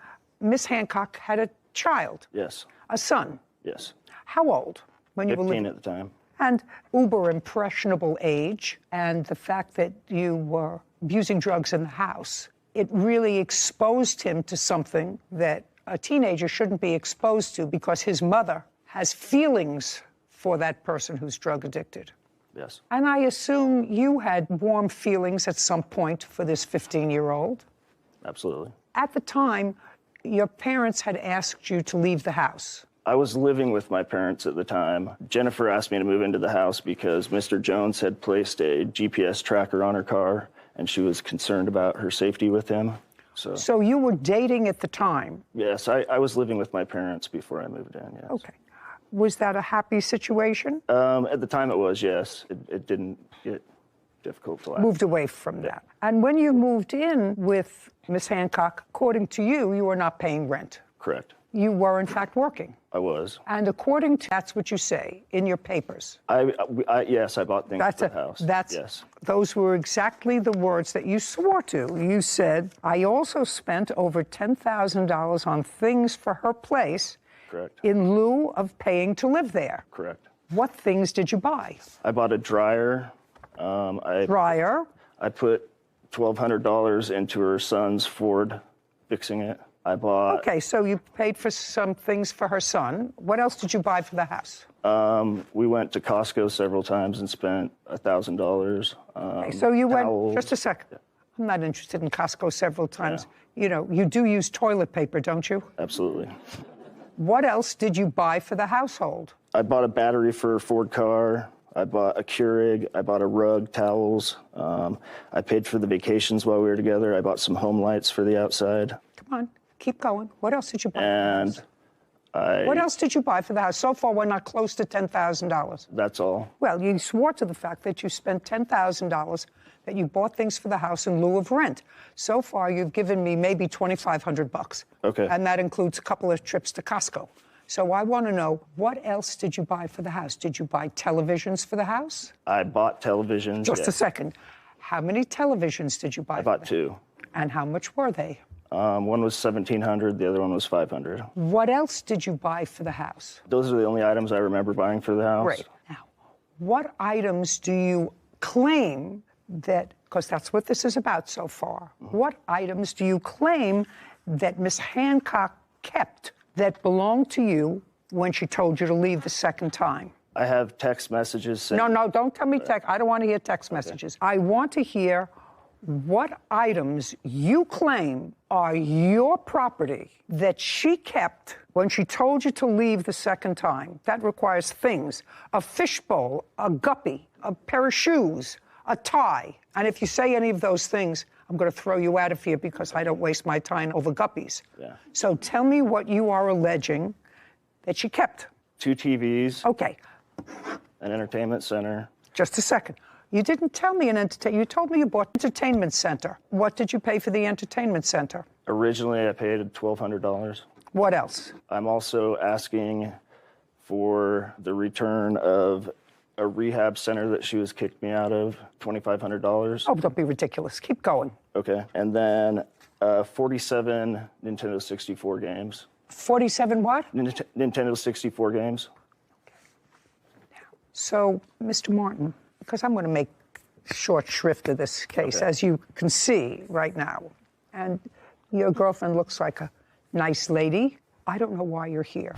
Miss Hancock had a child. Yes. A son. Yes. How old? When you were 15 living? at the time. And uber impressionable age, and the fact that you were abusing drugs in the house, it really exposed him to something that a teenager shouldn't be exposed to because his mother has feelings for that person who's drug addicted. Yes. And I assume you had warm feelings at some point for this 15-year-old. Absolutely. At the time, your parents had asked you to leave the house. I was living with my parents at the time. Jennifer asked me to move into the house because Mr. Jones had placed a GPS tracker on her car, and she was concerned about her safety with him. So you were dating at the time? Yes, I was living with my parents before I moved in, yes. Okay. Was that a happy situation? At the time it was, yes. It didn't get difficult to last. Moved away from that. And when you moved in with Miss Hancock, according to you, you were not paying rent. Correct. You were, in fact, working. I was. And according to, that's what you say in your papers. Yes, I bought things for the house. Yes. Those were exactly the words that you swore to. You said, I also spent over $10,000 on things for her place. Correct. In lieu of paying to live there. Correct. What things did you buy? I bought a dryer. Dryer? I put $1,200 into her son's Ford, fixing it. I bought... Okay, so you paid for some things for her son. What else did you buy for the house? We went to Costco several times and spent $1,000. Okay, so you towels. went, just a second. Yeah. I'm not interested in Costco several times. Yeah. You know, you do use toilet paper, don't you? Absolutely. What else did you buy for the household? I bought a battery for a Ford car. I bought a Keurig. I bought a rug, towels. I paid for the vacations while we were together. I bought some home lights for the outside. Come on. Keep going. What else did you buy? And what else did you buy for the house? So far, we're not close to $10,000. That's all. Well, you swore to the fact that you spent $10,000, that you bought things for the house in lieu of rent. So far, you've given me maybe $2,500. Okay. And that includes a couple of trips to Costco. So I want to know, what else did you buy for the house? Did you buy televisions for the house? I bought televisions. Just a second. How many televisions did you buy? I bought two. And how much were they? One was $1,700, the other one was $500. What else did you buy for the house? Those are the only items I remember buying for the house. Great. Now, what items do you claim that, because that's what this is about so far, what items do you claim that Miss Hancock kept that belonged to you when she told you to leave the second time? I have text messages saying... No, don't tell me text. I don't want to hear text messages. I want to hear what items you claim are your property that she kept when she told you to leave the second time. That requires things: a fishbowl, a guppy, a pair of shoes, a tie. And if you say any of those things, I'm going to throw you out of here because I don't waste my time over guppies. Yeah. So tell me what you are alleging that she kept. 2 TVs. Okay. An entertainment center. Just a second. You didn't tell me you told me you bought an entertainment center. What did you pay for the entertainment center? Originally, I paid $1,200. What else? I'm also asking for the return of a rehab center that she was kicked me out of, $2,500. Oh, don't be ridiculous. Keep going. Okay. And then 47 Nintendo 64 games. 47 what? Nintendo 64 games. So, Mr. Martin, because I'm going to make short shrift of this case, as you can see right now, and your girlfriend looks like a nice lady. I don't know why you're here.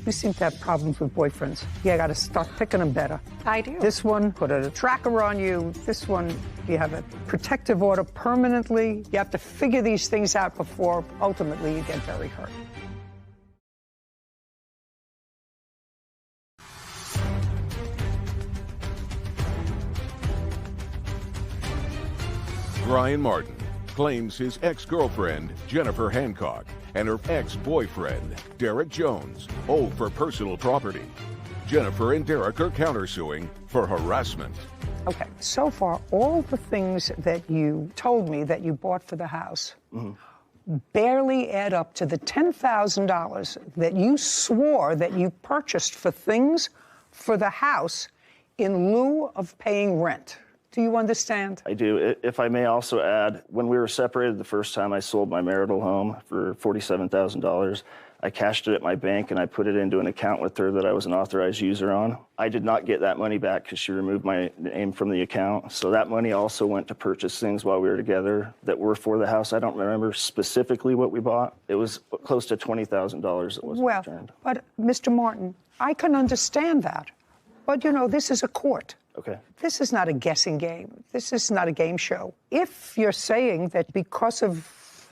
You seem to have problems with boyfriends. You got to start picking them better. I do. This one put a tracker on you. This one, you have a protective order permanently. You have to figure these things out before ultimately you get very hurt. Brian Martin claims his ex-girlfriend, Jennifer Hancock, and her ex-boyfriend, Derek Jones, owe for personal property. Jennifer and Derek are countersuing for harassment. Okay, so far, all the things that you told me that you bought for the house barely add up to the $10,000 that you swore that you purchased for things for the house in lieu of paying rent. Do you understand? I do. If I may also add, when we were separated the first time, I sold my marital home for $47,000. I cashed it at my bank and I put it into an account with her that I was an authorized user on. I did not get that money back because she removed my name from the account. So that money also went to purchase things while we were together that were for the house. I don't remember specifically what we bought. It was close to $20,000 that wasn't returned. But Mr. Martin, I can understand that. But, you know, this is a court. Okay. This is not a guessing game. This is not a game show. If you're saying that because of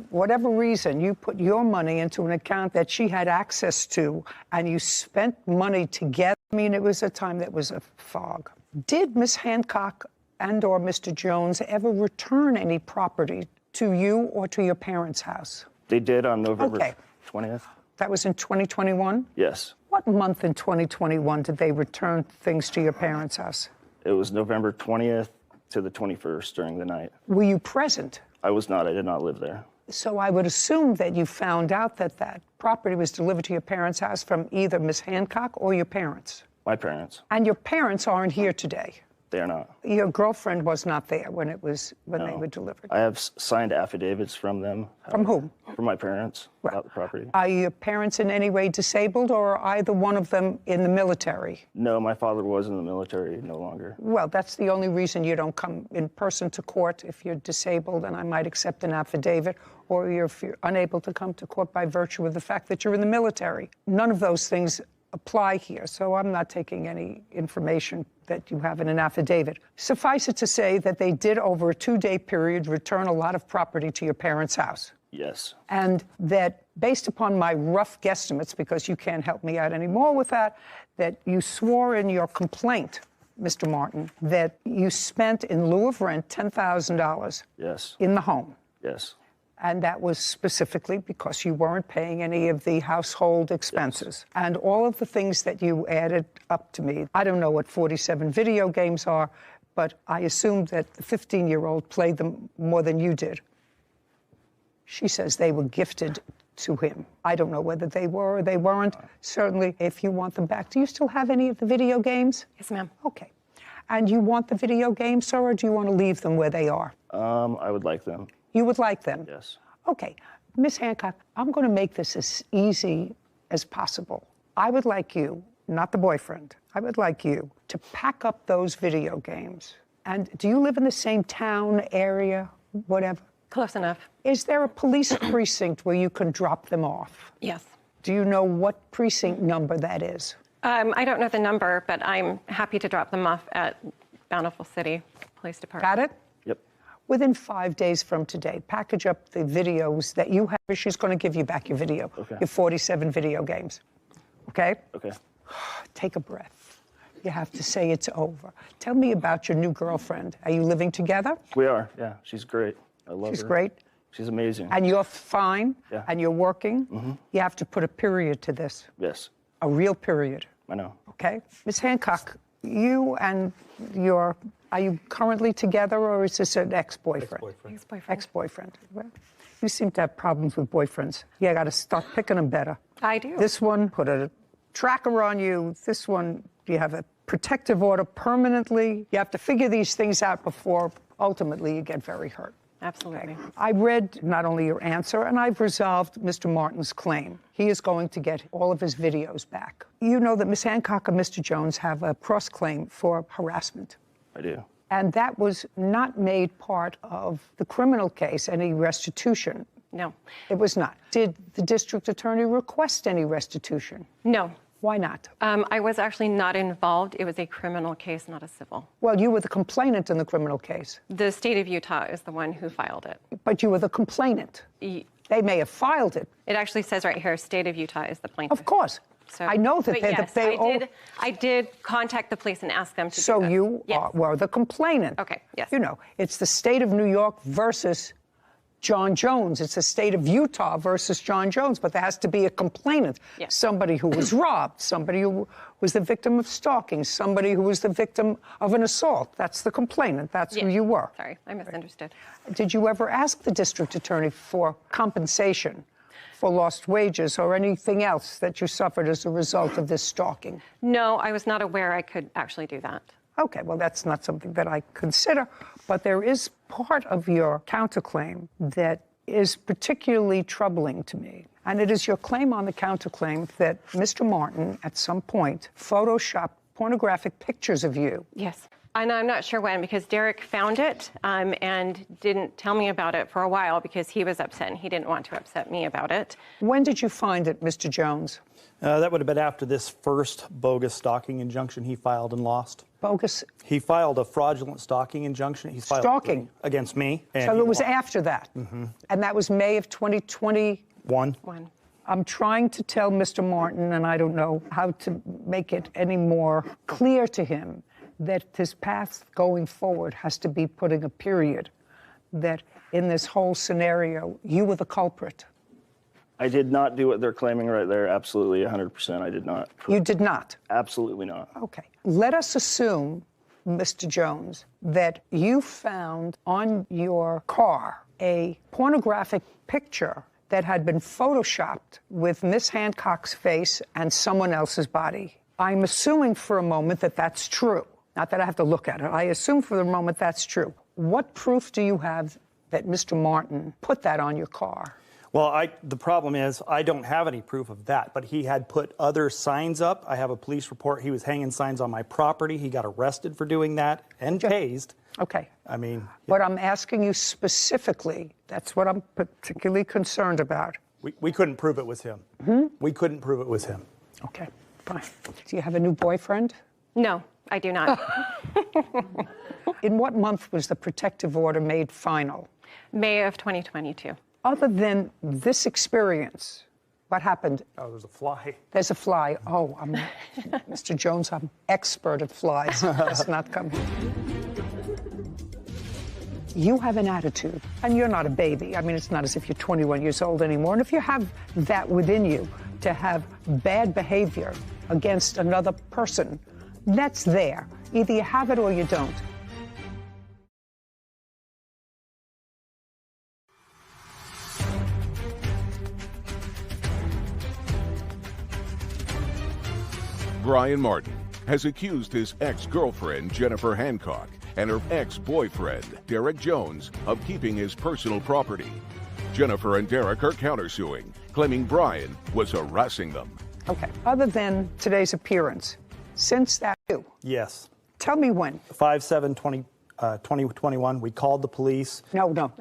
whatever reason you put your money into an account that she had access to and you spent money together, I mean, it was a time that was a fog. Did Miss Hancock and or Mr. Jones ever return any property to you or to your parents' house? They did on November 20th. That was in 2021? Yes. What month in 2021 did they return things to your parents' house? It was November 20th to the 21st during the night. Were you present? I was not. I did not live there. So I would assume that you found out that that property was delivered to your parents' house from either Miss Hancock or your parents. My parents. And your parents aren't here today. They are not. Your girlfriend was not there when they were delivered. I have signed affidavits from them. From whom? From my parents about the property. Are your parents in any way disabled, or are either one of them in the military? No, my father was in the military, no longer. Well, that's the only reason you don't come in person to court if you're disabled, and I might accept an affidavit, or if you're unable to come to court by virtue of the fact that you're in the military. None of those things apply here, so I'm not taking any information that you have in an affidavit. Suffice it to say that they did, over a 2-day period, return a lot of property to your parents' house. Yes. And that, based upon my rough guesstimates, because you can't help me out anymore with that you swore in your complaint, Mr. Martin, that you spent in lieu of rent $10,000 yes. in the home. Yes. And that was specifically because you weren't paying any of the household expenses. Yes. And all of the things that you added up to me, I don't know what 47 video games are, but I assumed that the 15-year-old played them more than you did. She says they were gifted to him. I don't know whether they were or they weren't. Certainly, if you want them back. Do you still have any of the video games? Yes, ma'am. Okay. And you want the video games, sir, or do you want to leave them where they are? I would like them. You would like them? Yes. Okay. Miss Hancock, I'm going to make this as easy as possible. I would like you not the boyfriend, I would like you to pack up those video games. And do you live in the same town, area, whatever? Close enough. Is there a police precinct where you can drop them off? Yes. Do you know what precinct number that is? I don't know the number, but I'm happy to drop them off at Bountiful City Police Department. Got it? Yep. Within 5 days from today, package up the videos that you have. She's going to give you back your video, your 47 video games. Okay? Okay. Take a breath. You have to say it's over. Tell me about your new girlfriend. Are you living together? We are, yeah. She's great. I love her. She's great. She's amazing. And you're fine? Yeah. And you're working? Mm-hmm. You have to put a period to this. Yes. A real period. I know. Okay? Ms. Hancock, you and are you currently together, or is this an ex-boyfriend? Ex-boyfriend. Ex-boyfriend. Well, you seem to have problems with boyfriends. You got to start picking them better. I do. This one put a tracker on you. This one, you have a protective order permanently. You have to figure these things out before ultimately you get very hurt. Absolutely. I read not only your answer, and I've resolved Mr. Martin's claim. He is going to get all of his videos back. You know that Ms. Hancock and Mr. Jones have a cross-claim for harassment. I do. And that was not made part of the criminal case, any restitution. No. It was not. Did the district attorney request any restitution? No. Why not? I was actually not involved. It was a criminal case, not a civil. Well, you were the complainant in the criminal case. The state of Utah is the one who filed it. But you were the complainant. They may have filed it. It actually says right here, state of Utah is the plaintiff. Of course. So, I know that I did contact the police and ask them to so do this. You Yes. were the complainant. Okay, yes. You know, it's the state of New York versus John Jones. It's the state of Utah versus John Jones, but there has to be a complainant. Yes. Somebody who was robbed, somebody who was the victim of stalking, somebody who was the victim of an assault. That's the complainant. That's who you were. Sorry, I misunderstood. Did you ever ask the district attorney for compensation for lost wages or anything else that you suffered as a result of this stalking? No, I was not aware I could actually do that. Okay, well, that's not something that I consider, but there is part of your counterclaim that is particularly troubling to me. And it is your claim on the counterclaim that Mr. Martin, at some point, photoshopped pornographic pictures of you. Yes. And I'm not sure when, because Derek found it and didn't tell me about it for a while because he was upset and he didn't want to upset me about it. When did you find it, Mr. Jones? That would have been after this first bogus stalking injunction he filed and lost. Bogus? He filed a fraudulent stalking injunction. He filed Stalking? Against me. So it was after that? Mm-hmm. And that was May of 2021? I'm trying to tell Mr. Martin, and I don't know how to make it any more clear to him, that his path going forward has to be putting a period, that in this whole scenario, you were the culprit. I did not do what they're claiming right there. Absolutely, 100%. I did not. You did not? Absolutely not. Okay. Let us assume, Mr. Jones, that you found on your car a pornographic picture that had been photoshopped with Miss Hancock's face and someone else's body. I'm assuming for a moment that that's true. Not that I have to look at it. I assume for the moment that's true. What proof do you have that Mr. Martin put that on your car? Well, the problem is I don't have any proof of that, but he had put other signs up. I have a police report. He was hanging signs on my property. He got arrested for doing that and tased. Okay. I mean... What I'm asking you specifically, that's what I'm particularly concerned about. We couldn't prove it was him. We couldn't prove it was him. Okay, fine. Do you have a new boyfriend? No, I do not. In what month was the protective order made final? May of 2022. Other than this experience, what happened? Oh, there's a fly. There's a fly. Oh, Mr. Jones, I'm expert at flies. It's not coming. You have an attitude, and you're not a baby. I mean, it's not as if you're 21 years old anymore. And if you have that within you, to have bad behavior against another person, that's there. Either you have it or you don't. Brian Martin has accused his ex-girlfriend, Jennifer Hancock, and her ex-boyfriend, Derek Jones, of keeping his personal property. Jennifer and Derek are countersuing, claiming Brian was harassing them. Okay. Other than today's appearance, since that, Yes. tell me when. 5/7/2021, we called the police. No.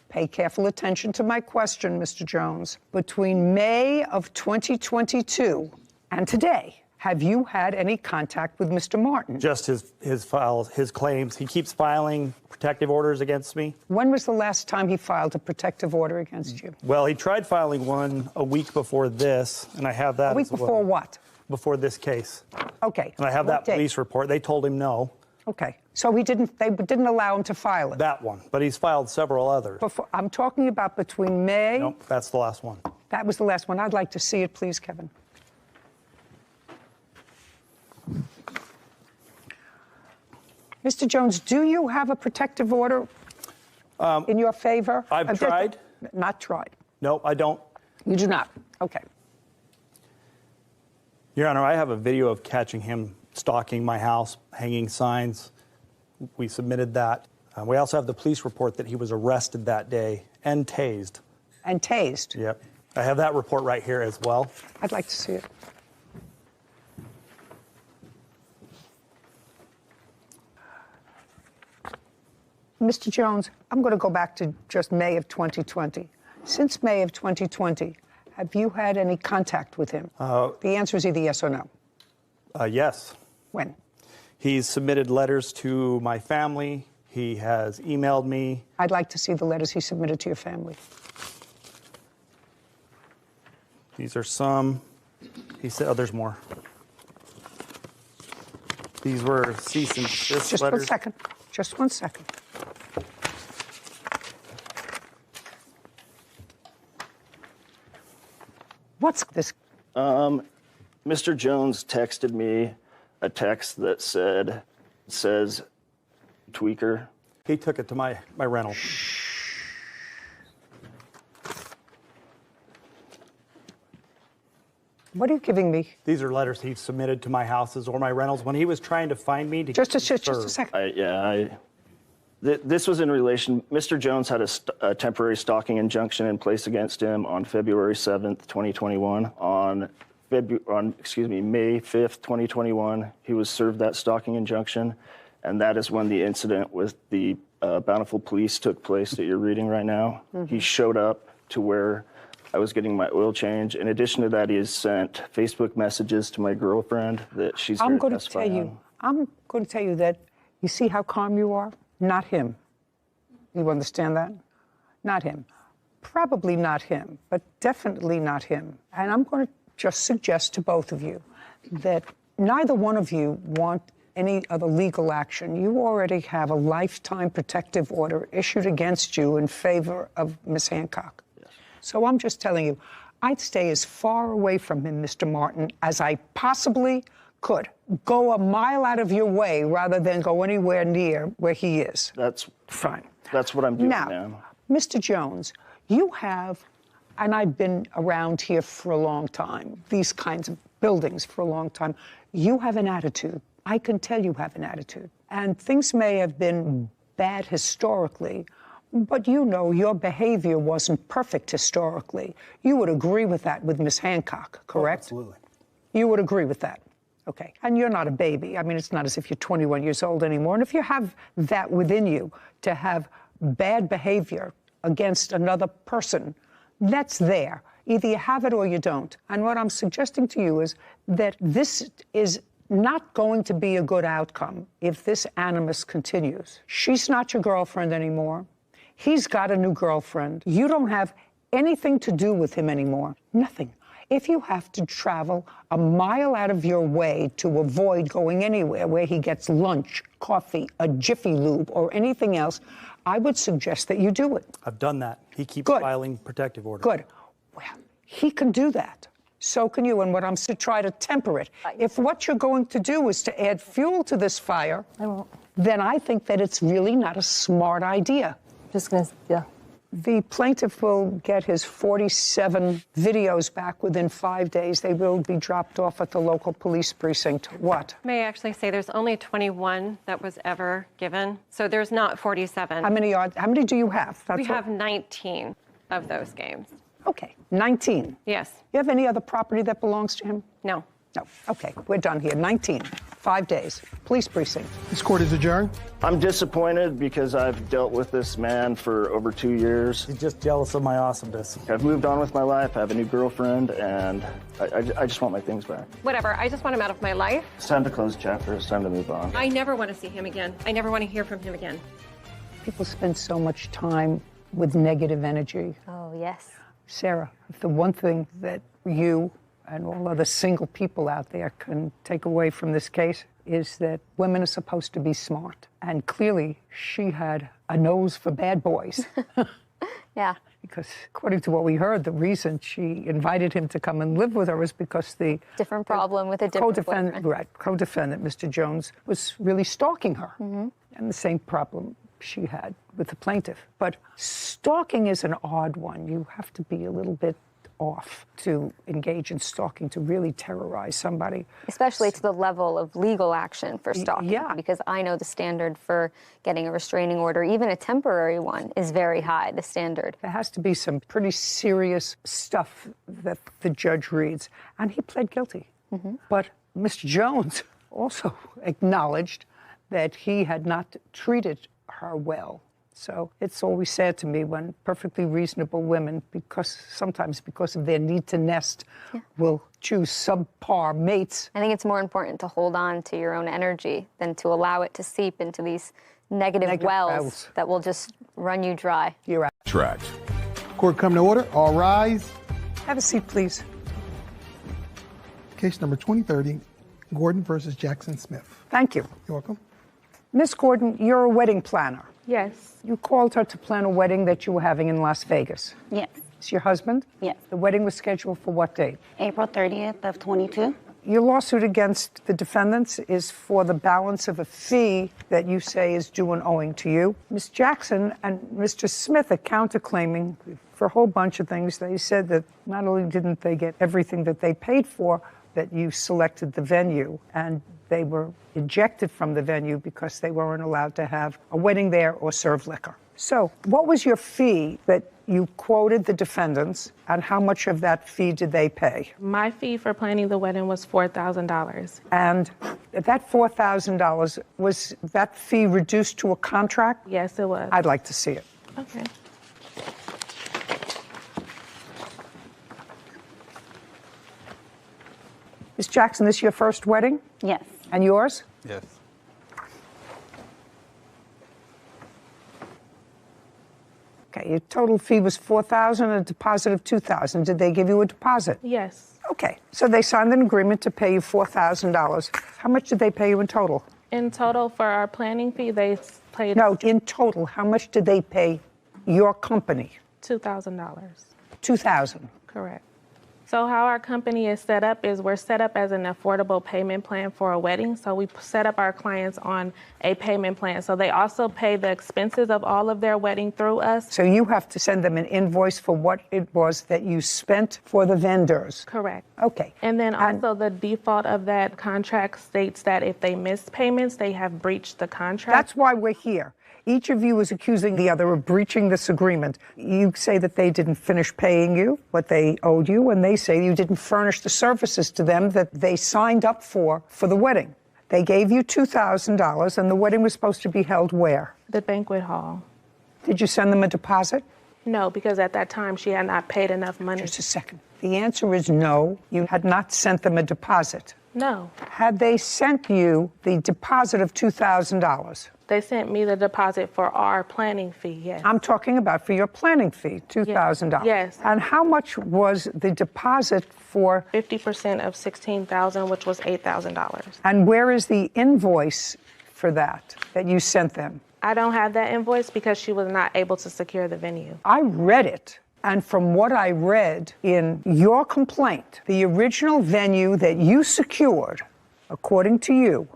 Pay careful attention to my question, Mr. Jones. Between May of 2022 and today, have you had any contact with Mr. Martin? Just his files, his claims. He keeps filing protective orders against me. When was the last time he filed a protective order against you? Well, he tried filing one a week before this, and I have that A week as well. before what? Before this case. Okay. And I have What that police date? report. They told him no. Okay. So they didn't allow him to file it? That one. But he's filed several others. I'm talking about between May... Nope, that's the last one. That was the last one. I'd like to see it, please, Kevin. Mr. Jones, do you have a protective order in your favor? I've tried. Not tried. No, I don't. You do not? Okay. Your Honor, I have a video of catching him stalking my house, hanging signs. We submitted that. We also have the police report that he was arrested that day and tased. And tased? Yep. I have that report right here as well. I'd like to see it. Mr. Jones, I'm going to go back to just May of 2020. Since May of 2020, have you had any contact with him? The answer is either yes or no. Yes. When? He's submitted letters to my family. He has emailed me. I'd like to see the letters he submitted to your family. These are some. He said, oh, there's more. These were cease and desist Just letters. 1 second. Just 1 second. What's this? Mr. Jones texted me a text that says tweaker. He took it to my rental. What are you giving me? These are letters he submitted to my houses or my rentals when he was trying to find me. Just a second. This was in relation. Mr. Jones had a temporary stalking injunction in place against him on February 7th, 2021. On May 5th, 2021, he was served that stalking injunction, and that is when the incident with the Bountiful Police took place that you're reading right now. Mm-hmm. He showed up to where I was getting my oil change. In addition to that, he has sent Facebook messages to my girlfriend that she's I'm here going to testify tell you. on. I'm going to tell you that. You see how calm you are? Not him. You understand that? Not him. Probably not him, but definitely not him. And I'm going to just suggest to both of you that neither one of you want any other legal action. You already have a lifetime protective order issued against you in favor of Ms. Hancock. Yes. So I'm just telling you, I'd stay as far away from him, Mr. Martin, as I possibly could. Go a mile out of your way rather than go anywhere near where he is. That's fine. That's what I'm doing now. now. Mr. Jones, you have, and I've been around here for a long time, these kinds of buildings for a long time, you have an attitude. I can tell you have an attitude. And things may have been bad historically, but you know your behavior wasn't perfect historically. You would agree with that with Ms. Hancock, correct? Oh, absolutely. You would agree with that. Okay. And you're not a baby. I mean, it's not as if you're 21 years old anymore. And if you have that within you to have bad behavior against another person, that's there. Either you have it or you don't. And what I'm suggesting to you is that this is not going to be a good outcome if this animus continues. She's not your girlfriend anymore. He's got a new girlfriend. You don't have anything to do with him anymore. Nothing. If you have to travel a mile out of your way to avoid going anywhere where he gets lunch, coffee, a Jiffy Lube, or anything else, I would suggest that you do it. I've done that. He keeps filing protective orders. Good. Well, he can do that. So can you. And what I'm to try to temper it. If what you're going to do is to add fuel to this fire, then I think that it's really not a smart idea. Just gonna, yeah. The plaintiff will get his 47 videos back within 5 days. They will be dropped off at the local police precinct. What? May I actually say there's only 21 that was ever given, so there's not 47. How many do you have? We have 19 of those games. Okay, 19. Yes. You have any other property that belongs to him? No. No. Okay, we're done here. 19. 5 days. Police precinct. This court is adjourned. I'm disappointed because I've dealt with this man for over 2 years. He's just jealous of my awesomeness. I've moved on with my life. I have a new girlfriend, and I just want my things back. Whatever. I just want him out of my life. It's time to close the chapter. It's time to move on. I never want to see him again. I never want to hear from him again. People spend so much time with negative energy. Oh, yes. Sarah, if the one thing that you and all other single people out there can take away from this case is that women are supposed to be smart. And clearly, she had a nose for bad boys. Yeah. Because according to what we heard, the reason she invited him to come and live with her was because the different problem with a different co-defendant, Mr. Jones, was really stalking her. Mm-hmm. And the same problem she had with the plaintiff. But stalking is an odd one. You have to be a little bit off to engage in stalking, to really terrorize somebody. Especially to the level of legal action for stalking. Yeah. Because I know the standard for getting a restraining order, even a temporary one, is very high, the standard. There has to be some pretty serious stuff that the judge reads. And he pled guilty. Mm-hmm. But Mr. Jones also acknowledged that he had not treated her well. So it's always sad to me when perfectly reasonable women, sometimes because of their need to nest, will choose subpar mates. I think it's more important to hold on to your own energy than to allow it to seep into these negative wells that will just run you dry. You're out. Tracked. Court come to order. All rise. Have a seat, please. Case number 2030, Gordon versus Jackson Smith. Thank you. You're welcome. Miss Gordon, you're a wedding planner. Yes. You called her to plan a wedding that you were having in Las Vegas. Yes. It's your husband? Yes. The wedding was scheduled for what date? April 30th of 22. Your lawsuit against the defendants is for the balance of a fee that you say is due and owing to you. Ms. Jackson and Mr. Smith are counterclaiming for a whole bunch of things. They said that not only didn't they get everything that they paid for, that you selected the venue, and they were ejected from the venue because they weren't allowed to have a wedding there or serve liquor. So what was your fee that you quoted the defendants, and how much of that fee did they pay? My fee for planning the wedding was $4,000. And that $4,000, was that fee reduced to a contract? Yes, it was. I'd like to see it. Okay. Ms. Jackson, this is your first wedding? Yes. And yours? Yes. Okay, your total fee was $4,000 and a deposit of $2,000. Did they give you a deposit? Yes. Okay, so they signed an agreement to pay you $4,000. How much did they pay you in total? In total, for our planning fee, they paid... No, in total, how much did they pay your company? $2,000. $2,000. Correct. So how our company is set up is we're set up as an affordable payment plan for a wedding. So we set up our clients on a payment plan. So they also pay the expenses of all of their wedding through us. So you have to send them an invoice for what it was that you spent for the vendors. Correct. Okay. And then also the default of that contract states that if they miss payments, they have breached the contract. That's why we're here. Each of you is accusing the other of breaching this agreement. You say that they didn't finish paying you what they owed you, and they say you didn't furnish the services to them that they signed up for the wedding. They gave you $2,000, and the wedding was supposed to be held where? The banquet hall. Did you send them a deposit? No, because at that time she had not paid enough money. Just a second. The answer is no. You had not sent them a deposit. No. Had they sent you the deposit of $2,000? They sent me the deposit for our planning fee, yes. I'm talking about for your planning fee, $2,000. Yes. And how much was the deposit for? 50% of $16,000, which was $8,000. And where is the invoice for that you sent them? I don't have that invoice because she was not able to secure the venue. I read it. And from what I read in your complaint, the original venue that you secured, according to you,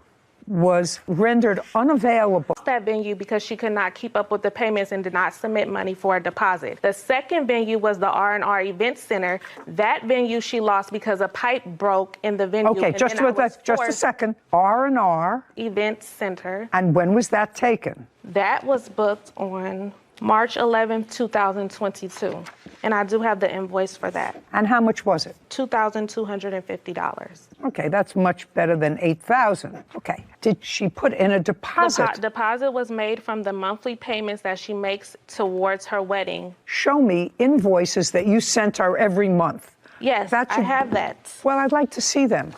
was rendered unavailable. That venue because she could not keep up with the payments and did not submit money for a deposit. The second venue was the R&R Event Center. That venue she lost because a pipe broke in the venue. Okay, just a second. R&R Event Center. And when was that taken? That was booked on March 11th, 2022. And I do have the invoice for that. And how much was it? $2,250. Okay, that's much better than $8,000. Okay. Did she put in a deposit? Deposit was made from the monthly payments that she makes towards her wedding. Show me invoices that you sent her every month. Yes, I have that. Well, I'd like to see them.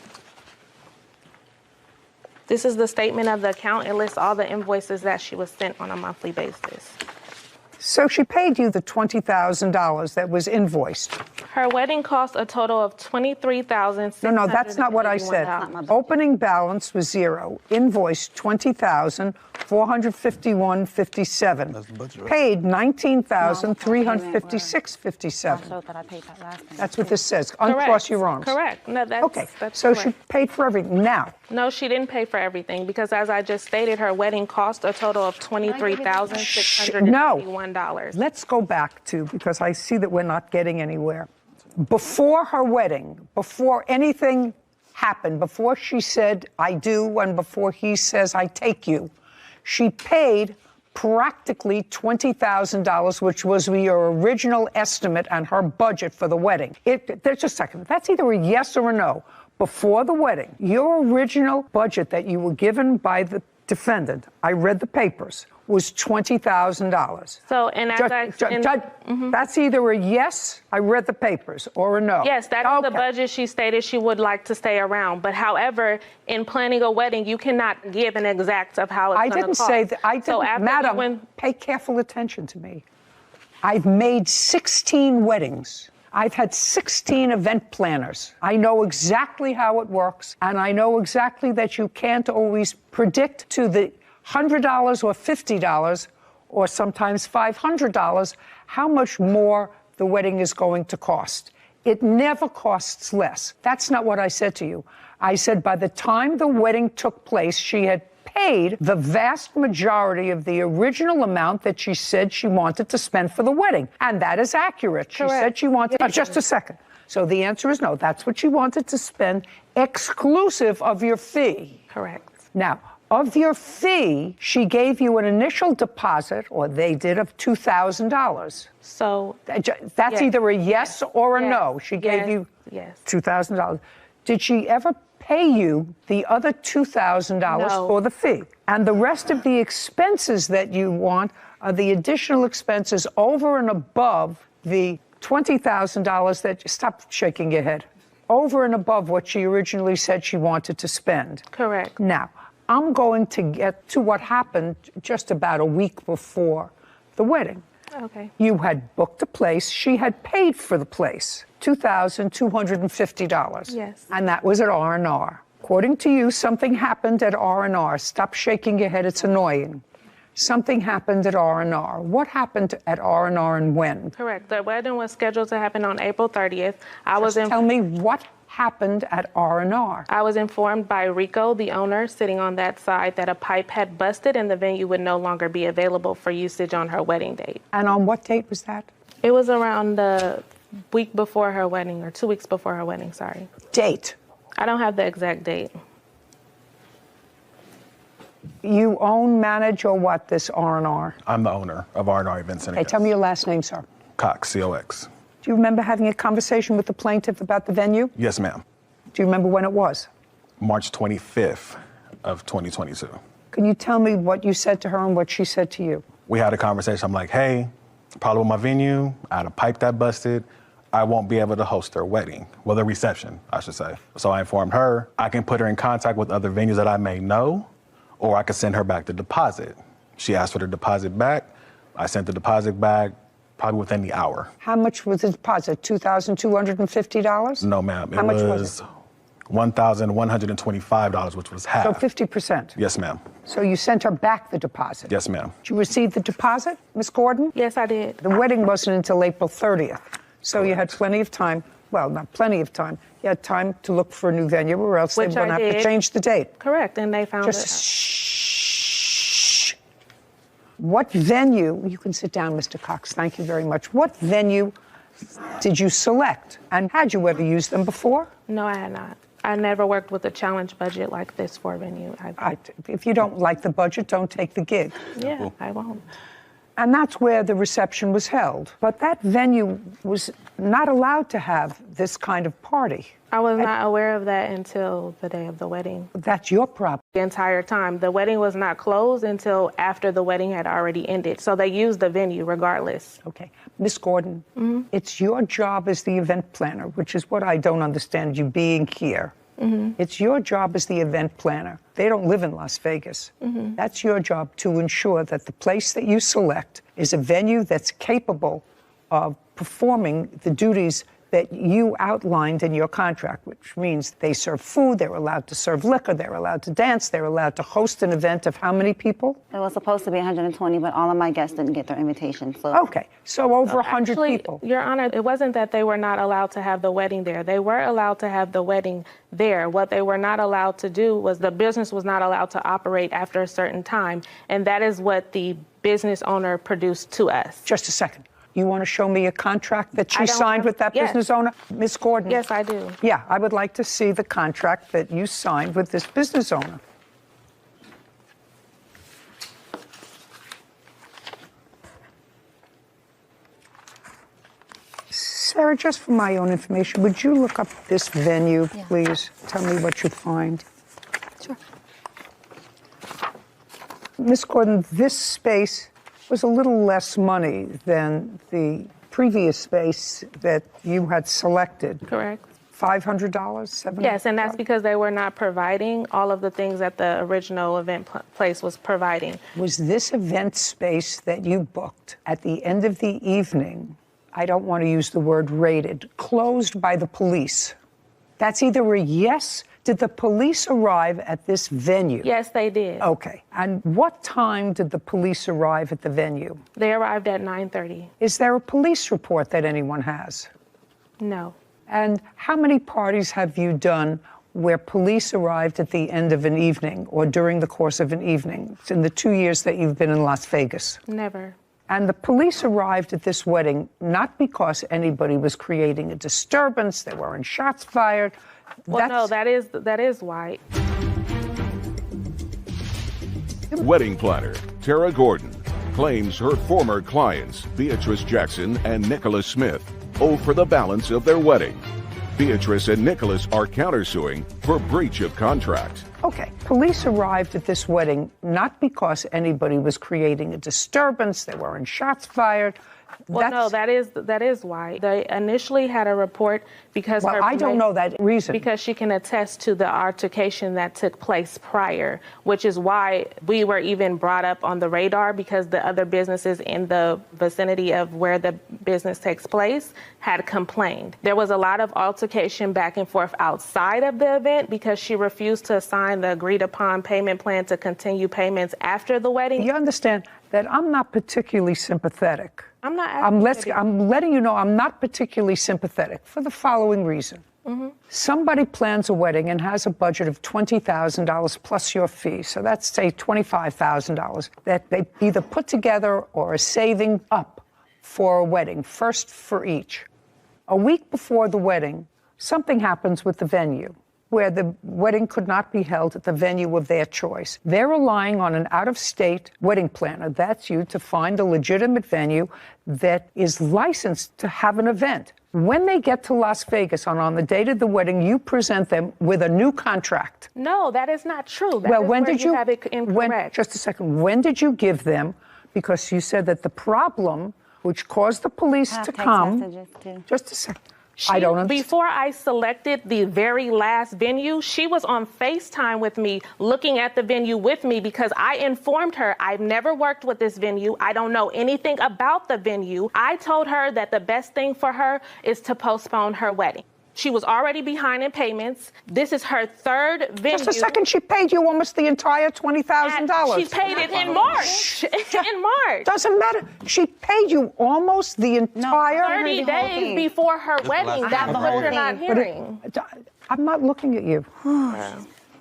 This is the statement of the account. It lists all the invoices that she was sent on a monthly basis. So she paid you the $20,000 that was invoiced. Her wedding cost a total of $23,600. No, that's not what I said. Opening balance was zero. Invoice $20,451.57. Paid $19,356.57. That's what this says. Uncross your arms. Correct. No, that's okay. That's so correct. She paid for everything. Now. No, she didn't pay for everything because, as I just stated, her wedding cost a total of $23,651. Let's go back to, because I see that we're not getting anywhere. Before her wedding, before anything happened, before she said, I do, and before he says, I take you, she paid practically $20,000, which was your original estimate and her budget for the wedding. There's a second. That's either a yes or a no. Before the wedding, your original budget that you were given by the defendant, I read the papers, was $20,000. So, and as that's either a yes, I read the papers, or a no. Yes, that's the budget she stated she would like to stay around. But however, in planning a wedding, you cannot give an exact of how it's going to cost. I didn't say that. I didn't, Madam, pay careful attention to me. I've made 16 weddings. I've had 16 event planners. I know exactly how it works, and I know exactly that you can't always predict to the $100 or $50 or sometimes $500 how much more the wedding is going to cost. It never costs less. That's not what I said to you. I said by the time the wedding took place, she had paid the vast majority of the original amount that she said she wanted to spend for the wedding. And that is accurate. She said she wanted, just a second. So the answer is no. That's what she wanted to spend, exclusive of your fee. Correct. Now, of your fee, she gave you an initial deposit, or they did, of $2,000. So that's either a yes or a no. She gave you $2,000. Did she ever pay you the other $2,000 for the fee? And the rest of the expenses that you want are the additional expenses over and above the $20,000 that, stop shaking your head, over and above what she originally said she wanted to spend. Correct. Now, I'm going to get to what happened just about a week before the wedding. Okay. You had booked a place. She had paid for the place, $2,250. Yes. And that was at R&R. According to you, something happened at R&R. Stop shaking your head. It's annoying. Something happened at R&R. What happened at R&R and when? Correct. The wedding was scheduled to happen on April 30th. Tell me what happened at R&R. I was informed by Rico, the owner, sitting on that side, that a pipe had busted and the venue would no longer be available for usage on her wedding date. And on what date was that? It was around the week before her wedding, or 2 weeks before her wedding, sorry. Date? I don't have the exact date. You own, manage, or what, this R&R? I'm the owner of R&R Events Center. Okay, tell me your last name, sir. Cox, C-O-X. Do you remember having a conversation with the plaintiff about the venue? Yes, ma'am. Do you remember when it was? March 25th of 2022. Can you tell me what you said to her and what she said to you? We had a conversation. I'm like, hey, problem with my venue. I had a pipe that busted. I won't be able to host their wedding. Well, the reception, I should say. So I informed her I can put her in contact with other venues that I may know, or I could send her back the deposit. She asked for the deposit back. I sent the deposit back probably within the hour. How much was the deposit? $2,250? No, ma'am. How much was it? $1,125, which was half. So 50%? Yes, ma'am. So you sent her back the deposit? Yes, ma'am. Did you receive the deposit, Ms. Gordon? Yes, I did. The wedding wasn't until April 30th. So you had plenty of time. Well, not plenty of time. You had time to look for a new venue, or else they were going to have to change the date. Correct, and they found it. Shh. What venue, you can sit down, Mr. Cox, thank you very much. What venue did you select? And had you ever used them before? No, I had not. I never worked with a challenge budget like this for a venue. If you don't like the budget, don't take the gig. Yeah, I won't. And that's where the reception was held. But that venue was not allowed to have this kind of party. I was not aware of that until the day of the wedding. That's your problem. The entire time. The wedding was not closed until after the wedding had already ended. So they used the venue regardless. Okay. Miss Gordon, it's your job as the event planner, which is what I don't understand you being here. It's your job as the event planner. They don't live in Las Vegas. That's your job to ensure that the place that you select is a venue that's capable of performing the duties that you outlined in your contract, which means they serve food, they're allowed to serve liquor, they're allowed to dance, they're allowed to host an event of how many people? It was supposed to be 120, but all of my guests didn't get their invitation. So. Okay, so over 100 people. Your Honor, it wasn't that they were not allowed to have the wedding there. They were allowed to have the wedding there. What they were not allowed to do was the business was not allowed to operate after a certain time, and that is what the business owner produced to us. Just a second. You want to show me a contract that she signed with that business owner? Miss Gordon? Yes, I do. Yeah, I would like to see the contract that you signed with this business owner. Sarah, just for my own information, would you look up this venue, please? Tell me what you find. Sure. Miss Gordon, this space was a little less money than the previous space that you had selected. Correct. $500, $700? Yes, and that's because they were not providing all of the things that the original event place was providing. Was this event space that you booked at the end of the evening, I don't want to use the word raided, closed by the police? That's either a yes. Did the police arrive at this venue? Yes, they did. Okay. And what time did the police arrive at the venue? They arrived at 9:30. Is there a police report that anyone has? No. And how many parties have you done where police arrived at the end of an evening or during the course of an evening in the 2 years that you've been in Las Vegas? Never. And the police arrived at this wedding not because anybody was creating a disturbance, there weren't shots fired. Well, no, that is why. Wedding planner Tara Gordon claims her former clients, Beatrice Jackson and Nicholas Smith, owe for the balance of their wedding. Beatrice and Nicholas are countersuing for breach of contract. Okay, police arrived at this wedding not because anybody was creating a disturbance, there weren't shots fired. Well, no, that is why. They initially had a report because I don't know that reason. Because she can attest to the altercation that took place prior, which is why we were even brought up on the radar, because the other businesses in the vicinity of where the business takes place had complained. There was a lot of altercation back and forth outside of the event because she refused to sign the agreed upon payment plan to continue payments after the wedding. You understand that I'm not particularly sympathetic. I'm not. I'm letting you know I'm not particularly sympathetic for the following reason. Somebody plans a wedding and has a budget of $20,000 plus your fee, so that's, say, $25,000 that they either put together or are saving up for a wedding, first for each. A week before the wedding, something happens with the venue, where the wedding could not be held at the venue of their choice. They're relying on an out-of-state wedding planner, that's you, to find a legitimate venue that is licensed to have an event. When they get to Las Vegas on the date of the wedding, you present them with a new contract. No, that is not true. When did you have it incorrect. Just a second. When did you give them? Because you said that the problem, which caused the police to come. Just a second. I don't understand. Before I selected the very last venue, she was on FaceTime with me, looking at the venue with me, because I informed her I've never worked with this venue. I don't know anything about the venue. I told her that the best thing for her is to postpone her wedding. She was already behind in payments. This is her third venue. Just a second, she paid you almost the entire $20,000. She paid it in March. In March. Doesn't matter. She paid you almost the entire 30 days before her wedding. That's what you're not hearing. I'm not looking at you.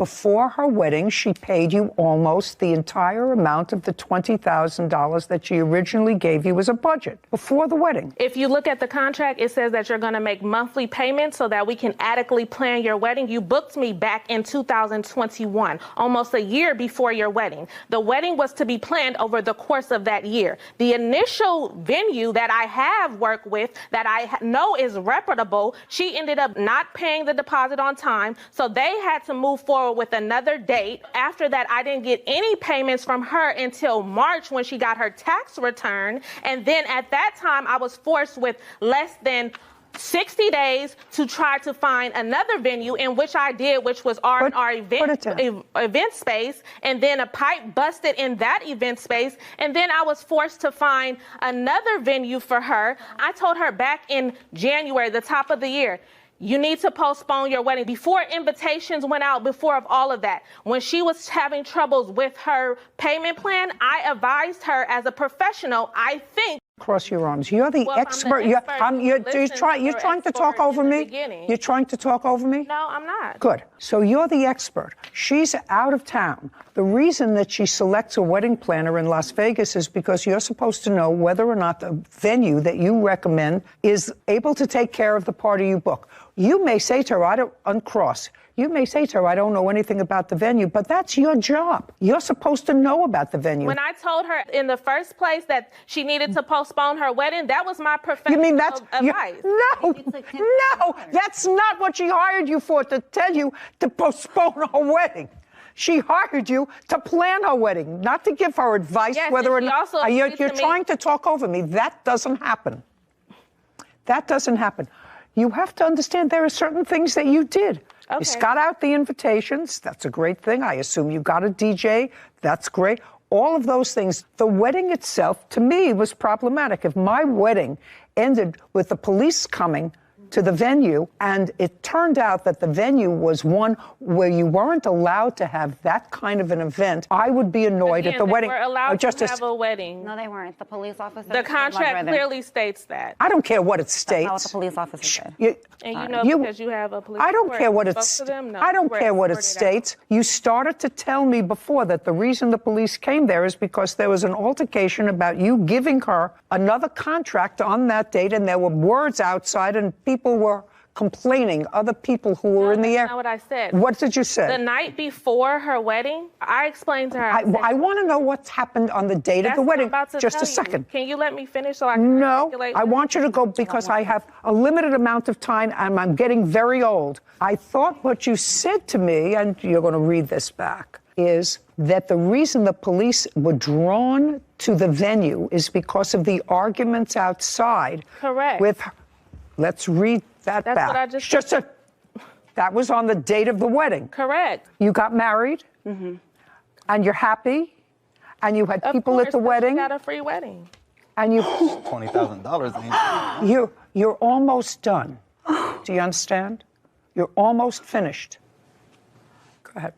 before her wedding, she paid you almost the entire amount of the $20,000 that she originally gave you as a budget before the wedding. If you look at the contract, it says that you're going to make monthly payments so that we can adequately plan your wedding. You booked me back in 2021, almost a year before your wedding. The wedding was to be planned over the course of that year. The initial venue that I have worked with that I know is reputable, she ended up not paying the deposit on time, so they had to move forward with another date. After that, I didn't get any payments from her until March when she got her tax return, and then at that time, I was forced with less than 60 days to try to find another venue, in which I did, which was our event space, and then a pipe busted in that event space, and then I was forced to find another venue for her. I told her back in January, the top of the year, you need to postpone your wedding. Before invitations went out, before of all of that, when she was having troubles with her payment plan, I advised her as a professional, I think. Cross your arms. You're the expert. You're trying to talk over me? You're trying to talk over me? No, I'm not. Good. So you're the expert. She's out of town. The reason that she selects a wedding planner in Las Vegas is because you're supposed to know whether or not the venue that you recommend is able to take care of the party you book. You may say to her, you may say to her, I don't know anything about the venue, but that's your job. You're supposed to know about the venue. When I told her in the first place that she needed to postpone her wedding, that was my professional You mean that's advice. No, that's not what she hired you for, to tell you to postpone her wedding. She hired you to plan her wedding, not to give her advice whether or not. You're trying to talk over me. That doesn't happen. That doesn't happen. You have to understand there are certain things that you did. Okay. You got out the invitations. That's a great thing. I assume you got a DJ. That's great. All of those things. The wedding itself, to me, was problematic. If my wedding ended with the police coming to the venue, and it turned out that the venue was one where you weren't allowed to have that kind of an event, I would be annoyed at the wedding. They were allowed to have a wedding. No, they weren't. The police officer. The contract clearly states that. I don't care what it states. That's not what the police officer said. And you know, because you have a police. I don't care what it states. I don't care what it states. You started to tell me before that the reason the police came there is because there was an altercation about you giving her another contract on that date, and there were words outside, and people were complaining, other people who were in the air. That's not what I said. What did you say? The night before her wedding, I explained to her. I want to know what's happened on the date of the wedding. Just a second. Can you let me finish so I can articulate? I want you to go because I have a limited amount of time and I'm getting very old. I thought what you said to me, and you're going to read this back, is that the reason the police were drawn to the venue is because of the arguments outside. Correct. Let's read that back. That's what I just said. That was on the date of the wedding. Correct. You got married, and you're happy, and you had people at the wedding. You got a free wedding. And you $20,000. You're almost done. Do you understand? You're almost finished. Go ahead.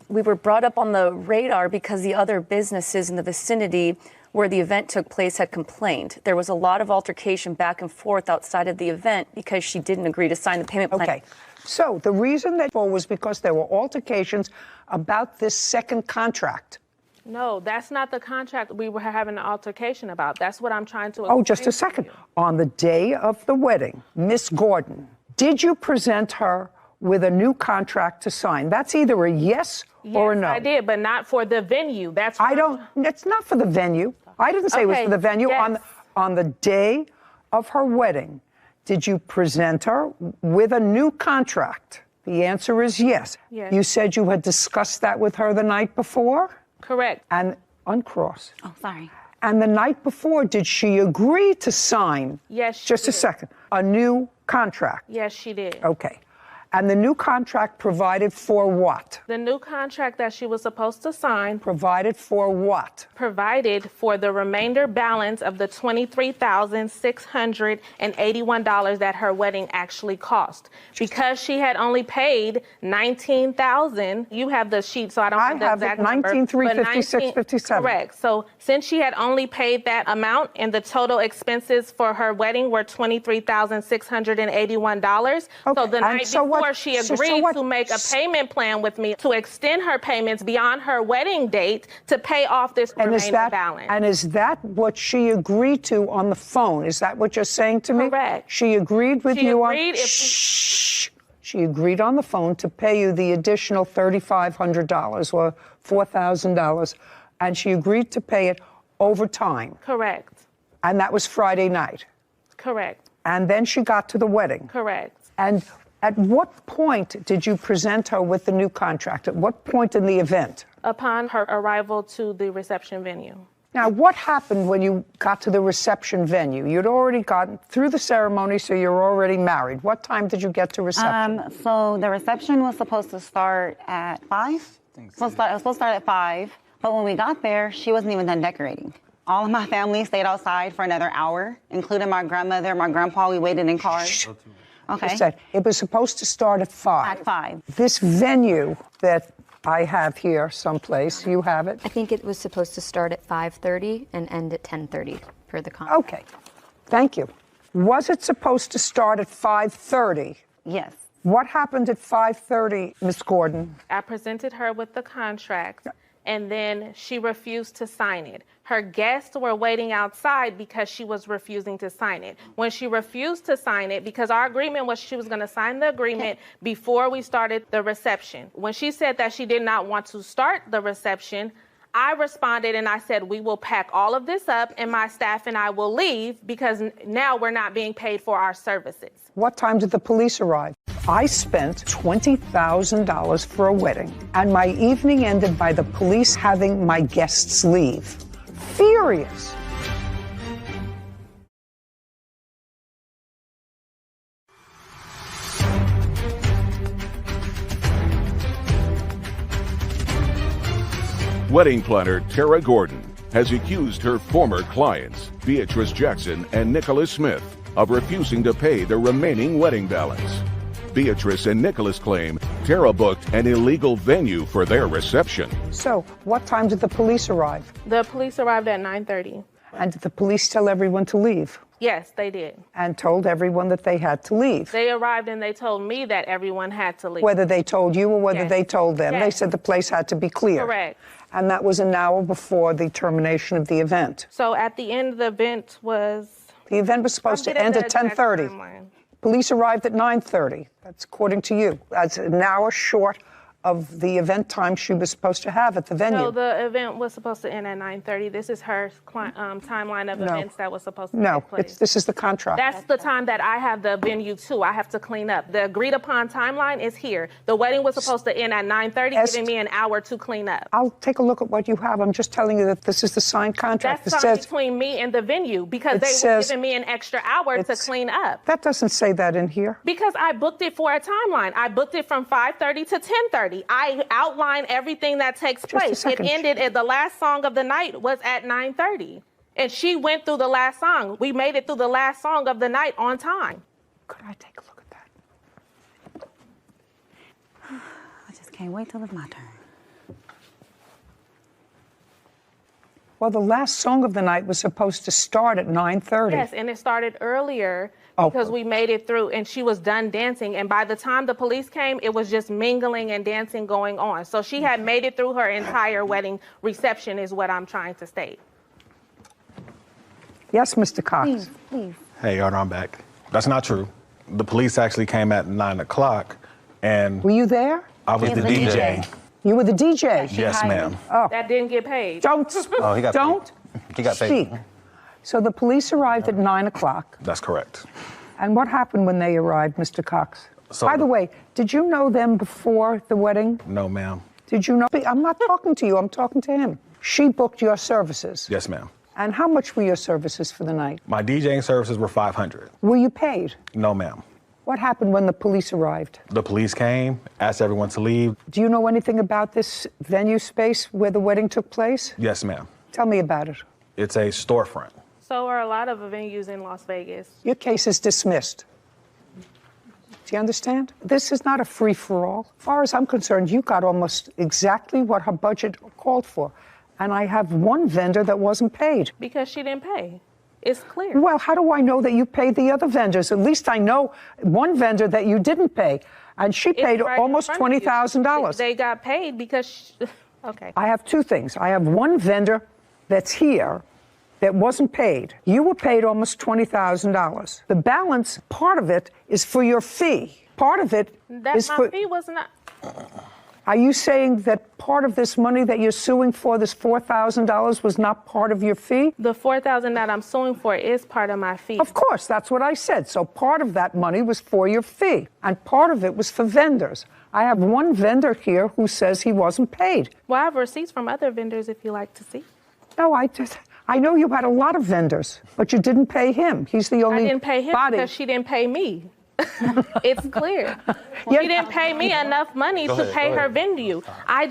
We were brought up on the radar because the other businesses in the vicinity where the event took place had complained. There was a lot of altercation back and forth outside of the event because she didn't agree to sign the payment plan. Okay. So the reason that was because there were altercations about this second contract. No, that's not the contract we were having an altercation about. That's what I'm trying to explain. Oh, just a second. On the day of the wedding, Miss Gordon, did you present her with a new contract to sign? That's either a yes or a no. Yes, I did, but not for the venue. It's not for the venue. I didn't say it was for the venue. Yes. On the day of her wedding, did you present her with a new contract? The answer is yes. Yes. You said you had discussed that with her the night before? Correct. And uncross. Oh, sorry. And the night before, did she agree to sign? Yes, she Just did. a second. A new contract? Yes, she did. Okay. And the new contract provided for what? The new contract that she was supposed to sign. Provided for what? Provided for the remainder balance of the $23,681 that her wedding actually cost. Because she had only paid $19,000. You have the sheet, so I don't have the exact number. $19,356.57. Correct. So since she had only paid that amount and the total expenses for her wedding were $23,681. Okay. So the night before before she agreed to make a payment plan with me to extend her payments beyond her wedding date to pay off this remaining balance. And is that what she agreed to on the phone? Is that what you're saying to me? Correct. She agreed with you on... She agreed on the phone to pay you the additional $3,500 or $4,000, and she agreed to pay it over time. Correct. And that was Friday night. Correct. And then she got to the wedding. Correct. And at what point did you present her with the new contract? At what point in the event? Upon her arrival to the reception venue. Now, what happened when you got to the reception venue? You'd already gotten through the ceremony, so you're already married. What time did you get to reception? So the reception was supposed to start at 5. It was supposed to start at 5, but when we got there, she wasn't even done decorating. All of my family stayed outside for another hour, including my grandmother, my grandpa. We waited in cars. Okay. It was supposed to start at 5. At 5. This venue that I have here someplace, you have it? I think it was supposed to start at 5:30 and end at 10:30 per the contract. Okay, thank you. Was it supposed to start at 5:30? Yes. What happened at 5:30, Ms. Gordon? I presented her with the contract, and then she refused to sign it. Her guests were waiting outside because she was refusing to sign it. When she refused to sign it, because our agreement was she was going to sign the agreement before we started the reception. When she said that she did not want to start the reception, I responded and I said, we will pack all of this up and my staff and I will leave because now we're not being paid for our services. What time did the police arrive? I spent $20,000 for a wedding, and my evening ended by the police having my guests leave. Furious. Wedding planner Tara Gordon has accused her former clients, Beatrice Jackson and Nicholas Smith, of refusing to pay the remaining wedding balance. Beatrice and Nicholas claim Tara booked an illegal venue for their reception. So, what time did the police arrive? The police arrived at 9:30. And did the police tell everyone to leave? Yes, they did. And told everyone that they had to leave? They arrived and they told me that everyone had to leave. Whether they told you or whether they told them. Yes. They said the place had to be clear. Correct. And that was an hour before the termination of the event. So at the end of the event was... The event was supposed to end at 10:30. Police arrived at 9:30. That's according to you. That's an hour short of the event time she was supposed to have at the venue. No, the event was supposed to end at 9:30. This is her timeline of events that was supposed to take place. This is the contract. That's the time that I have the venue too. I have to clean up. The agreed upon timeline is here. The wedding was supposed to end at 9:30, giving me an hour to clean up. I'll take a look at what you have. I'm just telling you that this is the signed contract. That's signed between me and the venue because they were giving me an extra hour to clean up. That doesn't say that in here. Because I booked it for a timeline. I booked it from 5:30 to 10:30. I outlined everything that takes place. It ended at the last song of the night was at 9:30. And she went through the last song. We made it through the last song of the night on time. Could I take a look at that? I just can't wait till it's my turn. Well, the last song of the night was supposed to start at 9:30. Yes, and it started earlier because we made it through and she was done dancing. And by the time the police came, it was just mingling and dancing going on. So she had made it through her entire wedding reception is what I'm trying to state. Yes, Mr. Cox. Please. Hey, Your Honor, I'm back. That's not true. The police actually came at 9 o'clock and... Were you there? I was the DJ. You were the DJ? Yes, ma'am. Oh. That didn't get paid. Don't. Oh, he got don't paid. He got paid. Speak. So the police arrived at 9 o'clock. That's correct. And what happened when they arrived, Mr. Cox? So by the way, did you know them before the wedding? No, ma'am. Did you know? I'm not talking to you. I'm talking to him. She booked your services. Yes, ma'am. And how much were your services for the night? My DJing services were $500. Were you paid? No, ma'am. What happened when the police arrived? The police came, asked everyone to leave. Do you know anything about this venue space where the wedding took place? Yes, ma'am. Tell me about it. It's a storefront. So are a lot of venues in Las Vegas. Your case is dismissed. Do you understand? This is not a free-for-all. As far as I'm concerned, you got almost exactly what her budget called for. And I have one vendor that wasn't paid. Because she didn't pay. It's clear. Well, how do I know that you paid the other vendors? At least I know one vendor that you didn't pay. And she paid right almost in front of you. $20,000. They got paid because, okay. I have two things. I have one vendor that's here that wasn't paid. You were paid almost $20,000. The balance, part of it, is for your fee. Part of it is My for... fee was not... Are you saying that part of this money that you're suing for, this $4,000, was not part of your fee? The $4,000 that I'm suing for is part of my fee. Of course, that's what I said. So part of that money was for your fee, and part of it was for vendors. I have one vendor here who says he wasn't paid. Well, I have receipts from other vendors if you like to see. No, I know you had a lot of vendors, but you didn't pay him. He's the only I didn't pay him body. because she didn't pay me. It's clear. She didn't pay me enough money to pay her venue. I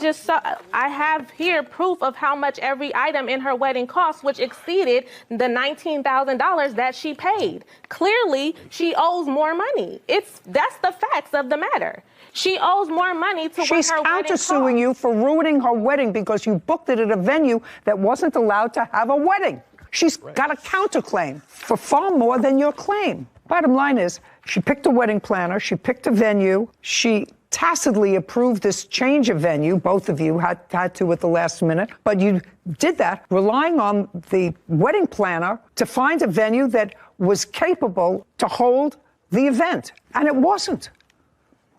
have here proof of how much every item in her wedding cost, which exceeded the $19,000 that she paid. Clearly, she owes more money. That's the facts of the matter. She owes more money to what her wedding cost. She's countersuing you for ruining her wedding because you booked it at a venue that wasn't allowed to have a wedding. She's got a counterclaim for far more than your claim. Bottom line is, she picked a wedding planner, she picked a venue, she tacitly approved this change of venue. Both of you had to at the last minute, but you did that relying on the wedding planner to find a venue that was capable to hold the event. And it wasn't.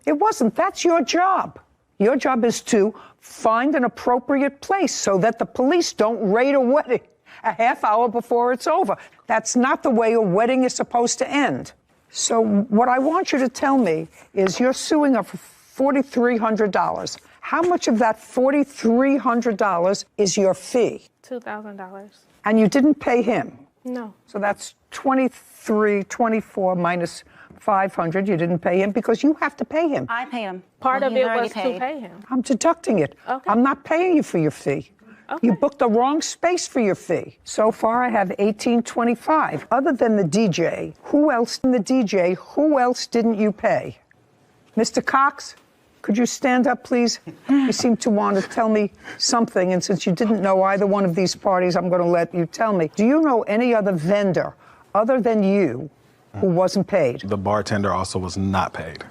It wasn't. That's your job. Your job is to find an appropriate place so that the police don't raid a wedding a half hour before it's over. That's not the way a wedding is supposed to end. So what I want you to tell me is you're suing her for $4,300. How much of that $4,300 is your fee? $2,000. And you didn't pay him? No. So that's 24 minus 500. You didn't pay him because you have to pay him. I paid him. Part of it was to pay him. I'm deducting it. Okay. I'm not paying you for your fee. Okay. You booked the wrong space for your fee. So far, I have $1,825. Other than the DJ, who else didn't you pay? Mr. Cox, could you stand up, please? You seem to want to tell me something, and since you didn't know either one of these parties, I'm going to let you tell me. Do you know any other vendor other than you who wasn't paid? The bartender also was not paid.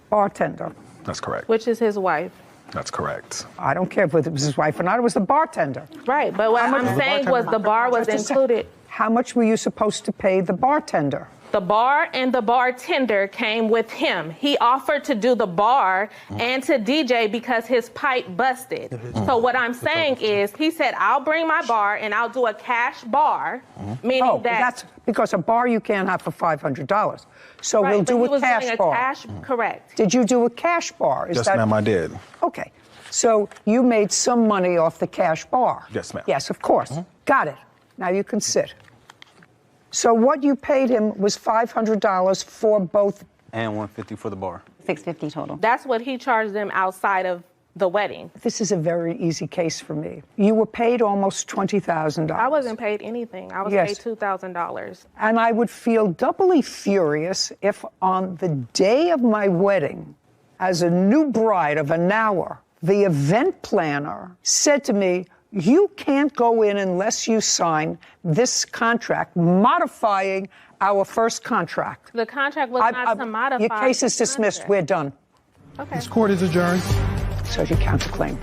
Bartender. That's correct. Which is his wife. That's correct. I don't care if it was his wife or not. It was the bartender. Right, but what I'm saying was the bar was included. How much were you supposed to pay the bartender? The bar and the bartender came with him. He offered to do the bar and to DJ because his pipe busted. So what I'm saying is, he said, I'll bring my bar and I'll do a cash bar, meaning that's because a bar you can't have for $500. So right, we'll do a cash bar. Correct. Did you do a cash bar? Yes, ma'am, I did. Okay. So you made some money off the cash bar? Yes, ma'am. Yes, of course. Got it. Now you can sit. So what you paid him was $500 for both. And $150 for the bar. $650 total. That's what he charged them outside of the wedding. This is a very easy case for me. You were paid almost $20,000. I wasn't paid anything. I was paid $2,000. And I would feel doubly furious if on the day of my wedding, as a new bride of an hour, the event planner said to me, you can't go in unless you sign this contract, modifying our first contract. The contract was not to modify. Your case is dismissed. We're done. Okay. This court is adjourned. So you counterclaim.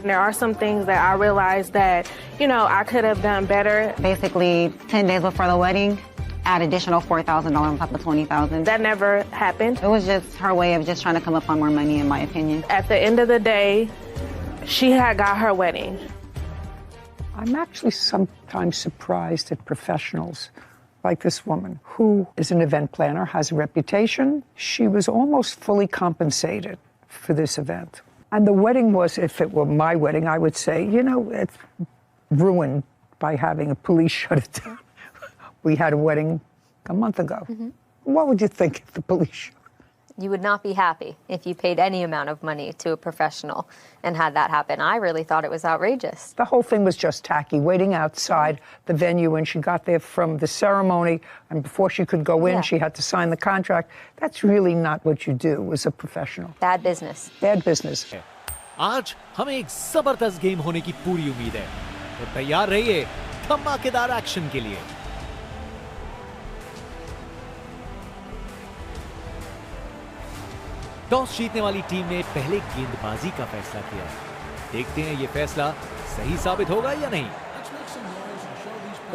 There are some things that I realized that, I could have done better. Basically, 10 days before the wedding, add additional $4,000 on top of $20,000. That never happened. It was just her way of just trying to come up on more money, in my opinion. At the end of the day, she had got her wedding. I'm actually sometimes surprised at professionals like this woman, who is an event planner, has a reputation. She was almost fully compensated for this event. And the wedding was, if it were my wedding, I would say, it's ruined by having a police shut it down. We had a wedding a month ago. What would you think if the police showed? You would not be happy if you paid any amount of money to a professional and had that happen. I really thought it was outrageous. The whole thing was just tacky, waiting outside the venue when she got there from the ceremony, and before she could go in, she had to sign the contract. That's really not what you do as a professional. Bad business. Bad business. आज हमें एक जबरदस्त game होने की पूरी उम्मीद है। तो तैयार रहिए धमाकेदार एक्शन के लिए। टॉस जीतने वाली टीम ने पहले गेंदबाजी का फैसला किया है। देखते हैं ये फैसला सही साबित होगा या नहीं।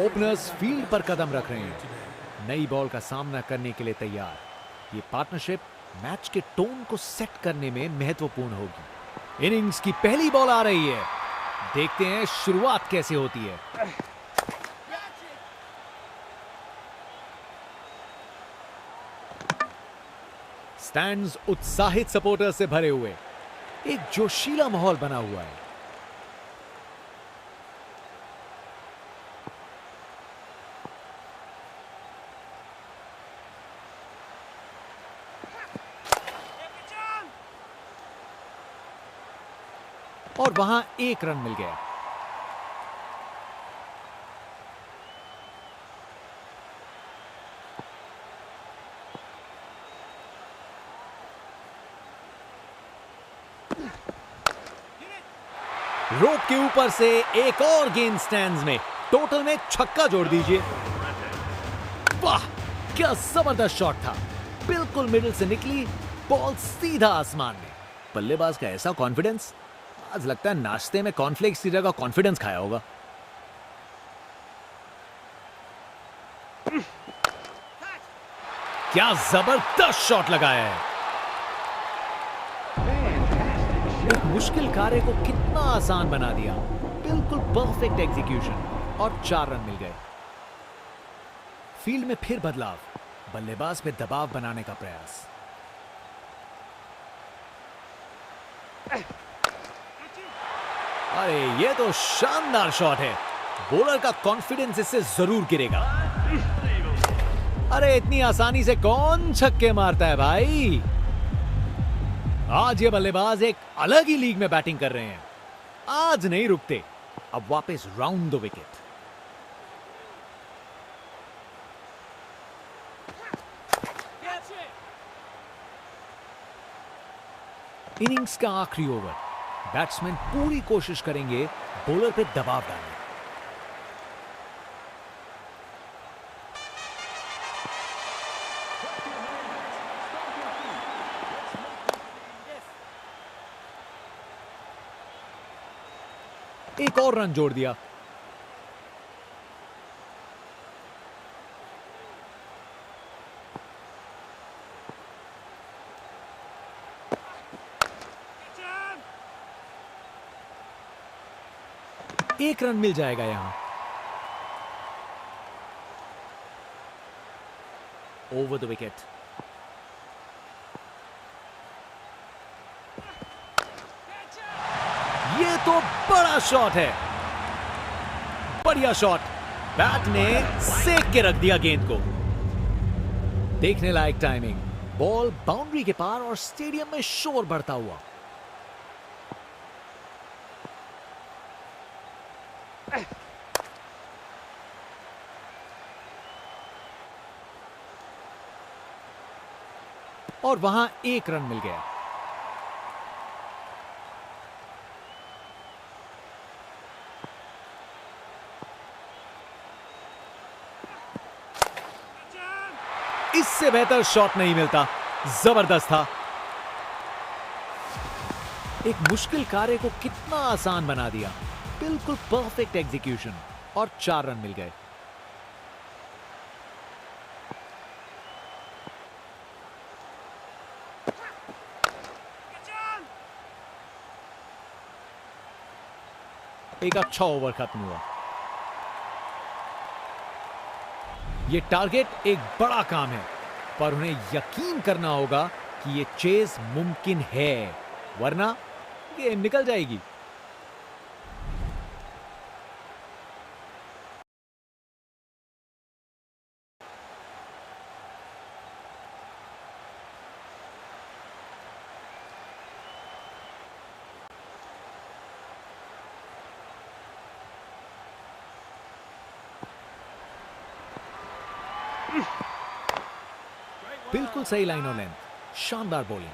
ओपनर्स फील्ड पर कदम रख रहे हैं, नई बॉल का सामना करने के लिए तैयार। ये पार्टनरशिप मैच के टोन को सेट करने में महत्वपूर्ण होगी। इनिंग्स की पहली बॉल आ रही है, देखते हैं शुरुआत कैसे होती है। स्टैंड्स उत्साहित सपोर्टर से भरे हुए, एक जोशीला माहौल बना हुआ है। और वहां एक रन मिल गया। रोप के ऊपर से एक और गेंद स्टैंड्स में, टोटल में छक्का जोड़ दीजिए। वाह, क्या जबरदस्त शॉट था, बिल्कुल मिडिल से निकली बॉल सीधा आसमान में। बल्लेबाज का ऐसा कॉन्फिडेंस, आज लगता है नाश्ते में कॉर्नफ्लेक्स की जगह कॉन्फिडेंस खाया होगा। क्या जबरदस्त शॉट लगाया है। एक मुश्किल कार्य को कितना आसान बना दिया, बिल्कुल परफेक्ट एग्जीक्यूशन और 4 रन मिल गए। फील्ड में फिर बदलाव, बल्लेबाज पे दबाव बनाने का प्रयास। अरे ये तो शानदार शॉट है, बॉलर का कॉन्फिडेंस इससे जरूर गिरेगा। अरे इतनी आसानी से कौन छक्के मारता है भाई। आज ये बल्लेबाज एक अलग ही लीग में बैटिंग कर रहे हैं, आज नहीं रुकते। अब वापस राउंड द विकेट। इनिंग्स का आखिरी ओवर, बैट्समैन पूरी कोशिश करेंगे बॉलर पे दबाव डालने। एक और रन जोड़ दिया। एक रन मिल जाएगा यहां। Over the wicket. ये तो बड़ा शॉट है, बढ़िया शॉट। बैट ने सेक के रख दिया गेंद को। देखने लायक टाइमिंग, बॉल बाउंड्री के पार और स्टेडियम में शोर बढ़ता हुआ। और वहां एक रन मिल गया। इससे बेहतर शॉट नहीं मिलता, जबरदस्त था। एक मुश्किल कार्य को कितना आसान बना दिया, बिल्कुल परफेक्ट एग्जीक्यूशन और 4 रन मिल गए। एक अच्छा ओवर खत्म हुआ। यह टारगेट एक बड़ा काम है, पर उन्हें यकीन करना होगा कि यह चेज मुमकिन है, वरना गेम निकल जाएगी। बिल्कुल सही लाइन और लेंथ, शानदार बॉलिंग।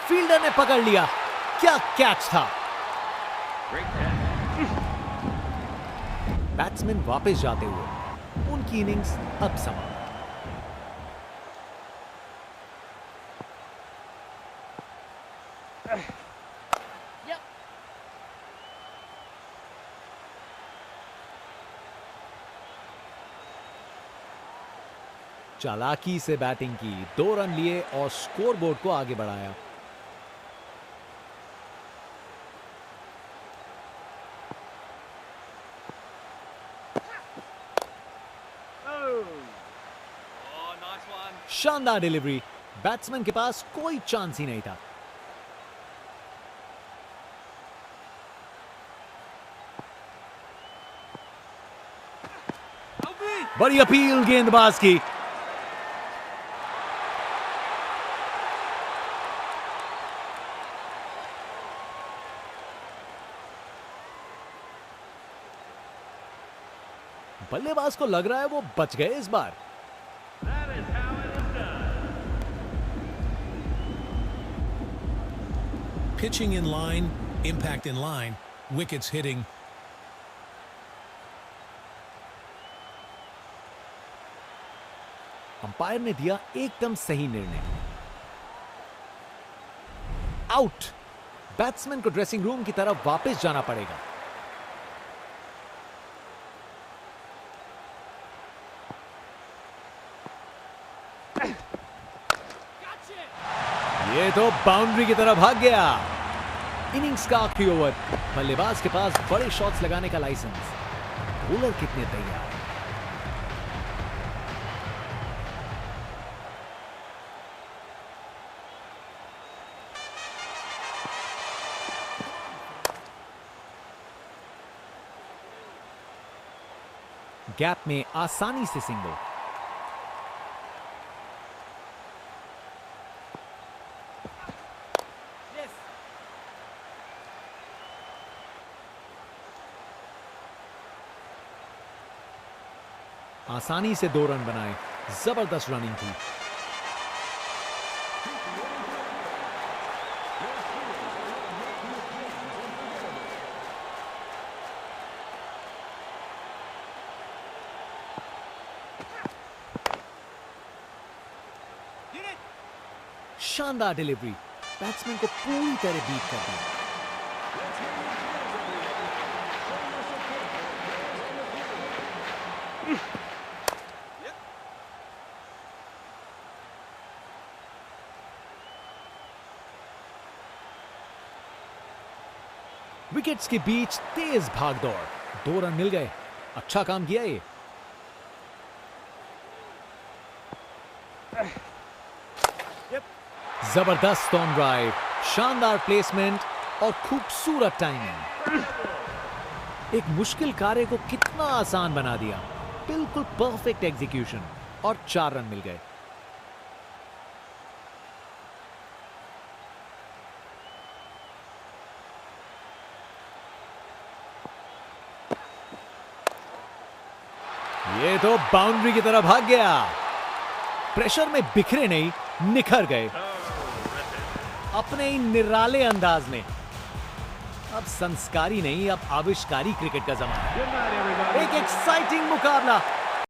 फील्डर ने पकड़ लिया, क्या कैच था। बैट्समैन वापस जाते हुए, उनकी इनिंग्स अब समाप्त। चालाकी से बैटिंग की, 2 रन लिए और स्कोरबोर्ड को आगे बढ़ाया। शानदार डिलीवरी, बैट्समैन के पास कोई चांस ही नहीं था। बड़ी अपील गेंदबाज की। बल्लेबाज को लग रहा है वो बच गए इस बार। Pitching in line, impact in line, wickets hitting. Umpire ने दिया एकदम सही निर्णय। आउट। बैट्समैन को ड्रेसिंग रूम की तरफ वापस जाना पड़ेगा। ये तो बाउंड्री की तरफ भाग गया। इनिंग्स का आखिरी ओवर। बल्लेबाज के पास बड़े शॉट्स लगाने का लाइसेंस। बॉलर कितने तैयार। गैप में आसानी से सिंगल। आसानी से 2 रन बनाए। जबरदस्त रनिंग थी। शानदार डिलीवरी, बैट्समैन को पूरी तरह बीट कर दिया। विकेट्स के बीच तेज भागदौड़। 2 रन मिल गए। अच्छा काम किया ये। जबरदस्त ऑन ड्राइव, शानदार प्लेसमेंट और खूबसूरत टाइमिंग। एक मुश्किल कार्य को कितना आसान बना दिया। बिल्कुल परफेक्ट एग्जीक्यूशन और 4 रन मिल गए। ये तो बाउंड्री की तरफ भाग गया। प्रेशर में बिखरे नहीं, निखर गए अपने ही निराले अंदाज में। अब संस्कारी नहीं, अब आविष्कारी क्रिकेट का जमाना है। एक एक्साइटिंग मुकाबला।